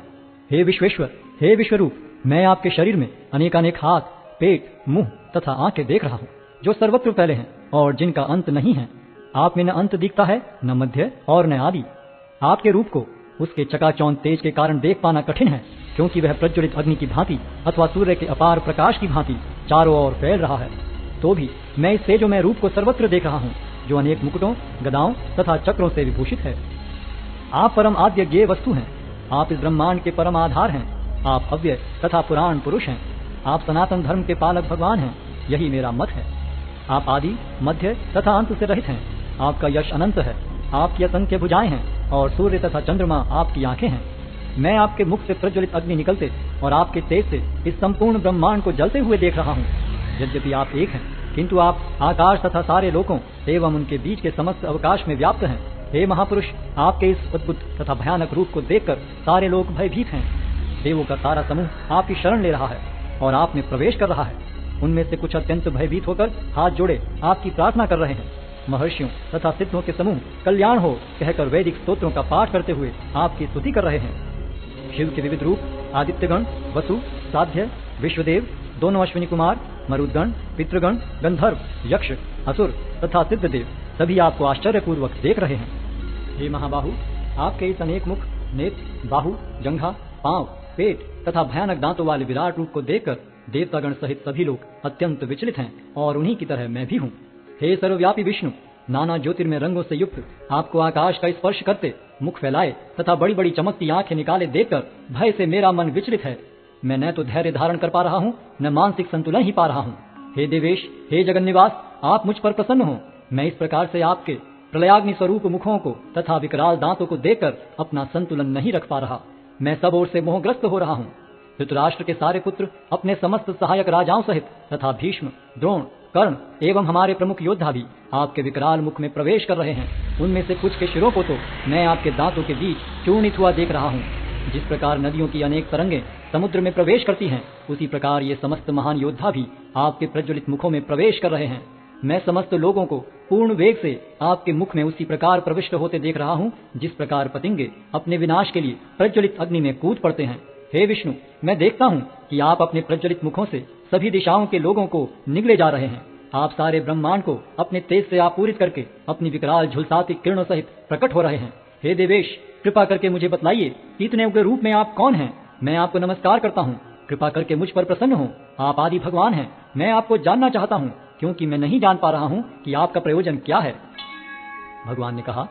[SPEAKER 1] हे विश्वेश्वर, हे विश्वरूप, मैं आपके शरीर में अनेकानेक हाथ, पेट, मुंह तथा आंखें देख रहा हूँ जो सर्वत्र फैले हैं और जिनका अंत नहीं है। आप में न अंत दिखता है, न मध्य और न आदि। आपके रूप को उसके चकाचौंध तेज के कारण देख पाना कठिन है, क्योंकि वह प्रज्वलित अग्नि की भांति अथवा सूर्य के अपार प्रकाश की भांति चारों ओर फैल रहा है। तो भी मैं इस तेजोमय रूप को सर्वत्र देख रहा हूँ जो अनेक मुकुटों, गदाओं तथा चक्रों से विभूषित है। आप परम आद्य ज्ञेय वस्तु हैं। आप इस ब्रह्मांड के परम आधार हैं। आप अव्यय तथा पुराण पुरुष हैं। आप सनातन धर्म के पालक भगवान हैं। यही मेरा मत है। आप आदि, मध्य तथा अंत से रहित हैं। आपका यश अनंत है। आपकी असंख्य भुजाएं हैं और सूर्य तथा चंद्रमा आपकी आंखें हैं। मैं आपके मुख से प्रज्वलित अग्नि निकलते और आपके तेज से इस संपूर्ण ब्रह्मांड को जलते हुए देख रहा हूँ। यद्यपि आप एक हैं, किंतु आप आकाश तथा सारे लोकों एवं उनके बीच के समस्त अवकाश में व्याप्त हैं। हे महापुरुष, आपके इस अद्भुत तथा भयानक रूप को देखकर सारे लोग भयभीत हैं। देवों का सारा समूह आपकी शरण ले रहा है और आप में प्रवेश कर रहा है। उनमें से कुछ अत्यंत भयभीत होकर हाथ जोड़े आपकी प्रार्थना कर रहे हैं। महर्षियों तथा सिद्धों के समूह कल्याण हो कहकर वैदिक स्तोत्रों का पाठ करते हुए आपकी स्तुति कर रहे हैं। शिव के विविध रूप आदित्यगण, वसु, साध्य, विश्वदेव, दोनों अश्विनी कुमार, मरुदगण, पितृगण, गंधर्व, यक्ष, असुर तथा सिद्धदेव सभी आपको आश्चर्यपूर्वक देख रहे हैं। हे महाबाहु, आपके इस अनेक मुख, नेत्र, बाहु, जंघा, पांव, पेट तथा भयानक दांतों वाले विराट रूप को देखकर देवतागण सहित सभी लोग अत्यंत विचलित हैं और उन्हीं की तरह मैं भी हूँ। हे सर्वव्यापी विष्णु, नाना ज्योतिर्मय रंगों से युक्त आपको आकाश का स्पर्श करते, मुख फैलाए तथा बड़ी बड़ी चमकती आंखें निकाले देखकर भय से मेरा मन विचलित है। मैं न तो धैर्य धारण कर पा रहा हूँ, न मानसिक संतुलन ही पा रहा हूँ। हे देवेश, हे जगन्निवास, आप मुझ पर प्रसन्न हो। मैं इस प्रकार से आपके प्रलयाग्नि स्वरूप मुखों को तथा विकराल दांतों को देखकर अपना संतुलन नहीं रख पा रहा। मैं सब ओर से मोहग्रस्त हो रहा हूँ। धृतराष्ट्र के सारे पुत्र अपने समस्त सहायक राजाओं सहित तथा भीष्म, द्रोण, कर्ण एवं हमारे प्रमुख योद्धा भी आपके विकराल मुख में प्रवेश कर रहे हैं। उनमें से कुछ के शिरों को तो मैं आपके दांतों के बीच चूर्णित हुआ देख रहा हूँ। जिस प्रकार नदियों की अनेक तरंगें समुद्र में प्रवेश करती हैं, उसी प्रकार ये समस्त महान योद्धा भी आपके प्रज्वलित मुखों में प्रवेश कर रहे हैं। मैं समस्त लोगों को पूर्ण वेग से आपके मुख में उसी प्रकार प्रविष्ट होते देख रहा हूँ जिस प्रकार पतंगे अपने विनाश के लिए प्रज्वलित अग्नि में कूद पड़ते हैं। हे विष्णु, मैं देखता हूँ कि आप अपने प्रज्वलित मुखों से सभी दिशाओं के लोगों को निगले जा रहे हैं। आप सारे ब्रह्मांड को अपने तेज से आपूरित करके अपनी विकराल झुलसाती किरणों सहित प्रकट हो रहे हैं। हे देवेश, कृपा करके मुझे बतलाइए कि इतने उग्र रूप में आप कौन हैं। मैं आपको नमस्कार करता हूँ, कृपा करके मुझ पर प्रसन्न हो। आप आदि भगवान हैं। मैं आपको जानना चाहता हूँ, क्योंकि मैं नहीं जान पा रहा हूँ कि आपका प्रयोजन क्या है। भगवान ने कहा,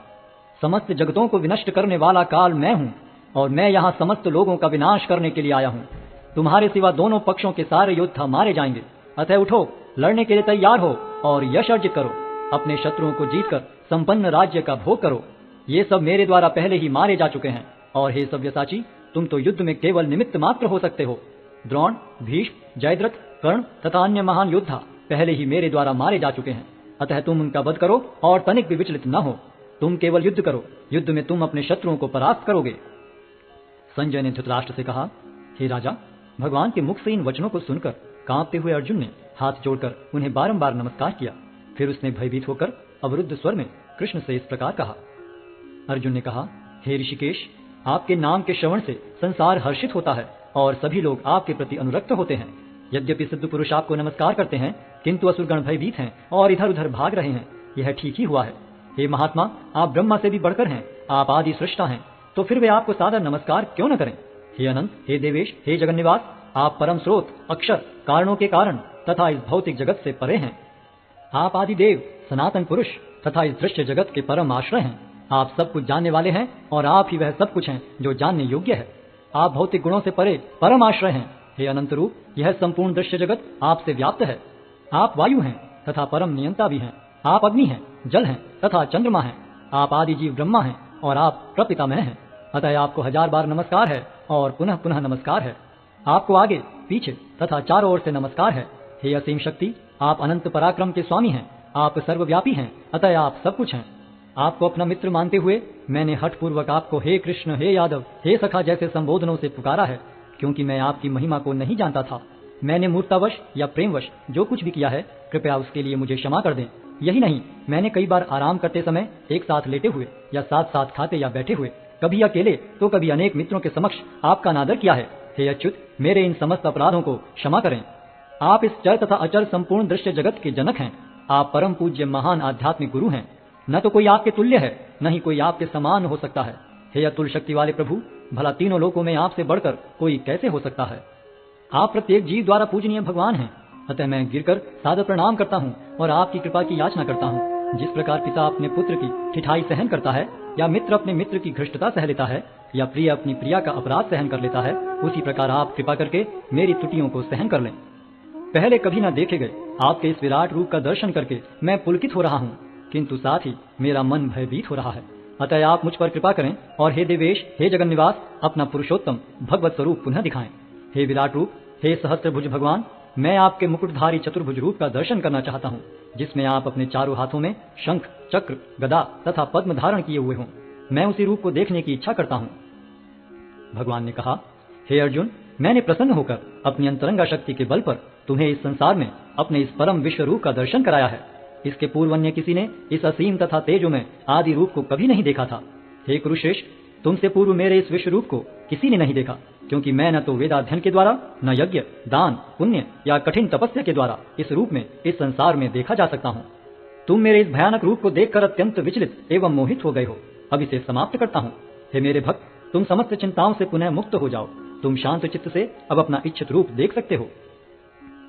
[SPEAKER 1] समस्त जगतों को विनष्ट करने वाला काल मैं हूँ और मैं यहाँ समस्त लोगों का विनाश करने के लिए आया हूँ। तुम्हारे सिवा दोनों पक्षों के सारे योद्धा मारे जाएंगे। अतः उठो, लड़ने के लिए तैयार हो और यश अर्जित करो। अपने शत्रुओं को जीतकर संपन्न राज्य का भोग करो। ये सब मेरे द्वारा पहले ही मारे जा चुके हैं। और हे सव्यसाची, तुम तो युद्ध में केवल निमित्त मात्र हो सकते हो। द्रोण, भीष्म, जयद्रथ, कर्ण तथा अन्य महान योद्धा पहले ही मेरे द्वारा मारे जा चुके हैं। अतः तुम उनका वध करो और तनिक भी विचलित न हो। तुम केवल युद्ध करो। युद्ध में तुम अपने शत्रुओं को परास्त करोगे। संजय ने धृतराष्ट्र से कहा, हे राजा, भगवान के मुख से इन वचनों को सुनकर कांपते हुए अर्जुन ने हाथ जोड़कर उन्हें बारंबार नमस्कार किया। फिर उसने भयभीत होकर अवरुद्ध स्वर में कृष्ण से इस प्रकार कहा। अर्जुन ने कहा, हे ऋषिकेश, आपके नाम के श्रवण से संसार हर्षित होता है और सभी लोग आपके प्रति अनुरक्त होते हैं। यद्यपि सिद्ध पुरुष आपको नमस्कार करते हैं, किंतु असुरगण भयभीत हैं और इधर उधर भाग रहे हैं। यह ठीक ही हुआ है। हे महात्मा, आप ब्रह्मा से भी बढ़कर हैं। आप आदि सृष्टा हैं, तो फिर वे आपको सादर नमस्कार क्यों न करें। हे अनंत, हे देवेश, हे जगन्निवास, आप परम स्रोत, अक्षर, कारणों के कारण तथा इस भौतिक जगत से परे हैं। आप आदि देव, सनातन पुरुष तथा इस दृश्य जगत के परम आश्रय हैं। आप सब कुछ जानने वाले हैं और आप ही वह सब कुछ हैं जो जानने योग्य है। आप भौतिक गुणों से परे परम आश्रय हैं। हे अनंत रूप, यह संपूर्ण दृश्य जगत आपसे व्याप्त है। आप वायु हैं तथा परम नियंता भी हैं। आप अग्नि हैं, जल हैं तथा चंद्रमा हैं। आप आदि जीव ब्रह्मा हैं और आप प्रपितामह हैं। अतः आपको 1000 बार नमस्कार है और पुनः पुनः नमस्कार है। आपको आगे, पीछे तथा चारों ओर से नमस्कार है। हे असीम शक्ति, आप अनंत पराक्रम के स्वामी हैं। आप सर्वव्यापी हैं, अतः आप सब कुछ हैं। आपको अपना मित्र मानते हुए मैंने हठपूर्वक आपको हे कृष्ण, हे यादव, हे सखा जैसे संबोधनों से पुकारा है, क्योंकि मैं आपकी महिमा को नहीं जानता था। मैंने मूर्तावश या प्रेमवश जो कुछ भी किया है, कृपया उसके लिए मुझे क्षमा कर दें। यही नहीं, मैंने कई बार आराम करते समय एक साथ लेटे हुए या साथ साथ खाते या बैठे हुए, कभी अकेले तो कभी अनेक मित्रों के समक्ष आपका अनादर किया है। हे अच्युत, मेरे इन समस्त अपराधों को क्षमा करें। आप इस चर तथा अचर संपूर्ण दृश्य जगत के जनक हैं। आप परम पूज्य महान आध्यात्मिक गुरु हैं। न तो कोई आपके तुल्य है, न ही कोई आपके समान हो सकता है। हे अतुल शक्ति वाले प्रभु, भला तीनों लोकों में आपसे बढ़कर कोई कैसे हो सकता है। आप प्रत्येक जीव द्वारा पूजनीय भगवान हैं। अतः मैं गिरकर सादर प्रणाम करता हूँ और आपकी कृपा की याचना करता हूँ। जिस प्रकार पिता अपने पुत्र की ठिठाई सहन करता है, या मित्र अपने मित्र की घृष्टता सह लेता है, या प्रिय अपनी प्रिया का अपराध सहन कर लेता है, उसी प्रकार आप कृपा करके मेरी त्रुटियों को सहन कर लें। पहले कभी न देखे गए आपके इस विराट रूप का दर्शन करके मैं पुलकित हो रहा हूँ, किंतु साथ ही मेरा मन भयभीत हो रहा है। अतः आप मुझ पर कृपा करें और हे देवेश, हे जगन्निवास, अपना पुरुषोत्तम भगवत स्वरूप पुनः दिखाएं। हे विराट रूप, हे सहस्त्रभुज भगवान, मैं आपके मुकुटधारी चतुर्भुज रूप का दर्शन करना चाहता हूँ, जिसमें आप अपने चारों हाथों में शंख, चक्र, गदा तथा पद्म धारण किए हुए हों। मैं उसी रूप को देखने की इच्छा करता हूँ। भगवान ने कहा, हे अर्जुन, मैंने प्रसन्न होकर अपनी अंतरंगा शक्ति के बल पर तुम्हें इस संसार में अपने इस परम विश्व रूप का दर्शन कराया है। इसके पूर्व अन्य किसी ने इस असीम तथा तेजोमय आदि रूप को कभी नहीं देखा था। हे कुरुश्रेष्ठ, तुमसे पूर्व मेरे इस विश्व रूप को किसी ने नहीं देखा, क्योंकि मैं न तो वेदाध्ययन के द्वारा, न यज्ञ, दान, पुण्य या कठिन तपस्या के द्वारा इस रूप में इस संसार में देखा जा सकता हूँ। तुम मेरे इस भयानक रूप को देखकर अत्यंत विचलित एवं मोहित हो गए हो। अब इसे समाप्त करता हूँ। हे मेरे भक्त, तुम समस्त चिंताओं से पुनः मुक्त हो जाओ। तुम शांत चित्त से अब अपना इच्छित रूप देख सकते हो।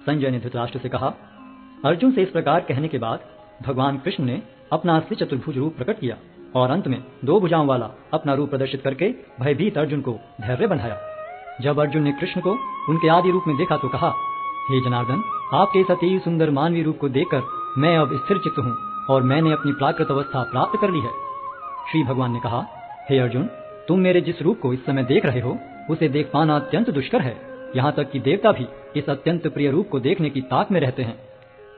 [SPEAKER 1] संजय ने धृतराष्ट्र से कहा। अर्जुन से इस प्रकार कहने के बाद भगवान कृष्ण ने अपना असली चतुर्भुज रूप प्रकट किया और अंत में 2 भुजाओं वाला अपना रूप प्रदर्शित करके भयभीत अर्जुन को धैर्य बंधाया। जब अर्जुन ने कृष्ण को उनके आदि रूप में देखा तो कहा, हे जनार्दन, आपके इस अति सुंदर मानवीय रूप को देखकर मैं अब स्थिर चित्त हूँ और मैंने अपनी प्राकृत अवस्था प्राप्त कर ली है। श्री भगवान ने कहा, हे अर्जुन, तुम मेरे जिस रूप को इस समय देख रहे हो उसे देख पाना अत्यंत दुष्कर है। यहाँ तक कि देवता भी इस अत्यंत प्रिय रूप को देखने की ताक में रहते हैं।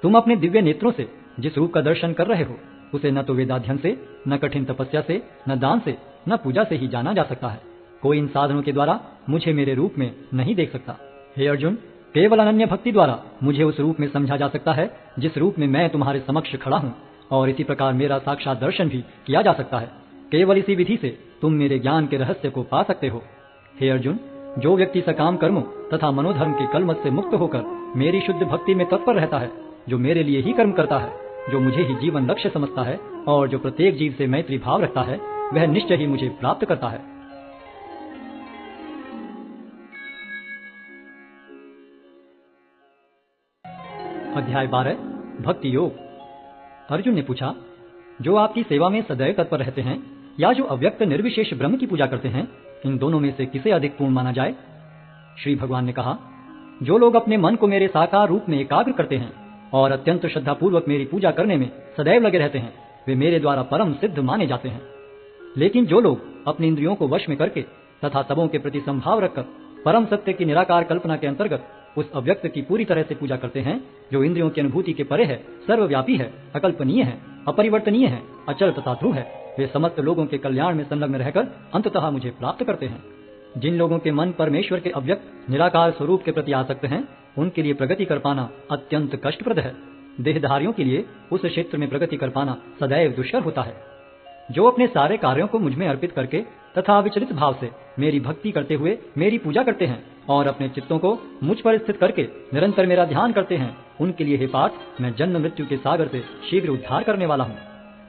[SPEAKER 1] तुम अपने दिव्य नेत्रों से जिस रूप का दर्शन कर रहे हो उसे न तो वेदाध्ययन से, न कठिन तपस्या से, न दान से, न पूजा से ही जाना जा सकता है। कोई इन साधनों के द्वारा मुझे मेरे रूप में नहीं देख सकता। हे अर्जुन, केवल अनन्य भक्ति द्वारा मुझे उस रूप में समझा जा सकता है जिस रूप में मैं तुम्हारे समक्ष खड़ा हूँ, और इसी प्रकार मेरा साक्षात दर्शन भी किया जा सकता है। केवल इसी विधि से तुम मेरे ज्ञान के रहस्य को पा सकते हो। हे अर्जुन, जो व्यक्ति सकाम कर्मों तथा मनोधर्म के कलमश से मुक्त होकर मेरी शुद्ध भक्ति में तत्पर रहता है, जो मेरे लिए ही कर्म करता है, जो मुझे ही जीवन लक्ष्य समझता है और जो प्रत्येक जीव से मैत्री भाव रखता है, वह निश्चय ही मुझे प्राप्त करता है। अध्याय 12 भक्ति योग। अर्जुन ने पूछा, जो आपकी सेवा में सदैव तत्पर रहते हैं या जो अव्यक्त निर्विशेष ब्रह्म की पूजा करते हैं, इन दोनों में से किसे अधिक पूर्ण माना जाए? श्री भगवान ने कहा, जो लोग अपने मन को मेरे साकार रूप में एकाग्र करते हैं और अत्यंत श्रद्धापूर्वक मेरी पूजा करने में सदैव लगे रहते हैं, वे मेरे द्वारा परम सिद्ध माने जाते हैं। लेकिन जो लोग अपनी इंद्रियों को वश में करके तथा सबों के प्रति संभाव रखकर परम सत्य की निराकार कल्पना के अंतर्गत उस अव्यक्त की पूरी तरह से पूजा करते हैं, जो इंद्रियों की अनुभूति के परे है, सर्वव्यापी है, अकल्पनीय है, अपरिवर्तनीय है, अचल तथा ध्रुव है, वे समस्त लोगों के कल्याण में संलग्न रहकर अंततः मुझे प्राप्त करते हैं। जिन लोगों के मन परमेश्वर के अव्यक्त निराकार स्वरूप के प्रति आसक्त हैं, उनके लिए प्रगति कर पाना अत्यंत कष्टप्रद है। देहधारियों के लिए उस क्षेत्र में प्रगति कर पाना सदैव दुष्कर होता है। जो अपने सारे कार्यों को मुझ में अर्पित करके तथा विचलित भाव से मेरी भक्ति करते हुए मेरी पूजा करते हैं और अपने चित्तों को मुझ पर स्थित करके निरंतर मेरा ध्यान करते हैं, उनके लिए हे पार्थ, मैं जन्म मृत्यु के सागर से शीघ्र उद्धार करने वाला हूँ।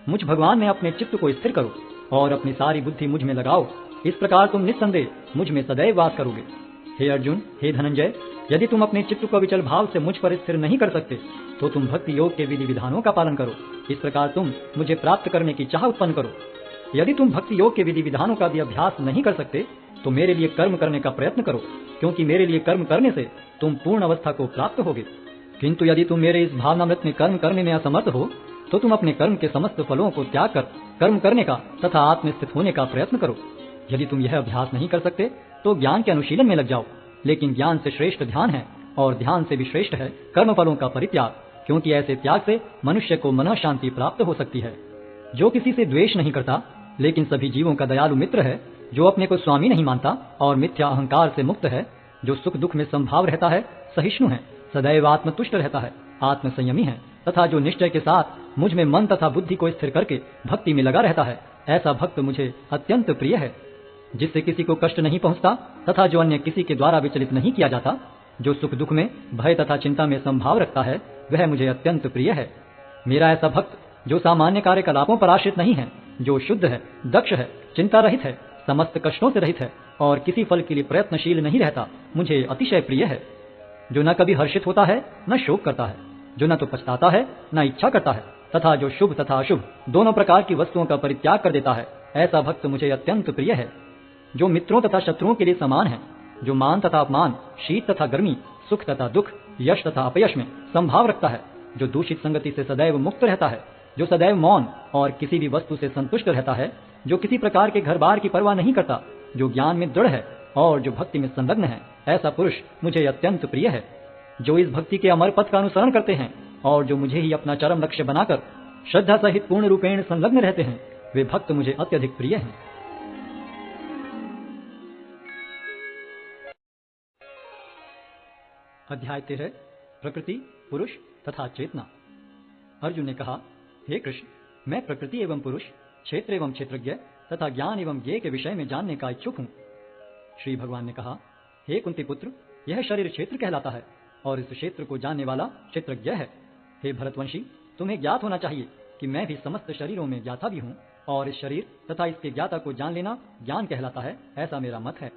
[SPEAKER 1] मुझ भगवान में अपने चित्त को स्थिर करो और अपनी सारी बुद्धि मुझ में लगाओ। इस प्रकार तुम निस्संदेह मुझ में सदैव वास करोगे। हे अर्जुन, हे धनंजय, यदि तुम अपने चित्त को विचल भाव से मुझ पर स्थिर नहीं कर सकते तो तुम भक्ति योग के विधि विधानों का पालन करो। इस प्रकार तुम मुझे प्राप्त करने की चाह उत्पन्न करो। यदि तुम भक्ति योग के विधि विधानों का भी अभ्यास नहीं कर सकते तो मेरे लिए कर्म करने का प्रयत्न करो, क्योंकि मेरे लिए कर्म करने से तुम पूर्ण अवस्था को प्राप्त होगे। किंतु यदि तुम मेरे इस भावनामृत में कर्म करने में असमर्थ हो तो तुम अपने कर्म के समस्त फलों को त्याग कर कर्म करने का तथा आत्मस्थित होने का प्रयत्न करो। यदि तुम यह अभ्यास नहीं कर सकते तो ज्ञान के अनुशीलन में लग जाओ, लेकिन ज्ञान से श्रेष्ठ ध्यान है और ध्यान से भी श्रेष्ठ है कर्म फलों का परित्याग, क्योंकि ऐसे त्याग से मनुष्य को मन शांति प्राप्त हो सकती है। जो किसी से द्वेष नहीं करता लेकिन सभी जीवों का दयालु मित्र है, जो अपने को स्वामी नहीं मानता और मिथ्या अहंकार से मुक्त है, जो सुख दुख में संभाव रहता है, सहिष्णु है, सदैव आत्मतुष्ट रहता है, आत्म संयमी है तथा जो निश्चय के साथ मुझ में मन तथा बुद्धि को स्थिर करके भक्ति में लगा रहता है, ऐसा भक्त मुझे अत्यंत प्रिय है। जिससे किसी को कष्ट नहीं पहुंचता तथा जो अन्य किसी के द्वारा विचलित नहीं किया जाता, जो सुख दुख में भय तथा चिंता में संभाव रखता है, वह मुझे अत्यंत प्रिय है। मेरा ऐसा भक्त जो सामान्य कार्यकलापों पर आश्रित नहीं है, जो शुद्ध है, दक्ष है, चिंता रहित है, समस्त कष्टों से रहित है और किसी फल के लिए प्रयत्नशील नहीं रहता, मुझे अतिशय प्रिय है। जो न कभी हर्षित होता है न शोक करता है, जो न तो पछताता है न इच्छा करता है तथा जो शुभ तथा अशुभ दोनों प्रकार की वस्तुओं का परित्याग कर देता है, ऐसा भक्त मुझे अत्यंत प्रिय है। जो मित्रों तथा शत्रुओं के लिए समान है, जो मान तथा अपमान, शीत तथा गर्मी, सुख तथा दुख, यश तथा अपयश में संभाव रखता है, जो दूषित संगति से सदैव मुक्त रहता है, जो सदैव मौन और किसी भी वस्तु से संतुष्ट रहता है, जो किसी प्रकार के घर बार की परवाह नहीं करता, जो ज्ञान में दृढ़ है और जो भक्ति में संलग्न है, ऐसा पुरुष मुझे अत्यंत प्रिय है। जो इस भक्ति के अमर पथ का अनुसरण करते हैं और जो मुझे ही अपना चरम लक्ष्य बनाकर श्रद्धा सहित पूर्ण रूपेण संलग्न रहते हैं, वे भक्त मुझे अत्यधिक प्रिय हैं। अध्याय 13 प्रकृति, पुरुष तथा चेतना। अर्जुन ने कहा, हे कृष्ण, मैं प्रकृति एवं पुरुष, क्षेत्र एवं क्षेत्रज्ञ तथा ज्ञान एवं ज्ञेय के विषय में जानने का इच्छुक हूँ। श्री भगवान ने कहा, हे कुंती पुत्र, यह शरीर क्षेत्र कहलाता है और इस क्षेत्र को जानने वाला क्षेत्रज्ञ है। हे भरतवंशी, तुम्हें ज्ञात होना चाहिए कि मैं भी समस्त शरीरों में ज्ञाता भी हूँ और इस शरीर तथा इसके ज्ञाता को जान लेना ज्ञान कहलाता है, ऐसा मेरा मत है।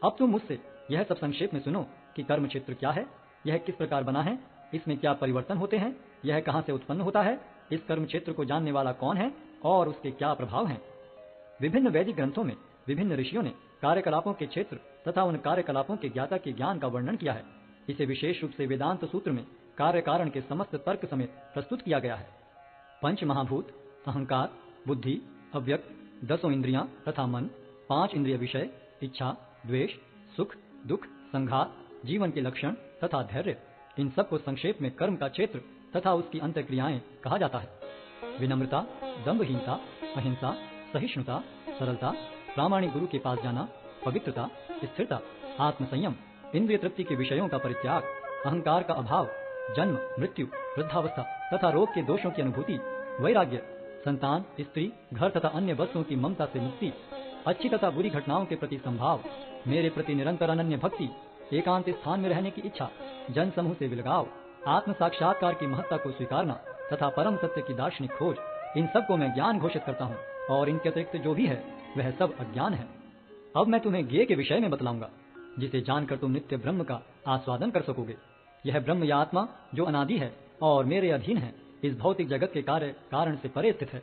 [SPEAKER 1] अब तुम मुझसे यह सब संक्षेप में सुनो कि कर्म क्षेत्र क्या है, यह किस प्रकार बना है, इसमें क्या परिवर्तन होते हैं, यह कहाँ से उत्पन्न होता है इस कर्म क्षेत्र को जानने वाला कौन है और उसके क्या प्रभाव हैं। विभिन्न वैदिक ग्रंथों में विभिन्न ऋषियों ने कार्यकलापों के क्षेत्र तथा उन कार्यकलापों के ज्ञाता के ज्ञान का वर्णन किया है। इसे विशेष रूप से वेदांत सूत्र में कार्य कारण के समस्त तर्क समेत प्रस्तुत किया गया है। पंच महाभूत, अहंकार, बुद्धि, अव्यक्त, 10 इंद्रियां तथा मन, 5 इंद्रिय विषय, इच्छा, द्वेष, सुख, दुख, संघात, जीवन के लक्षण तथा धैर्य, इन सब को संक्षेप में कर्म का क्षेत्र तथा उसकी अंतःक्रियाएं कहा जाता है। विनम्रता, दंभहीनता, अहिंसा, सहिष्णुता, सरलता, प्रामाणिक गुरु के पास जाना, पवित्रता, स्थिरता, आत्मसंयम, इंद्रिय तृप्ति के विषयों का परित्याग, अहंकार का अभाव, जन्म, मृत्यु, वृद्धावस्था तथा रोग के दोषों की अनुभूति, वैराग्य, संतान, स्त्री, घर तथा अन्य वस्तुओं की ममता से मुक्ति, अच्छी तथा बुरी घटनाओं के प्रति संभाव, मेरे प्रति निरंतर अनन्य भक्ति, एकांत स्थान में रहने की इच्छा, जन समूह से विलगाव, आत्म साक्षात्कार की महत्ता को स्वीकारना तथा परम सत्य की दार्शनिक खोज, इन सब को मैं ज्ञान घोषित करता हूँ और इनके अतिरिक्त जो भी है वह सब अज्ञान है। अब मैं तुम्हें ज्ञेय के विषय में बतलाऊंगा, जिसे जानकर तुम नित्य ब्रह्म का आस्वादन कर सकोगे। यह ब्रह्म या आत्मा जो अनादि है और मेरे अधीन है, इस भौतिक जगत के कार्य कारण से परे स्थित है।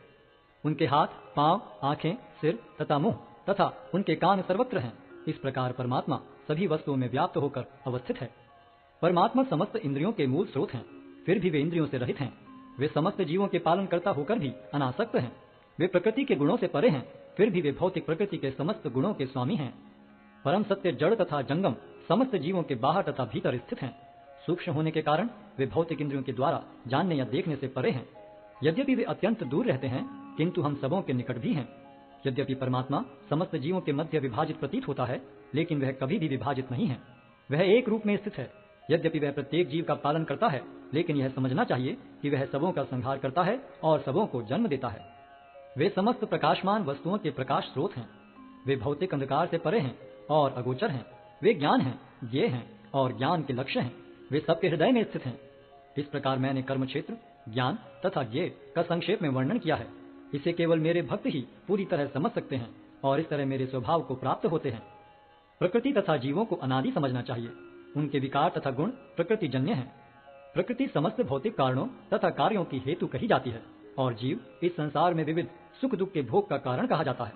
[SPEAKER 1] उनके हाथ, पांव, आंखें, सिर तथा मुंह तथा उनके कान सर्वत्र हैं। इस प्रकार परमात्मा सभी वस्तुओं में व्याप्त होकर अवस्थित है। परमात्मा समस्त इंद्रियों के मूल स्रोत हैं, फिर भी वे इंद्रियों से रहित हैं। वे समस्त जीवों के पालन करता होकर भी अनासक्त हैं। वे प्रकृति के गुणों से परे हैं, फिर भी वे भौतिक प्रकृति के समस्त गुणों के स्वामी हैं। परम सत्य जड़ तथा जंगम समस्त जीवों के बाहर तथा भीतर स्थित हैं। सूक्ष्म होने के कारण वे भौतिक इंद्रियों के द्वारा जानने या देखने से परे हैं। यद्यपि वे अत्यंत दूर रहते हैं, किंतु हम सबों के निकट भी हैं। यद्यपि परमात्मा समस्त जीवों के मध्य विभाजित प्रतीत होता है, लेकिन वह कभी भी विभाजित नहीं है। वह एक रूप में स्थित है। यद्यपि वह प्रत्येक जीव का पालन करता है, लेकिन यह समझना चाहिए कि वह सबों का संहार करता है और सबों को जन्म देता है। वे समस्त प्रकाशमान वस्तुओं के प्रकाश स्रोत हैं। वे भौतिक अंधकार से परे हैं और अगोचर हैं। वे ज्ञान हैं, ज्ञेय हैं और ज्ञान के लक्ष्य हैं। वे सबके हृदय में स्थित हैं। इस प्रकार मैंने कर्म क्षेत्र, ज्ञान तथा ज्ञेय का संक्षेप में वर्णन किया है। इसे केवल मेरे भक्त ही पूरी तरह समझ सकते हैं और इस तरह मेरे स्वभाव को प्राप्त होते हैं। प्रकृति तथा जीवों को अनादि समझना चाहिए। उनके विकार तथा गुण प्रकृति जन्य हैं। प्रकृति समस्त भौतिक कारणों तथा कार्यों की हेतु कही जाती है और जीव इस संसार में विविध सुख दुख के भोग का कारण कहा जाता है।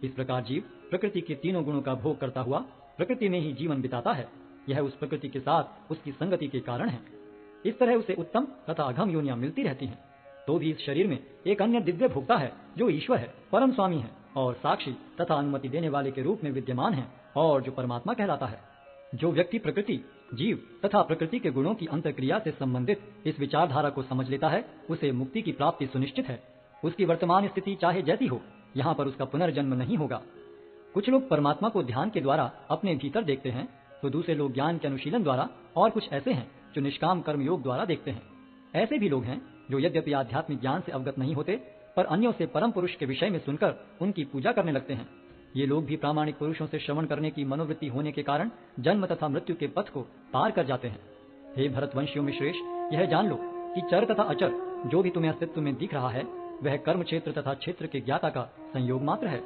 [SPEAKER 1] इस प्रकार जीव प्रकृति के तीनों गुणों का भोग करता हुआ प्रकृति में ही जीवन बिताता है। यह उस प्रकृति के साथ उसकी संगति के कारण है। इस तरह उसे उत्तम तथा अघम योनियां मिलती रहती हैं। तो भी इस शरीर में एक अन्य दिव्य भोक्ता है जो ईश्वर है, परम स्वामी है और साक्षी तथा अनुमति देने वाले के रूप में विद्यमान है और जो परमात्मा कहलाता है। जो व्यक्ति प्रकृति, जीव तथा प्रकृति के गुणों की अंतःक्रिया से संबंधित इस विचारधारा को समझ लेता है, उसे मुक्ति की प्राप्ति सुनिश्चित है। उसकी वर्तमान स्थिति चाहे जैसी हो, यहाँ पर उसका पुनर्जन्म नहीं होगा। कुछ लोग परमात्मा को ध्यान के द्वारा अपने भीतर देखते हैं, तो दूसरे लोग ज्ञान के अनुशीलन द्वारा, और कुछ ऐसे हैं जो निष्काम कर्म योग द्वारा देखते हैं। ऐसे भी लोग हैं जो यद्यपि आध्यात्मिक ज्ञान से अवगत नहीं होते, पर अन्यों से परम पुरुष के विषय में सुनकर उनकी पूजा करने लगते हैं। ये लोग भी प्रामाणिक पुरुषों से श्रवण करने की मनोवृत्ति होने के कारण जन्म तथा मृत्यु के पथ को पार कर जाते हैं। हे भरतवंशियों में श्रेष्ठ, यह जान लो कि चर तथा अचर जो भी तुम्हें अस्तित्व में दिख रहा है, वह कर्म क्षेत्र तथा क्षेत्र के ज्ञाता का संयोग मात्र है।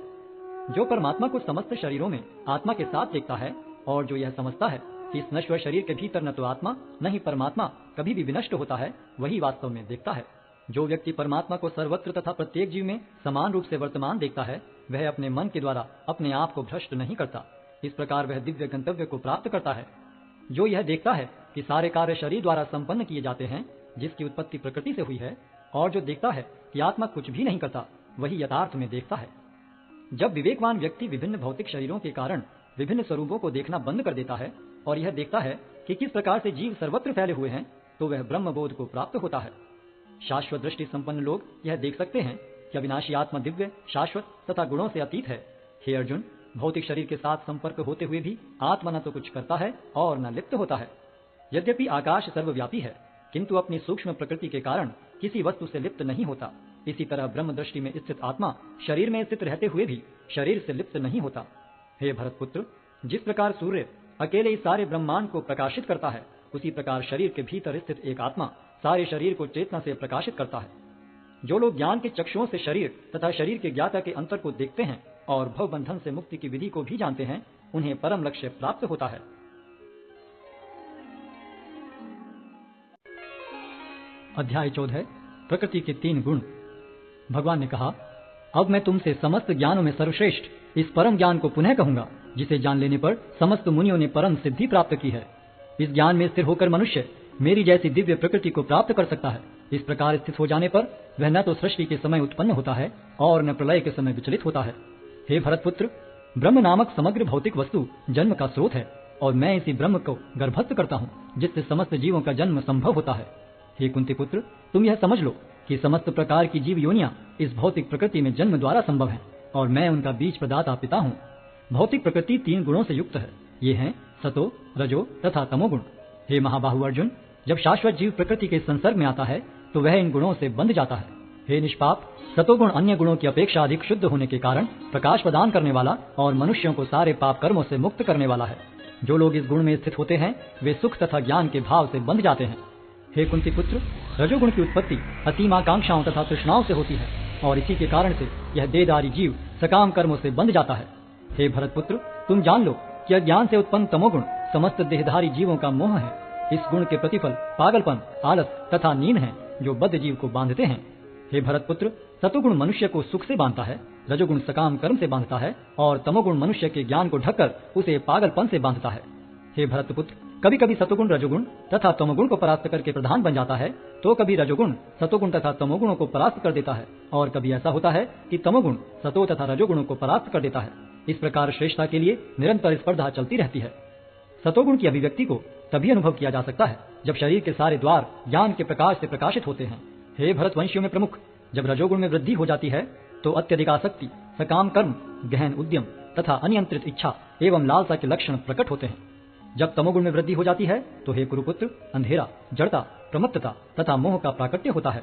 [SPEAKER 1] जो परमात्मा को समस्त शरीरों में आत्मा के साथ देखता है और जो यह समझता है कि इस नश्वर शरीर के भीतर न तो आत्मा न ही परमात्मा कभी भी विनष्ट होता है, वही वास्तव में देखता है। जो व्यक्ति परमात्मा को सर्वत्र तथा प्रत्येक जीव में समान रूप से वर्तमान देखता है, वह अपने मन के द्वारा अपने आप को भ्रष्ट नहीं करता। इस प्रकार वह दिव्य गंतव्य को प्राप्त करता है। जो यह देखता है कि सारे कार्य शरीर द्वारा संपन्न किए जाते हैं, जिसकी उत्पत्ति प्रकृति से हुई है, और जो देखता है कि आत्मा कुछ भी नहीं करता, वही यथार्थ में देखता है। जब विवेकवान व्यक्ति विभिन्न भौतिक शरीरों के कारण विभिन्न स्वरूपों को देखना बंद कर देता है और यह देखता है कि किस प्रकार से जीव सर्वत्र फैले हुए हैं, तो वह ब्रह्म बोध को प्राप्त होता है। शाश्वत दृष्टि संपन्न लोग यह देख सकते हैं कि अविनाशी आत्मा दिव्य, शाश्वत तथा गुणों से अतीत है। हे अर्जुन, भौतिक शरीर के साथ संपर्क होते हुए भी आत्मा न तो कुछ करता है और न लिप्त होता है। यद्यपि आकाश सर्वव्यापी है, किंतु अपनी सूक्ष्म प्रकृति के कारण किसी वस्तु से लिप्त नहीं होता। इसी तरह ब्रह्म दृष्टि में स्थित आत्मा शरीर में स्थित रहते हुए भी शरीर से लिप्त नहीं होता। हे भरतपुत्र, जिस प्रकार सूर्य अकेले इस सारे ब्रह्मांड को प्रकाशित करता है, उसी प्रकार शरीर के भीतर स्थित एक आत्मा सारे शरीर को चेतना से प्रकाशित करता है। जो लोग ज्ञान के चक्षुओं से शरीर तथा शरीर के ज्ञाता के अंतर को देखते हैं और भव बंधन से मुक्ति की विधि को भी जानते हैं, उन्हें परम लक्ष्य प्राप्त होता है। अध्याय 14 प्रकृति के 3 गुण। भगवान ने कहा, अब मैं तुमसे समस्त ज्ञानों में सर्वश्रेष्ठ इस परम ज्ञान को पुनः कहूंगा, जिसे जान लेने पर समस्त मुनियों ने परम सिद्धि प्राप्त की है। इस ज्ञान में स्थिर होकर मनुष्य मेरी जैसी दिव्य प्रकृति को प्राप्त कर सकता है। इस प्रकार स्थित हो जाने पर वह न तो सृष्टि के समय उत्पन्न होता है और न प्रलय के समय विचलित होता है। हे भरतपुत्र, ब्रह्म नामक समग्र भौतिक वस्तु जन्म का स्रोत है और मैं इसी ब्रह्म को गर्भस्थ करता हूँ, जिससे समस्त जीवों का जन्म संभव होता है। हे कुंती पुत्र, तुम यह समझ लो कि समस्त प्रकार की जीव योनियां इस भौतिक प्रकृति में जन्म द्वारा संभव हैं और मैं उनका बीज प्रदाता पिता हूँ। भौतिक प्रकृति 3 गुणों से युक्त है। ये हैं सतो, रजो तथा तमोगुण। हे महाबाहु अर्जुन, जब शाश्वत जीव प्रकृति के संसर्ग में आता है तो वह इन गुणों से बंध जाता है। हे निष्पाप, सतोगुण अन्य गुणों की अपेक्षा अधिक शुद्ध होने के कारण प्रकाश प्रदान करने वाला और मनुष्यों को सारे पाप कर्मों से मुक्त करने वाला है। जो लोग इस गुण में स्थित होते हैं वे सुख तथा ज्ञान के भाव से बंध जाते हैं। हे कुंती पुत्र, रजोगुण की उत्पत्ति असीम आकांक्षाओं तथा तृष्णाओं से होती है और इसी के कारण से यह देहधारी जीव सकाम कर्मों से बंध जाता है। हे भरतपुत्र, तुम जान लो कि अज्ञान से उत्पन्न तमोगुण समस्त देहधारी जीवों का मोह है। इस गुण के प्रतिफल पागलपन, आलस तथा नींद है, जो बद्ध जीव को बांधते हैं। हे भरतपुत्र, सतोगुण मनुष्य को सुख से बांधता है, रजोगुण सकाम कर्म से बांधता है और तमोगुण मनुष्य के ज्ञान को ढककर उसे पागलपन से बांधता है। हे भरतपुत्र, कभी कभी सतोगुण रजोगुण तथा तमोगुण को परास्त करके प्रधान बन जाता है, तो कभी रजोगुण सतोगुण तथा तमोगुणों को परास्त कर देता है और कभी ऐसा होता है कि तमोगुण सतो तथा रजोगुणों को परास्त कर देता है। इस प्रकार श्रेष्ठता के लिए निरंतर स्पर्धा चलती रहती है। सतोगुण की अभिव्यक्ति को तभी अनुभव किया जा सकता है जब शरीर के सारे द्वार ज्ञान के प्रकाश से प्रकाशित होते हैं। हे भरतवंशियों में प्रमुख, जब रजोगुण में वृद्धि हो जाती है तो अत्यधिक आसक्ति, सकाम कर्म, गहन उद्यम तथा अनियंत्रित इच्छा एवं लालसा के लक्षण प्रकट होते हैं। जब तमोगुण में वृद्धि हो जाती है तो हे कुरुपुत्र, अंधेरा, जड़ता, प्रमत्तता तथा मोह का प्राकट्य होता है।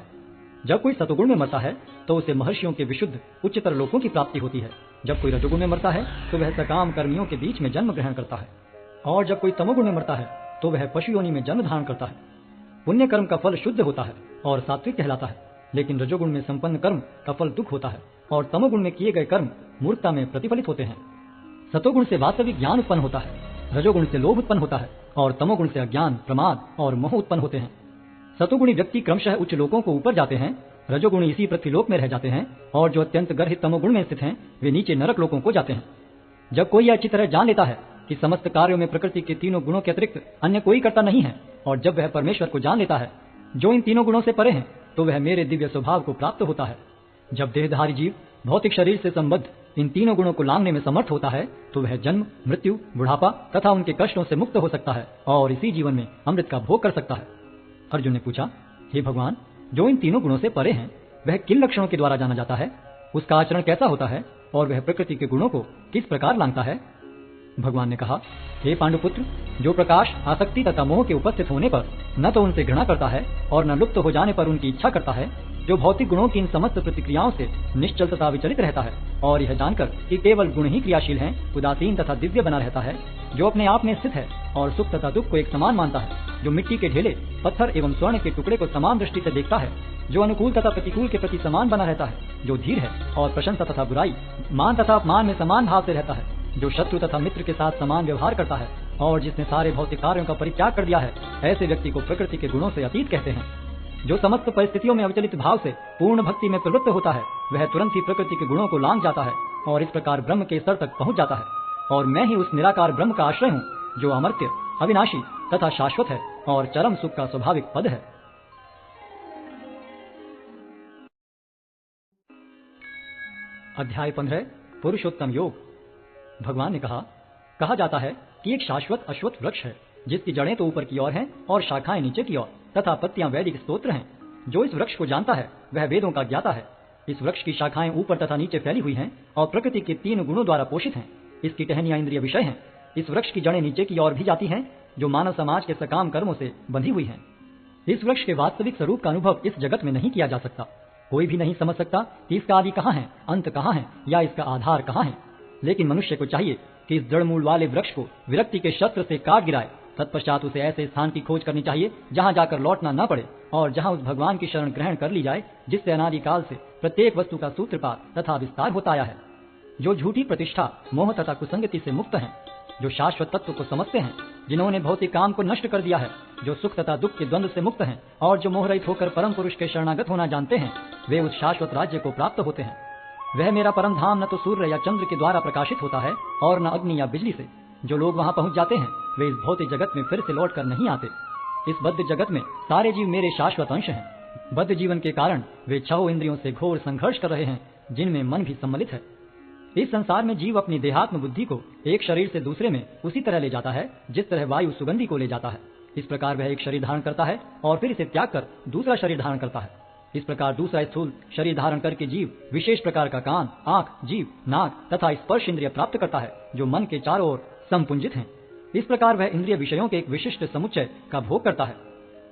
[SPEAKER 1] जब कोई सतोगुण में मरता है तो उसे महर्षियों के विशुद्ध उच्चतर लोकों की प्राप्ति होती है। जब कोई रजोगुण में मरता है तो वह सकाम कर्मियों के बीच में जन्म ग्रहण करता है और जब कोई तमोगुण में मरता है तो वह पशु योनि में जन्म धारण करता है। पुण्य कर्म का फल शुद्ध होता है और सात्विक कहलाता है, लेकिन रजोगुण में संपन्न कर्म का फल दुख होता है और तमोगुण में किए गए कर्म मूर्खता में प्रतिफलित होते हैं। सतोगुण से वास्तविक ज्ञान उत्पन्न होता है, रजोगुण से लोभ उत्पन्न होता है और तमोगुण से अज्ञान, प्रमाद और मोह उत्पन्न होते हैं। सतोगुणी व्यक्ति क्रमशः उच्च लोकों को ऊपर जाते हैं, रजोगुणी इसी पृथ्वीलोक में रह जाते हैं और जो अत्यंत गर्हित तमोगुण में स्थित हैं वे नीचे नरक लोकों को जाते हैं। जब कोई यह अच्छी तरह जान लेता है कि समस्त कार्यों में प्रकृति के 3 गुणों के अतिरिक्त अन्य कोई कर्ता नहीं है और जब वह परमेश्वर को जान लेता है जो इन 3 गुणों से परे हैं, तो वह मेरे दिव्य स्वभाव को प्राप्त होता है। जब देहधारी जीव भौतिक शरीर से संबद्ध इन 3 गुणों को लांघने में समर्थ होता है तो वह जन्म, मृत्यु, बुढ़ापा तथा उनके कष्टों से मुक्त हो सकता है और इसी जीवन में अमृत का भोग कर सकता है। अर्जुन ने पूछा, हे भगवान, जो इन 3 गुणों से परे हैं वह किन लक्षणों के द्वारा जाना जाता है, उसका आचरण कैसा होता है और वह प्रकृति के गुणों को किस प्रकार लांघता है? भगवान ने कहा, हे पांडुपुत्र, जो प्रकाश, आसक्ति तथा मोह के उपस्थित होने पर न तो उनसे घृणा करता है और न लुप्त हो जाने पर उनकी इच्छा करता है, जो भौतिक गुणों की इन समस्त प्रतिक्रियाओं से निश्चल तथा विचलित रहता है और यह जानकर कि केवल गुण ही क्रियाशील हैं, उदासीन तथा दिव्य बना रहता है, जो अपने आप में स्थित है और सुख तथा दुख को एक समान मानता है, जो मिट्टी के ढेले, पत्थर एवं स्वर्ण के टुकड़े को समान दृष्टि से देखता है, जो अनुकूल तथा प्रतिकूल के प्रति समान बना रहता है, जो धीर है और प्रशंसा तथा बुराई, मान तथा अपमान में समान भाव से रहता है, जो शत्रु तथा मित्र के साथ समान व्यवहार करता है और जिसने सारे भौतिक कार्यों का परित्याग कर दिया है, ऐसे व्यक्ति को प्रकृति के गुणों से अतीत कहते हैं। जो समस्त परिस्थितियों में अविचलित भाव से पूर्ण भक्ति में प्रवृत्त होता है वह तुरंत ही प्रकृति के गुणों को लांघ जाता है और इस प्रकार ब्रह्म के स्तर तक पहुंच जाता है। और मैं ही उस निराकार ब्रह्म का आश्रय हूँ, जो अमर्त्य, अविनाशी तथा शाश्वत है और चरम सुख का स्वाभाविक पद है। अध्याय 15 पुरुषोत्तम योग। भगवान ने कहा जाता है कि एक शाश्वत अश्वत्थ वृक्ष है जिसकी जड़ें तो ऊपर की ओर हैं और शाखाएं नीचे की ओर तथा पत्तियां वैदिक स्तोत्र हैं। जो इस वृक्ष को जानता है वह वेदों का ज्ञाता है। इस वृक्ष की शाखाएं ऊपर तथा नीचे फैली हुई हैं और प्रकृति के 3 गुणों द्वारा पोषित हैं। इसकी टहनियां इंद्रिय विषय हैं। इस वृक्ष की जड़ें नीचे की ओर भी जाती हैं, जो मानव समाज के सकाम कर्मों से बंधी हुई हैं। इस वृक्ष के वास्तविक स्वरूप का अनुभव इस जगत में नहीं किया जा सकता। कोई भी नहीं समझ सकता कि इसका आदि कहाँ है, अंत कहाँ है या इसका आधार कहाँ है। लेकिन मनुष्य को चाहिए कि इस जड़ मूल वाले वृक्ष को विरक्ति के शस्त्र से काट गिराए। तत्पश्चात उसे ऐसे स्थान की खोज करनी चाहिए जहां जाकर लौटना न पड़े और जहां उस भगवान की शरण ग्रहण कर ली जाए जिससे अनादिकाल से प्रत्येक वस्तु का सूत्रपात तथा विस्तार होता आया है, जो झूठी प्रतिष्ठा, मोह तथा कुसंगति से मुक्त है। जो शाश्वत तत्व को समझते हैं, जिन्होंने भौतिक काम को नष्ट कर दिया है, जो सुख तथा दुख के द्वंद्व से मुक्त हैं और जो मोहरहित होकर परम पुरुष के शरणागत होना जानते हैं, वे उस शाश्वत राज्य को प्राप्त होते हैं। वह मेरा परम धाम न तो सूर्य या चंद्र के द्वारा प्रकाशित होता है और न अग्नि या बिजली से। जो लोग वहां पहुंच जाते हैं वे इस भौतिक जगत में फिर से लौट कर नहीं आते। इस बद्ध जगत में सारे जीव मेरे शाश्वत अंश हैं। बद्ध जीवन के कारण वे 6 इंद्रियों से घोर संघर्ष कर रहे हैं, जिनमें मन भी सम्मिलित है। इस संसार में जीव अपनी देहात्म बुद्धि को एक शरीर से दूसरे में उसी तरह ले जाता है जिस तरह वायु सुगंधि को ले जाता है। इस प्रकार वह एक शरीर धारण करता है और फिर इसे त्याग कर दूसरा शरीर धारण करता है। इस प्रकार दूसरा स्थूल शरीर धारण करके जीव विशेष प्रकार का कान, आंख, जीभ, नाक तथा स्पर्श इंद्रिय प्राप्त करता है, जो मन के चारों ओर संपुंजित हैं। इस प्रकार वह इंद्रिय विषयों के एक विशिष्ट समुच्चय का भोग करता है।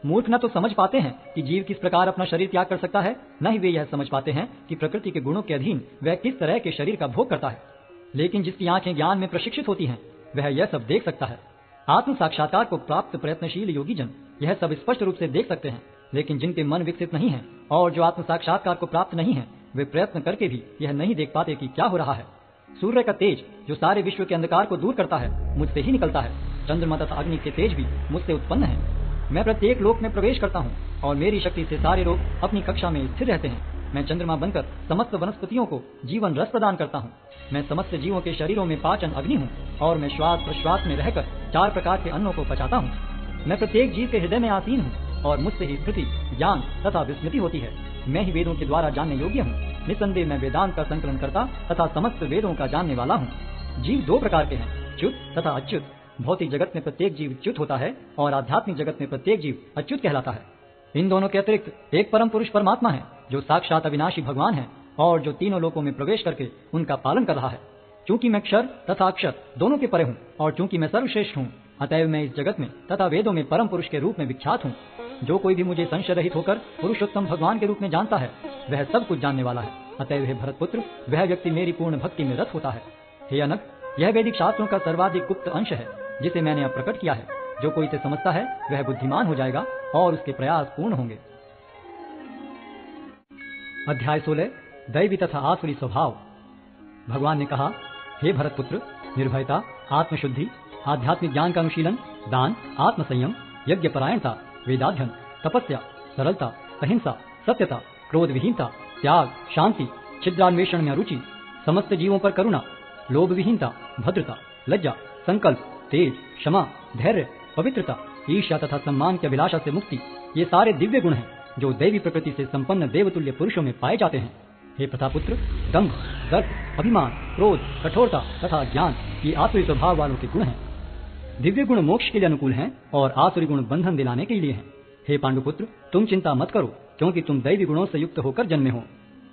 [SPEAKER 1] मूर्ख न तो समझ पाते हैं कि जीव किस प्रकार अपना शरीर त्याग कर सकता है, न ही वे यह समझ पाते हैं कि प्रकृति के गुणों के अधीन वह किस तरह के शरीर का भोग करता है। लेकिन जिसकी आंखें ज्ञान में प्रशिक्षित होती हैं, वह यह सब देख सकता है। आत्म साक्षात्कार को प्राप्त प्रयत्नशील योगी जन यह सब स्पष्ट रूप से देख सकते हैं, लेकिन जिनके मन विकसित नहीं है और जो आत्म साक्षात्कार को प्राप्त नहीं है, वे प्रयत्न करके भी यह नहीं देख पाते कि क्या हो रहा है। सूर्य का तेज जो सारे विश्व के अंधकार को दूर करता है, मुझसे ही निकलता है। चंद्रमा तथा अग्नि के तेज भी मुझसे उत्पन्न है। मैं प्रत्येक लोक में प्रवेश करता हूँ और मेरी शक्ति से सारे लोग अपनी कक्षा में स्थिर रहते हैं। मैं चंद्रमा बनकर समस्त वनस्पतियों को जीवन रस प्रदान करता हूँ। मैं समस्त जीवों के शरीरों में पाचन अग्नि हूँ और मैं श्वास प्रश्वास में रहकर 4 प्रकार के अन्नों को पचाता हूँ। मैं प्रत्येक जीव के हृदय में आसीन हूँ और मुझसे ही स्मृति, ज्ञान तथा विस्मृति होती है। मैं ही वेदों के द्वारा जानने योग्य हूँ। निसंदेह मैं वेदांत का संकलन करता तथा समस्त वेदों का जानने वाला हूँ। जीव 2 प्रकार के हैं, च्युत तथा अच्युत। भौतिक जगत में प्रत्येक जीव च्युत होता है और आध्यात्मिक जगत में प्रत्येक जीव अच्युत कहलाता है। इन दोनों के अतिरिक्त एक परम पुरुष परमात्मा है, जो साक्षात अविनाशी भगवान है और जो तीनों लोकों में प्रवेश करके उनका पालन कर रहा है। चूंकि मैं क्षर तथा अक्षर दोनों के परे हूँ और चूंकि मैं सर्वश्रेष्ठ हूँ, अतएव मैं इस जगत में तथा वेदों में परम पुरुष के रूप में विख्यात हूँ। जो कोई भी मुझे संशय रहित होकर पुरुषोत्तम भगवान के रूप में जानता है, वह सब कुछ जानने वाला है। अतएव हे भरतपुत्र, वह व्यक्ति मेरी पूर्ण भक्ति में रत होता है। हे अनग, यह वैदिक शास्त्रों का सर्वाधिक गुप्त अंश है, जिसे मैंने अब प्रकट किया है। जो कोई इसे समझता है वह बुद्धिमान हो जाएगा और उसके प्रयास पूर्ण होंगे। अध्याय 16 दैवी तथा आसुरी स्वभाव। भगवान ने कहा, हे भरतपुत्र, निर्भयता, आत्मशुद्धि, आध्यात्मिक ज्ञान का अनुशीलन, दान, आत्मसंयम, यज्ञ परायणता, वेदाध्ययन, तपस्या, सरलता, अहिंसा, सत्यता, क्रोध विहीनता, त्याग, शांति, छिद्रान्वेषण में रुचि, समस्त जीवों पर करुणा, लोभ विहीनता, भद्रता, लज्जा, संकल्प, तेज, क्षमा, धैर्य, पवित्रता, ईर्ष्या तथा सम्मान की अभिलाषा से मुक्ति, ये सारे दिव्य गुण हैं जो दैवी प्रकृति से संपन्न देवतुल्य पुरुषों में पाए जाते हैं। हे प्रतापुत्र, दंभ, दर्प, अभिमान, क्रोध, कठोरता तथा ज्ञान ये आसुरी स्वभाव वालों के गुण हैं। दिव्य गुण मोक्ष के लिए अनुकूल हैं और आसुरी गुण बंधन दिलाने के लिए हैं। हे पांडुपुत्र, तुम चिंता मत करो, क्योंकि तुम दैवी गुणों से युक्त होकर जन्मे हो।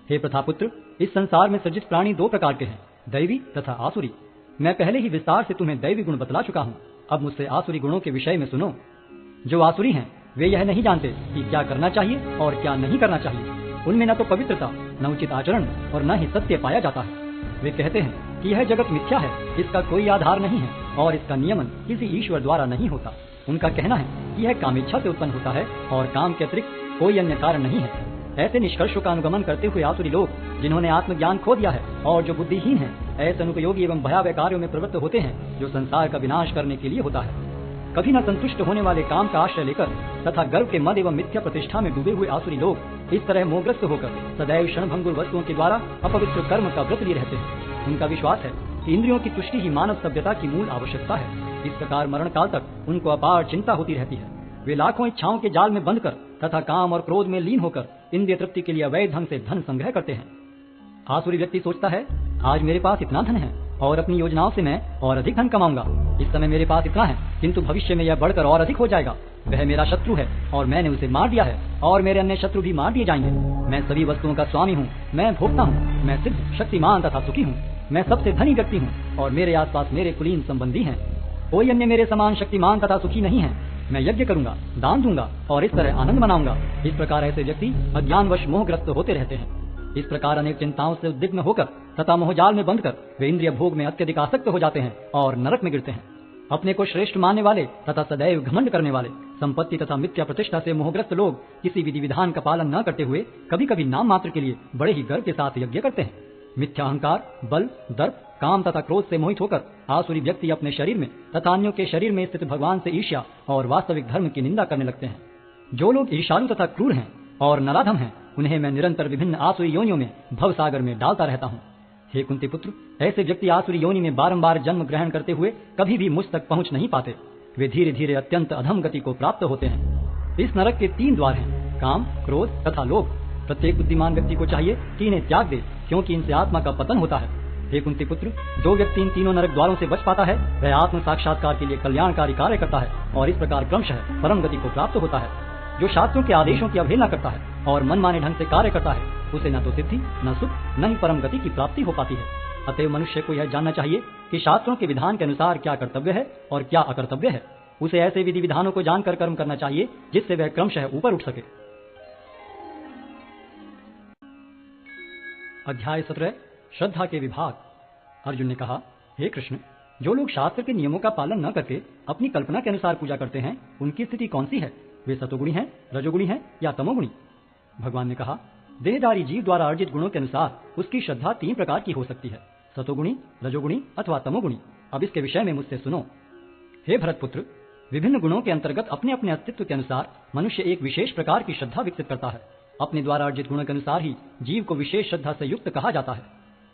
[SPEAKER 1] हे प्रतापुत्र, इस संसार में सृजित प्राणी 2 प्रकार के हैं, दैवी तथा आसुरी। मैं पहले ही विस्तार से तुम्हें दैवी गुण बतला चुका हूँ। अब मुझसे आसुरी गुणों के विषय में सुनो। जो आसुरी हैं वे यह नहीं जानते कि क्या करना चाहिए और क्या नहीं करना चाहिए। उनमें न तो पवित्रता, न उचित आचरण और न ही सत्य पाया जाता है। वे कहते हैं कि यह जगत मिथ्या है, इसका कोई आधार नहीं है और इसका नियमन किसी ईश्वर द्वारा नहीं होता। उनका कहना है कि यह कामेच्छा से उत्पन्न होता है और काम के अतिरिक्त कोई अन्य कारण नहीं है। ऐसे निष्कर्षों का अनुगमन करते हुए आसुरी लोग, जिन्होंने आत्मज्ञान खो दिया है और जो बुद्धिहीन हैं, ऐसे अनुपयोगी एवं भयावह कार्यों में प्रवृत्त होते हैं जो संसार का विनाश करने के लिए होता है। कभी न संतुष्ट होने वाले काम का आश्रय लेकर तथा गर्व के मद एवं मिथ्या प्रतिष्ठा में डूबे हुए आसुरी लोग इस तरह मोहग्रस्त होकर सदैव क्षणभंगुर वस्तुओं के द्वारा अपवित्र कर्म का व्रत लिए रहते हैं। उनका विश्वास है कि इंद्रियों की तुष्टि ही मानव सभ्यता की मूल आवश्यकता है। इस प्रकार मरण काल तक उनको अपार चिंता होती रहती है। वे लाखों इच्छाओं के जाल में बंधकर तथा काम और क्रोध में लीन होकर इंद्रिय तृप्ति के लिए अवैध ढंग से धन संग्रह करते हैं। आसुरी व्यक्ति सोचता है, आज मेरे पास इतना धन है और अपनी योजनाओं से मैं और अधिक धन कमाऊंगा। इस समय मेरे पास इतना है, किंतु भविष्य में यह बढ़कर और अधिक हो जाएगा। वह मेरा शत्रु है और मैंने उसे मार दिया है और मेरे अन्य शत्रु भी मार दिए जाएंगे। मैं सभी वस्तुओं का स्वामी हूँ, मैं भोक्ता हूँ, मैं सिद्ध, शक्तिमान तथा सुखी हूँ। मैं सबसे धनी व्यक्ति हूँ और मेरे आसपास मेरे कुलीन संबंधी हैं। कोई अन्य मेरे समान शक्तिमान तथा सुखी नहीं है। मैं यज्ञ करूंगा, दान दूंगा और इस तरह आनंद मनाऊंगा। इस प्रकार ऐसे व्यक्ति अज्ञानवश मोहग्रस्त होते रहते हैं। इस प्रकार अनेक चिंताओं से उद्विग्न होकर तथा मोहजाल में बंधकर वे इंद्रिय भोग में अत्यधिक आसक्त हो जाते हैं और नरक में गिरते हैं। अपने को श्रेष्ठ मानने वाले तथा सदैव घमंड करने वाले, संपत्ति तथा मिथ्या प्रतिष्ठा से मोहग्रस्त लोग किसी विधि विधान का पालन न करते हुए कभी कभी नाम मात्र के लिए बड़े ही गर्व के साथ यज्ञ करते हैं। मिथ्या अहंकार, बल, दर्प, काम तथा क्रोध से मोहित होकर आसुरी व्यक्ति अपने शरीर में तथा अन्यों के शरीर में स्थित भगवान से ईर्ष्या और वास्तविक धर्म की निंदा करने लगते हैं। जो लोग ईर्ष्यालु तथा क्रूर हैं और नराधम हैं, उन्हें मैं निरंतर विभिन्न आसुरी योनियों में भव सागर में डालता रहता हूँ। हे कुंती पुत्र, ऐसे व्यक्ति आसुरी योनि में बारंबार जन्म ग्रहण करते हुए कभी भी मुझ तक पहुंच नहीं पाते। वे धीरे धीरे अत्यंत अधम गति को प्राप्त होते हैं। इस नरक के 3 द्वार हैं, काम, क्रोध तथा लोभ। प्रत्येक बुद्धिमान व्यक्ति को चाहिए कि इन्हें त्याग दे, क्योंकि इनसे आत्मा का पतन होता है। हे कुंती पुत्र, जो व्यक्ति इन तीनों नरक द्वारों से बच पाता है, वह आत्म साक्षात्कार के लिए कल्याणकारी कार्य करता है और इस प्रकार क्रमशः परम गति को प्राप्त होता है। जो शास्त्रों के आदेशों की अवहेलना करता है और मनमाने ढंग से कार्य करता है, उसे न तो सिद्धि, न सुख, न ही परम गति की प्राप्ति हो पाती है। अतएव मनुष्य को यह जानना चाहिए कि शास्त्रों के विधान के अनुसार क्या कर्तव्य है और क्या अकर्तव्य है। उसे ऐसे विधि विधानों को जानकर कर्म करना चाहिए जिससे वह क्रमशः ऊपर उठ सके। अध्याय 17 श्रद्धा के विभाग। अर्जुन ने कहा, हे कृष्ण, जो लोग शास्त्र के नियमों का पालन न करके अपनी कल्पना के अनुसार पूजा करते हैं, उनकी स्थिति कौन सी है? वे सतोगुणी हैं, रजोगुणी हैं या तमोगुणी? भगवान ने कहा, देहधारी जीव द्वारा अर्जित गुणों के अनुसार उसकी श्रद्धा 3 प्रकार की हो सकती है, सतोगुणी, रजोगुणी अथवा तमोगुणी। अब इसके विषय में मुझसे सुनो। हे भरतपुत्र, विभिन्न गुणों के अंतर्गत अपने अपने अस्तित्व के अनुसार मनुष्य एक विशेष प्रकार की श्रद्धा विकसित करता है। अपने द्वारा अर्जित गुणों के अनुसार ही जीव को विशेष श्रद्धा से युक्त कहा जाता है।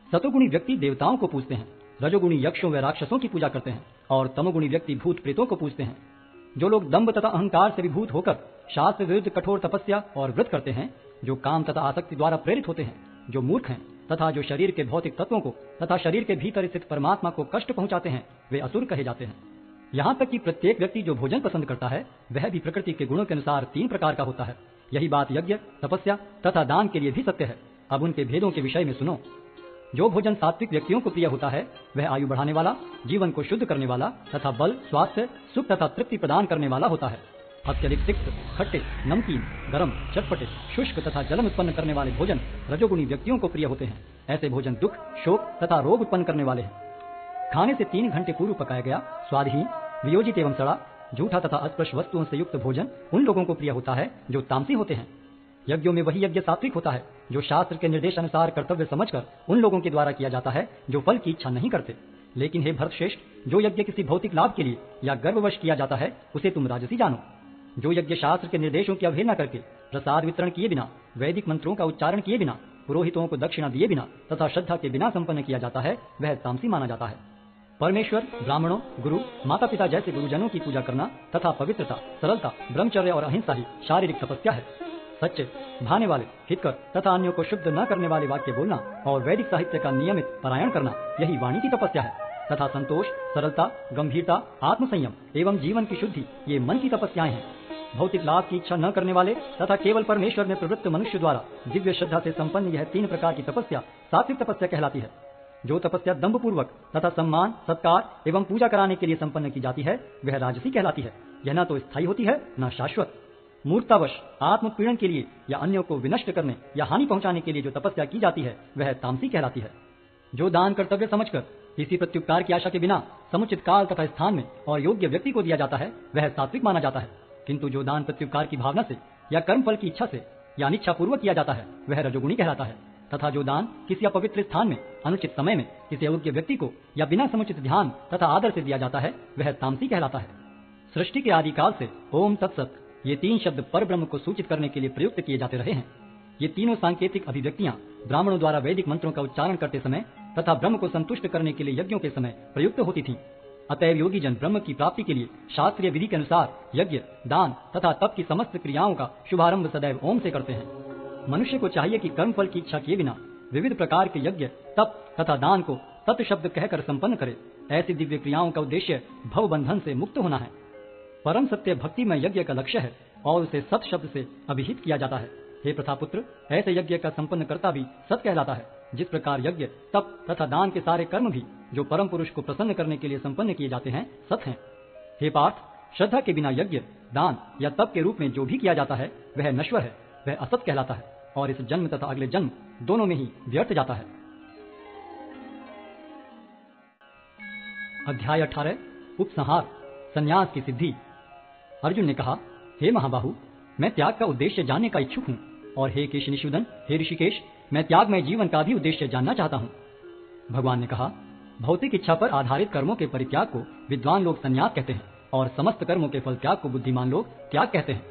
[SPEAKER 1] सतोगुणी व्यक्ति देवताओं को पूजते हैं, रजोगुणी यक्षों व राक्षसों की पूजा करते हैं और तमोगुणी व्यक्ति भूत प्रेतों को पूजते हैं। जो लोग दंभ तथा अहंकार से विभूत होकर शास्त्र विरुद्ध कठोर तपस्या और व्रत करते हैं, जो काम तथा आसक्ति द्वारा प्रेरित होते हैं, जो मूर्ख हैं तथा जो शरीर के भौतिक तत्वों को तथा शरीर के भीतर स्थित परमात्मा को कष्ट पहुंचाते हैं, वे असुर कहे जाते हैं। यहाँ तक कि प्रत्येक व्यक्ति जो भोजन पसंद करता है, वह भी प्रकृति के गुणों के अनुसार 3 प्रकार का होता है। यही बात यज्ञ, तपस्या तथा दान के लिए भी सत्य है। अब उनके भेदों के विषय में सुनो। जो भोजन सात्विक व्यक्तियों को प्रिय होता है, वह आयु बढ़ाने वाला, जीवन को शुद्ध करने वाला तथा बल, स्वास्थ्य, सुख तथा तृप्ति प्रदान करने वाला होता है। अत्यधिक तिक्त, खट्टे, नमकीन, गरम, चटपटे, शुष्क तथा जलन उत्पन्न करने वाले भोजन रजोगुणी व्यक्तियों को प्रिय होते हैं। ऐसे भोजन दुख, शोक तथा रोग उत्पन्न करने वाले हैं। खाने से 3 घंटे पूर्व पकाया गया, स्वादहीन, वियोजित एवं सड़ा, झूठा तथा अस्पृश्य वस्तुओं से युक्त भोजन उन लोगों को प्रिय होता है जो तामसी होते हैं। यज्ञों में वही यज्ञ सात्विक होता है जो शास्त्र के निर्देश अनुसार कर्तव्य समझकर उन लोगों के द्वारा किया जाता है जो फल की इच्छा नहीं करते। लेकिन हे भरतश्रेष्ठ, जो यज्ञ किसी भौतिक लाभ के लिए या गर्ववश किया जाता है, उसे तुम राजसी जानो। जो यज्ञ शास्त्र के निर्देशों की अवहेलना करके, प्रसाद वितरण किए बिना, वैदिक मंत्रों का उच्चारण किए बिना, पुरोहितों को दक्षिणा दिए बिना तथा श्रद्धा के बिना संपन्न किया जाता है, वह तामसी माना जाता है। परमेश्वर, ब्राह्मणों, गुरु, माता पिता जैसे गुरुजनों की पूजा करना तथा पवित्रता, सरलता, ब्रह्मचर्य और अहिंसा ही शारीरिक तपस्या है। सच्चे, भाने वाले, हितकर तथा अन्यों को शुद्ध न करने वाले वाक्य बोलना और वैदिक साहित्य का नियमित पारायण करना, यही वाणी की तपस्या है। तथा संतोष, सरलता, गंभीरता, आत्मसंयम एवं जीवन की शुद्धि, ये मन की तपस्याएं हैं। भौतिक लाभ की इच्छा न करने वाले तथा केवल परमेश्वर में प्रवृत्त मनुष्य द्वारा दिव्य श्रद्धा से संपन्न यह 3 प्रकार की तपस्या सात्विक तपस्या कहलाती है। जो तपस्या दंभ पूर्वक तथा सम्मान, सत्कार एवं पूजा कराने के लिए संपन्न की जाती है, वह राजसी कहलाती है। यह न तो स्थायी होती है, न शाश्वत। मूर्तावश आत्मपीड़न के लिए या अन्यों को विनष्ट करने या हानि पहुंचाने के लिए जो तपस्या की जाती है, वह तामसी कहलाती है। जो दान कर्तव्य समझकर किसी प्रत्युपकार की आशा के बिना समुचित काल तथा स्थान में और योग्य व्यक्ति को दिया जाता है, वह सात्विक माना जाता है। किंतु जो दान प्रत्युपकार की भावना से या कर्म फल की इच्छा से या अनिच्छा पूर्वक किया जाता है, वह रजोगुणी कहलाता है। तथा जो दान किसी अपवित्र स्थान में, अनुचित समय में, किसी अयोग्य व्यक्ति को या बिना समुचित ध्यान तथा आदर से दिया जाता है, वह तामसी कहलाता है। सृष्टि के आदि काल से ओम तत्सत, ये 3 शब्द पर ब्रह्म को सूचित करने के लिए प्रयुक्त किए जाते रहे हैं। ये तीनों सांकेतिक अभिव्यक्तियां ब्राह्मणों द्वारा वैदिक मंत्रों का उच्चारण करते समय तथा ब्रह्म को संतुष्ट करने के लिए यज्ञों के समय प्रयुक्त होती थीं। अतएव योगी जन ब्रह्म की प्राप्ति के लिए शास्त्रीय विधि के अनुसार यज्ञ, दान तथा तप की समस्त क्रियाओं का शुभारंभ सदैव ओम से करते हैं। मनुष्य को चाहिए कि कर्म फल की इच्छा किए बिना विविध प्रकार के यज्ञ, तप तथा दान को तत् शब्द कहकर संपन्न करे। ऐसी दिव्य क्रियाओं का उद्देश्य भव बंधन से मुक्त होना है। परम सत्य भक्ति में यज्ञ का लक्ष्य है और उसे सत शब्द से अभिहित किया जाता है। हे प्रथापुत्र, ऐसे यज्ञ का संपन्न करता भी सत कहलाता है। जिस प्रकार यज्ञ, तप तथा दान के सारे कर्म भी जो परम पुरुष को प्रसन्न करने के लिए संपन्न किए जाते हैं, सत हैं। हे पार्थ, श्रद्धा के बिना यज्ञ, दान या तप के रूप में जो भी किया जाता है, वह नश्वर है, वह असत कहलाता है और इस जन्म तथा अगले जन्म दोनों में ही व्यर्थ जाता है। अध्याय 18 उपसंहार, संन्यास की सिद्धि। अर्जुन ने कहा, हे महाबाहु, मैं त्याग का उद्देश्य जानने का इच्छुक हूँ। और हे केशनिशूदन, हे ऋषिकेश, मैं त्यागमय जीवन का भी उद्देश्य जानना चाहता हूँ। भगवान ने कहा, भौतिक इच्छा पर आधारित कर्मों के परित्याग को विद्वान लोग संन्यास कहते हैं और समस्त कर्मों के फल त्याग को बुद्धिमान लोग त्याग कहते हैं।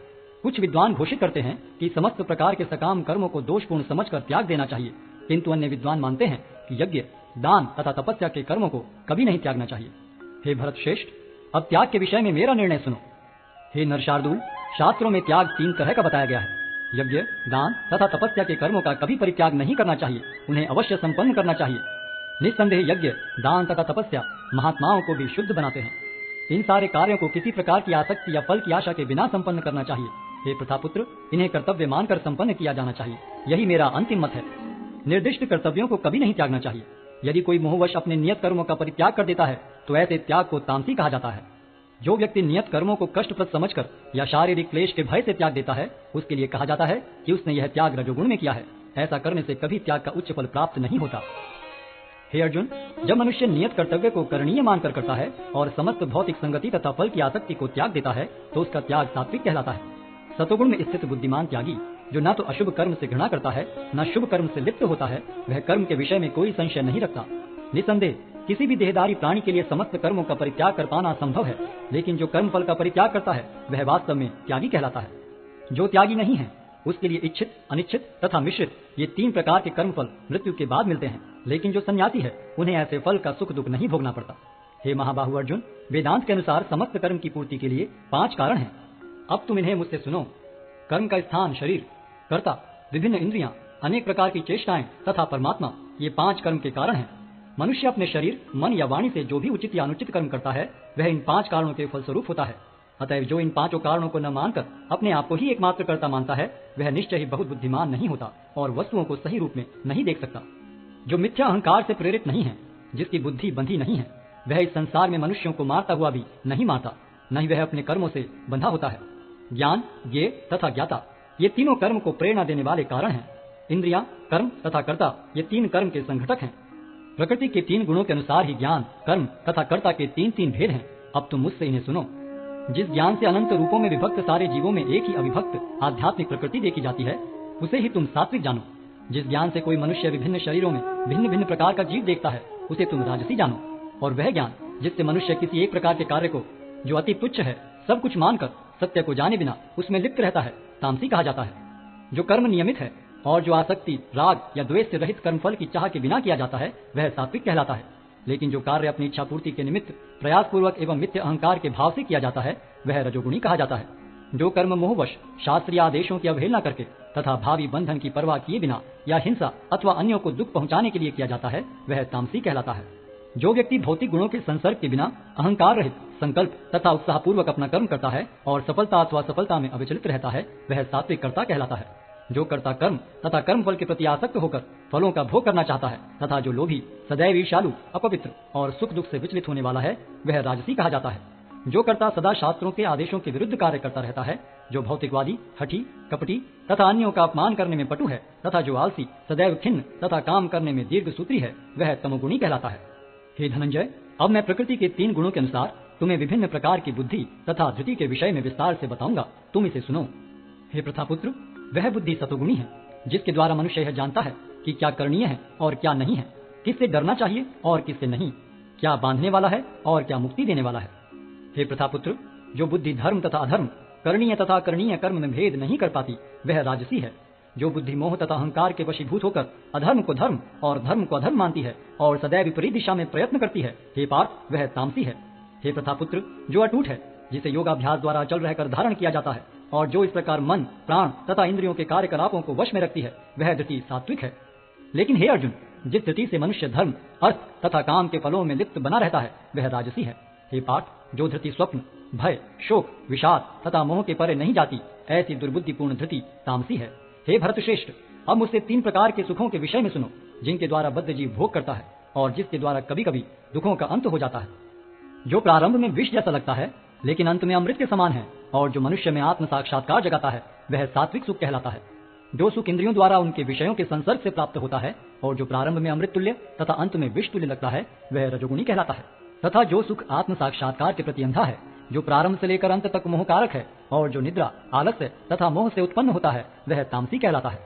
[SPEAKER 1] कुछ विद्वान घोषित करते हैं कि समस्त प्रकार के सकाम कर्मों को दोषपूर्ण समझकर त्याग देना चाहिए, किंतु अन्य विद्वान मानते हैं कि यज्ञ, दान तथा तपस्या के कर्मों को कभी नहीं त्यागना चाहिए। हे भरत श्रेष्ठ, अब त्याग के विषय में मेरा निर्णय सुनो। हे नरशार्दूल, शास्त्रों में त्याग 3 तरह का बताया गया है। यज्ञ, दान तथा तपस्या के कर्मों का कभी परित्याग नहीं करना चाहिए, उन्हें अवश्य संपन्न करना चाहिए। निस्संदेह यज्ञ, दान तथा तपस्या महात्माओं को भी शुद्ध बनाते हैं। इन सारे कार्यों को किसी प्रकार की आसक्ति या फल की आशा के बिना संपन्न करना चाहिए। हे प्रथापुत्र, इन्हें कर्तव्य मानकर संपन्न किया जाना चाहिए, यही मेरा अंतिम मत है। निर्दिष्ट कर्तव्यों को कभी नहीं त्यागना चाहिए। यदि कोई मोहवश अपने नियत कर्मों का परित्याग कर देता है तो ऐसे त्याग को तामसी कहा जाता है। जो व्यक्ति नियत कर्मों को कष्टप्रद समझकर या शारीरिक क्लेश के भय से त्याग देता है, उसके लिए कहा जाता है कि उसने यह त्याग रजोगुण में किया है। ऐसा करने से कभी त्याग का उच्च फल प्राप्त नहीं होता। हे अर्जुन, जब मनुष्य नियत कर्तव्य को करणीय मानकर करता है और समस्त भौतिक संगति तथा फल की आसक्ति को त्याग देता है तो उसका त्याग सात्विक कहलाता है। सतोगुण में स्थित बुद्धिमान त्यागी, जो न तो अशुभ कर्म से घृणा करता है न शुभ कर्म से लिप्त होता है, वह कर्म के विषय में कोई संशय नहीं रखता। निसंदेह किसी भी देहधारी प्राणी के लिए समस्त कर्मों का परित्याग कर पाना संभव है, लेकिन जो कर्म फल का परित्याग करता है वह वास्तव में त्यागी कहलाता है। जो त्यागी नहीं है उसके लिए इच्छित, अनिच्छित तथा मिश्रित ये 3 प्रकार के कर्म फल मृत्यु के बाद मिलते हैं, लेकिन जो सन्यासी है उन्हें ऐसे फल का सुख दुख नहीं भोगना पड़ता। हे महाबाहु अर्जुन, वेदांत के अनुसार समस्त कर्म की पूर्ति के लिए 5 कारण हैं। अब तुम इन्हें मुझसे सुनो। कर्म का स्थान शरीर, कर्ता, विभिन्न इंद्रियां, अनेक प्रकार की चेष्टाएं तथा परमात्मा, ये 5 कर्म के कारण हैं। मनुष्य अपने शरीर, मन या वाणी से जो भी उचित या अनुचित कर्म करता है वह इन 5 कारणों के फलस्वरूप होता है। अतएव जो इन 5 कारणों को न मानकर अपने आप को ही एकमात्र कर्ता मानता है वह निश्चय ही बहुत बुद्धिमान नहीं होता और वस्तुओं को सही रूप में नहीं देख सकता। जो मिथ्या अहंकार से प्रेरित नहीं है, जिसकी बुद्धि बंधी नहीं है, वह इस संसार में मनुष्यों को मारता हुआ भी नहीं मारता, न ही वह अपने कर्मों से बंधा होता है। ज्ञान, ज्ञेय तथा ज्ञाता ये तीनों कर्म को प्रेरणा देने वाले कारण हैं। इंद्रियां, कर्म तथा कर्ता ये 3 कर्म के संघटक हैं। प्रकृति के 3 गुणों के अनुसार ही ज्ञान, कर्म तथा कर्ता के 3 भेद हैं। अब तुम मुझसे इन्हें सुनो। जिस ज्ञान से अनंत रूपों में विभक्त सारे जीवों में एक ही अविभक्त आध्यात्मिक प्रकृति देखी जाती है उसे ही तुम सात्विक जानो। जिस ज्ञान से कोई मनुष्य विभिन्न शरीरों में भिन्न भिन्न प्रकार का जीव देखता है उसे तुम राजसी जानो। और वह ज्ञान जिससे मनुष्य किसी एक प्रकार के कार्य को जो अति तुच्छ है सब कुछ मानकर सत्य को जाने बिना उसमें लिप्त रहता है, तामसी कहा जाता है। जो कर्म नियमित है और जो आसक्ति, राग या द्वेष से रहित कर्मफल की चाह के बिना किया जाता है वह सात्विक कहलाता है। लेकिन जो कार्य अपनी इच्छा पूर्ति के निमित्त प्रयास पूर्वक एवं मिथ्या अहंकार के भाव से किया जाता है वह रजोगुणी कहा जाता है। जो कर्म मोहवश शास्त्रीय आदेशों की अवहेलना करके तथा भावी बंधन की परवाह किए बिना या हिंसा अथवा अन्यों को दुख पहुंचाने के लिए किया जाता है वह तामसी कहलाता है। जो व्यक्ति भौतिक गुणों के संसर्ग के बिना अहंकार रहित संकल्प तथा उत्साहपूर्वक अपना कर्म करता है और सफलता अथवा सफलता में अविचलित रहता है वह सात्विक कर्ता कहलाता है। जो कर्ता कर्म तथा कर्म फल के प्रति आसक्त होकर फलों का भोग करना चाहता है तथा जो लोभी, सदैव ईर्ष्यालु, अपवित्र और सुख दुख से विचलित होने वाला है वह राजसी कहा जाता है। जो कर्ता सदा शास्त्रों के आदेशों के विरुद्ध कार्य करता रहता है, जो भौतिकवादी, हठी, कपटी तथा अन्यों का अपमान करने में पटु है तथा जो आलसी, सदैव खिन्न तथा काम करने में दीर्घ सूत्री है वह तमोगुणी कहलाता है। हे धनंजय, अब मैं प्रकृति के 3 गुणों के अनुसार तुम्हें विभिन्न प्रकार की बुद्धि तथा धृति के विषय में विस्तार से बताऊंगा, तुम इसे सुनो। हे प्रथापुत्र, वह बुद्धि सतोगुणी है जिसके द्वारा मनुष्य यह जानता है कि क्या करणीय है और क्या नहीं है, किससे डरना चाहिए और किससे नहीं, क्या बांधने वाला है और क्या मुक्ति देने वाला है। हे प्रथापुत्र, जो बुद्धि धर्म तथा अधर्म, करणीय तथा अकरणीय कर्म में भेद नहीं कर पाती वह राजसी है। जो बुद्धि मोह तथा अहंकार के वशीभूत होकर अधर्म को धर्म और धर्म को अधर्म मानती है और सदैव विपरीत दिशा में प्रयत्न करती है, हे पार्थ, वह तामसी है। हे प्रथापुत्र, जो अटूट है, जिसे योगाभ्यास द्वारा अचल रहकर धारण किया जाता है और जो इस प्रकार मन, प्राण तथा इंद्रियों के कार्यकलापों को वश में रखती है वह धृति सात्विक है। लेकिन हे अर्जुन, जिस धृति से मनुष्य धर्म, अर्थ तथा काम के फलों में लिप्त बना रहता है वह राजसी है। हे पार्थ, जो धृति स्वप्न, भय, शोक, विषाद तथा मोह के परे नहीं जाती, ऐसी दुर्बुद्धिपूर्ण धृति तामसी है। हे भरतश्रेष्ठ, अब मुझसे 3 प्रकार के सुखों के विषय में सुनो जिनके द्वारा बद्ध जीव भोग करता है और जिसके द्वारा कभी कभी दुखों का अंत हो जाता है। जो प्रारंभ में विष जैसा लगता है लेकिन अंत में अमृत के समान है और जो मनुष्य में आत्म साक्षात्कार जगाता है वह सात्विक सुख कहलाता है। जो सुख इंद्रियों द्वारा उनके विषयों के संसर्ग से प्राप्त होता है और जो प्रारंभ में अमृत तुल्य तथा अंत में विष तुल्य लगता है वह रजोगुणी कहलाता है। तथा जो सुख आत्म साक्षात्कार के प्रति अंधा है, जो प्रारंभ से लेकर अंत तक मोहकारक है और जो निद्रा, आलस्य तथा मोह से उत्पन्न होता है वह तामसी कहलाता है।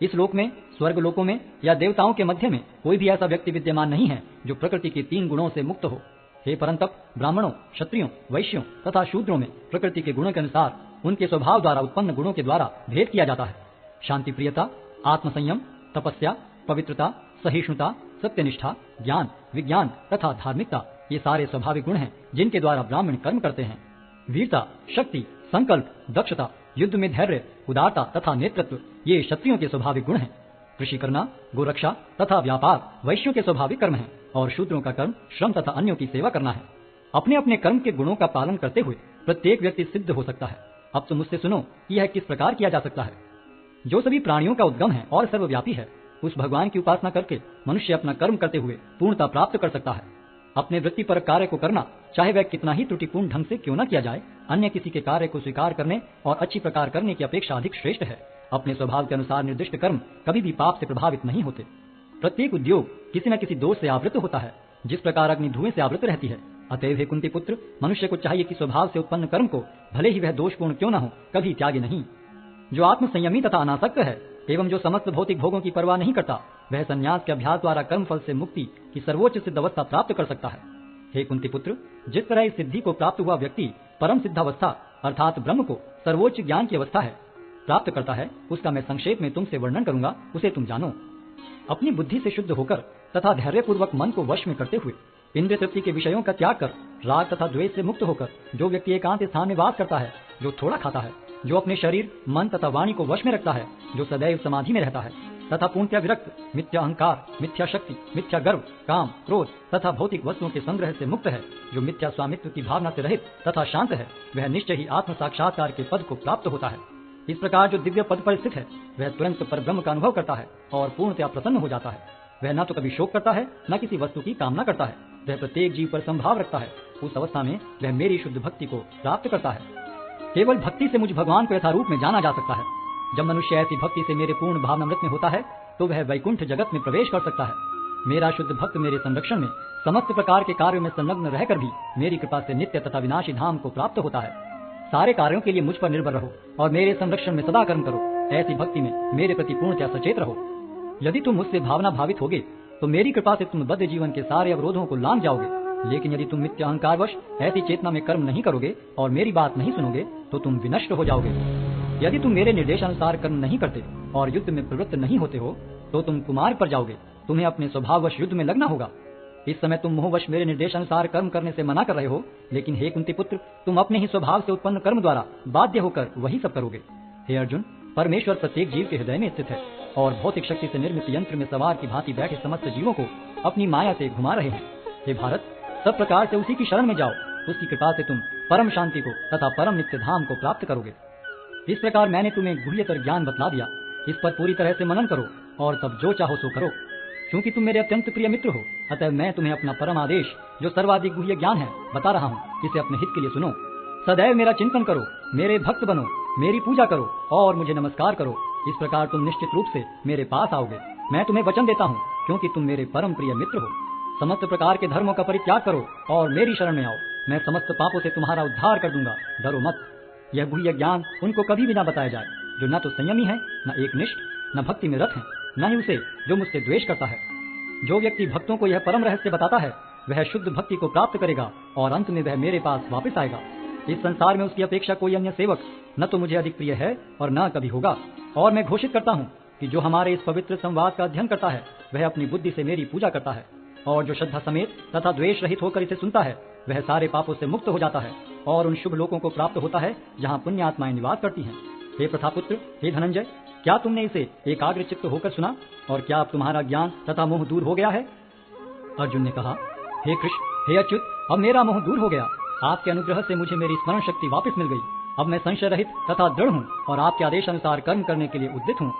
[SPEAKER 1] इस लोक में, स्वर्ग लोकों में या देवताओं के मध्य में कोई भी ऐसा व्यक्ति विद्यमान नहीं है जो प्रकृति के 3 गुणों से मुक्त हो। हे परंतप, ब्राह्मणों, क्षत्रियों, वैश्यों तथा शूद्रों में प्रकृति के गुणों के अनुसार उनके स्वभाव द्वारा उत्पन्न गुणों के द्वारा भेद किया जाता है। शांति प्रियता, आत्मसंयम, तपस्या, पवित्रता, सहिष्णुता, सत्यनिष्ठा, ज्ञान, विज्ञान तथा धार्मिकता, ये सारे स्वाभाविक गुण हैं जिनके द्वारा ब्राह्मण कर्म करते हैं। वीरता, शक्ति, संकल्प, दक्षता, युद्ध में धैर्य, उदारता तथा नेतृत्व, ये क्षत्रियों के स्वाभाविक गुण हैं। कृषि करना, गोरक्षा तथा व्यापार वैश्यों के स्वाभाविक कर्म हैं और शूद्रों का कर्म श्रम तथा अन्यों की सेवा करना है। अपने अपने कर्म के गुणों का पालन करते हुए प्रत्येक व्यक्ति सिद्ध हो सकता है। अब तुम मुझसे सुनो कि यह किस प्रकार किया जा सकता है। जो सभी प्राणियों का उद्गम है और सर्वव्यापी है, उस भगवान की उपासना करके मनुष्य अपना कर्म करते हुए पूर्णता प्राप्त कर सकता है। अपने वृत्ति पर कार्य को करना, चाहे वह कितना ही त्रुटिपूर्ण ढंग से क्यों न किया जाए, अन्य किसी के कार्य को स्वीकार करने और अच्छी प्रकार करने की अपेक्षा अधिक श्रेष्ठ है। अपने स्वभाव के अनुसार निर्दिष्ट कर्म कभी भी पाप से प्रभावित नहीं होते। प्रत्येक उद्योग किसी न किसी दोष से आवृत होता है, जिस प्रकार अग्नि धुएं से आवृत रहती है। अतएव हे कुंती पुत्र, मनुष्य को चाहिए कि स्वभाव से उत्पन्न कर्म को, भले ही वह दोषपूर्ण क्यों न हो, कभी त्यागे नहीं। जो आत्म संयमी तथा अनासक्त है एवं जो समस्त भौतिक भोगों की परवाह नहीं करता, वह संन्यास के अभ्यास द्वारा कर्म फल से मुक्ति की सर्वोच्च सिद्ध अवस्था प्राप्त कर सकता है। हे कुंती पुत्र, जिस तरह इस सिद्धि को प्राप्त हुआ व्यक्ति परम सिद्धावस्था अर्थात ब्रह्म को सर्वोच्च ज्ञान की अवस्था है प्राप्त करता है, उसका मैं संक्षेप में तुमसे वर्णन करूंगा, उसे तुम जानो। अपनी बुद्धि से शुद्ध होकर तथा धैर्यपूर्वक मन को वश में करते हुए इंद्रिय तृप्ति के विषयों का त्याग कर राग तथा द्वेष से मुक्त होकर जो व्यक्ति एकांत स्थान में वास करता है, जो थोड़ा खाता है, जो अपने शरीर, मन तथा वाणी को वश में रखता है, जो सदैव समाधि में रहता है तथा पूर्णतया विरक्त, मिथ्या अहंकार, मिथ्या शक्ति, मिथ्या गर्व, काम, क्रोध तथा भौतिक वस्तुओं के संग्रह से मुक्त है, जो मिथ्या स्वामित्व की भावना से रहित तथा शांत है, वह निश्चय ही आत्म साक्षात्कार के पद को प्राप्त होता है। इस प्रकार जो दिव्य पद पर स्थित है, वह तुरंत परब्रह्म का अनुभव करता है और पूर्णतया प्रसन्न हो जाता है। वह न तो कभी शोक करता है, न किसी वस्तु की कामना करता है। वह प्रत्येक जीव पर संभाव रखता है। उस अवस्था में वह मेरी शुद्ध भक्ति को प्राप्त करता है। केवल भक्ति से मुझ भगवान को यथारूप में जाना जा सकता है। जब मनुष्य ऐसी भक्ति से मेरे पूर्ण भावनामृत में होता है, तो वह वैकुंठ जगत में प्रवेश कर सकता है। मेरा शुद्ध भक्त मेरे संरक्षण में समस्त प्रकार के कार्यों में संलग्न रहकर भी मेरी कृपा से नित्य तथा विनाशी धाम को प्राप्त होता है। सारे कार्यों के लिए मुझ पर निर्भर रहो और मेरे संरक्षण में सदा कर्म करो। ऐसी भक्ति में मेरे प्रति पूर्णतया सचेत रहो। यदि तुम मुझसे भावना भावित होगे, तो मेरी कृपा से तुम बद्ध जीवन के सारे अवरोधों को लांघ जाओगे। लेकिन यदि तुम मिथ्या अहंकारवश ऐसी चेतना में कर्म नहीं करोगे और मेरी बात नहीं सुनोगे, तो तुम विनष्ट हो जाओगे। यदि तुम मेरे निर्देशानुसार कर्म नहीं करते और युद्ध में प्रवृत्त नहीं होते हो, तो तुम कुमार्ग पर जाओगे। तुम्हें अपने स्वभाववश युद्ध में लगना होगा। इस समय तुम मोहवश मेरे निर्देशानुसार कर्म करने से मना कर रहे हो, लेकिन हे कुंती पुत्र, तुम अपने ही स्वभाव से उत्पन्न कर्म द्वारा बाध्य होकर वही सब करोगे। हे अर्जुन, परमेश्वर प्रत्येक जीव के हृदय में स्थित है और भौतिक शक्ति से निर्मित यंत्र में सवार की भांति बैठे समस्त जीवों को अपनी माया से घुमा रहे हैं। हे भारत, सब प्रकार से उसी की शरण में जाओ। उसकी कृपा से तुम परम शांति को तथा परम नित्य धाम को प्राप्त करोगे। इस प्रकार मैंने तुम्हें गुह्यतर ज्ञान बतला दिया। इस पर पूरी तरह से मनन करो और तब जो चाहो सो करो। क्योंकि तुम मेरे अत्यंत प्रिय मित्र हो, अतः मैं तुम्हें अपना परम आदेश, जो सर्वाधिक गुह्य ज्ञान है, बता रहा हूँ। इसे अपने हित के लिए सुनो। सदैव मेरा चिंतन करो, मेरे भक्त बनो, मेरी पूजा करो और मुझे नमस्कार करो। इस प्रकार तुम निश्चित रूप से मेरे पास आओगे। मैं तुम्हें वचन देता हूँ, क्योंकि तुम मेरे परम प्रिय मित्र हो। समस्त प्रकार के धर्मों का परित्याग करो और मेरी शरण में आओ। मैं समस्त पापों से तुम्हारा उद्धार कर दूंगा। डरो मत। यह गुह्य ज्ञान उनको कभी भी न बताया जाए जो न तो संयमी है, न एकनिष्ठ, न भक्ति में रत है, न ही उसे जो मुझसे द्वेष करता है। जो व्यक्ति भक्तों को यह परम रहस्य बताता है, वह शुद्ध भक्ति को प्राप्त करेगा और अंत में वह मेरे पास वापस आएगा। इस संसार में उसकी अपेक्षा कोई अन्य सेवक न तो मुझे अधिक प्रिय है और न कभी होगा। और मैं घोषित करता हूँ कि जो हमारे इस पवित्र संवाद का अध्ययन करता है, वह अपनी बुद्धि से मेरी पूजा करता है, और जो श्रद्धा समेत तथा द्वेष रहित होकर इसे सुनता है, वह सारे पापों से मुक्त हो जाता है और उन शुभ लोकों को प्राप्त होता है जहाँ पुण्य आत्माएं निवास करती हैं। हे प्रथापुत्र, हे धनंजय, क्या तुमने इसे एकाग्र चित्त होकर सुना और क्या अब तुम्हारा ज्ञान तथा मोह दूर हो गया है? अर्जुन ने कहा, हे कृष्ण, हे अच्युत, अब मेरा मोह दूर हो गया। आपके अनुग्रह से मुझे मेरी स्मरण शक्ति वापस मिल गई। अब मैं संशय रहित तथा दृढ़ हूँ और आपके आदेशानुसार कर्म करने के लिए उद्यत हूँ।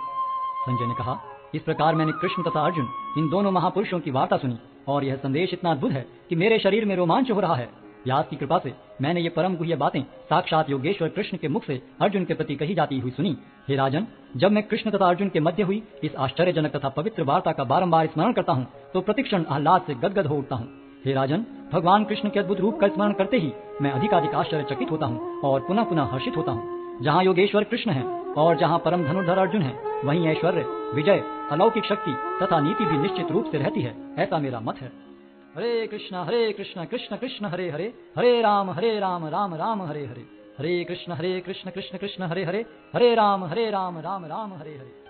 [SPEAKER 1] संजय ने कहा, इस प्रकार मैंने कृष्ण तथा अर्जुन इन दोनों महापुरुषों की वार्ता सुनी और यह संदेश इतना अद्भुत है कि मेरे शरीर में रोमांच हो रहा है। व्यास की कृपा से मैंने ये परम गुह्य बातें साक्षात योगेश्वर कृष्ण के मुख से अर्जुन के प्रति कही जाती हुई सुनी। हे राजन, जब मैं कृष्ण तथा अर्जुन के मध्य हुई इस आश्चर्यजनक तथा पवित्र वार्ता का बारंबार स्मरण करता हूँ, तो प्रतिक्षण आह्लाद से गदगद हो उठता हूँ। हे राजन, भगवान कृष्ण के अद्भुत रूप का स्मरण करते ही मैं अधिकाधिक आश्चर्यचकित होता हूँ और पुनः पुनः हर्षित होता हूँ। जहाँ योगेश्वर कृष्ण है, और जहाँ परम धनुर्धर अर्जुन है वहीं ऐश्वर्य, विजय, अलौकिक शक्ति तथा नीति भी निश्चित रूप से रहती है, ऐसा मेरा मत है। हरे कृष्ण कृष्ण कृष्ण हरे हरे, हरे राम राम राम हरे हरे, हरे कृष्ण कृष्ण कृष्ण हरे हरे, हरे राम राम राम हरे हरे।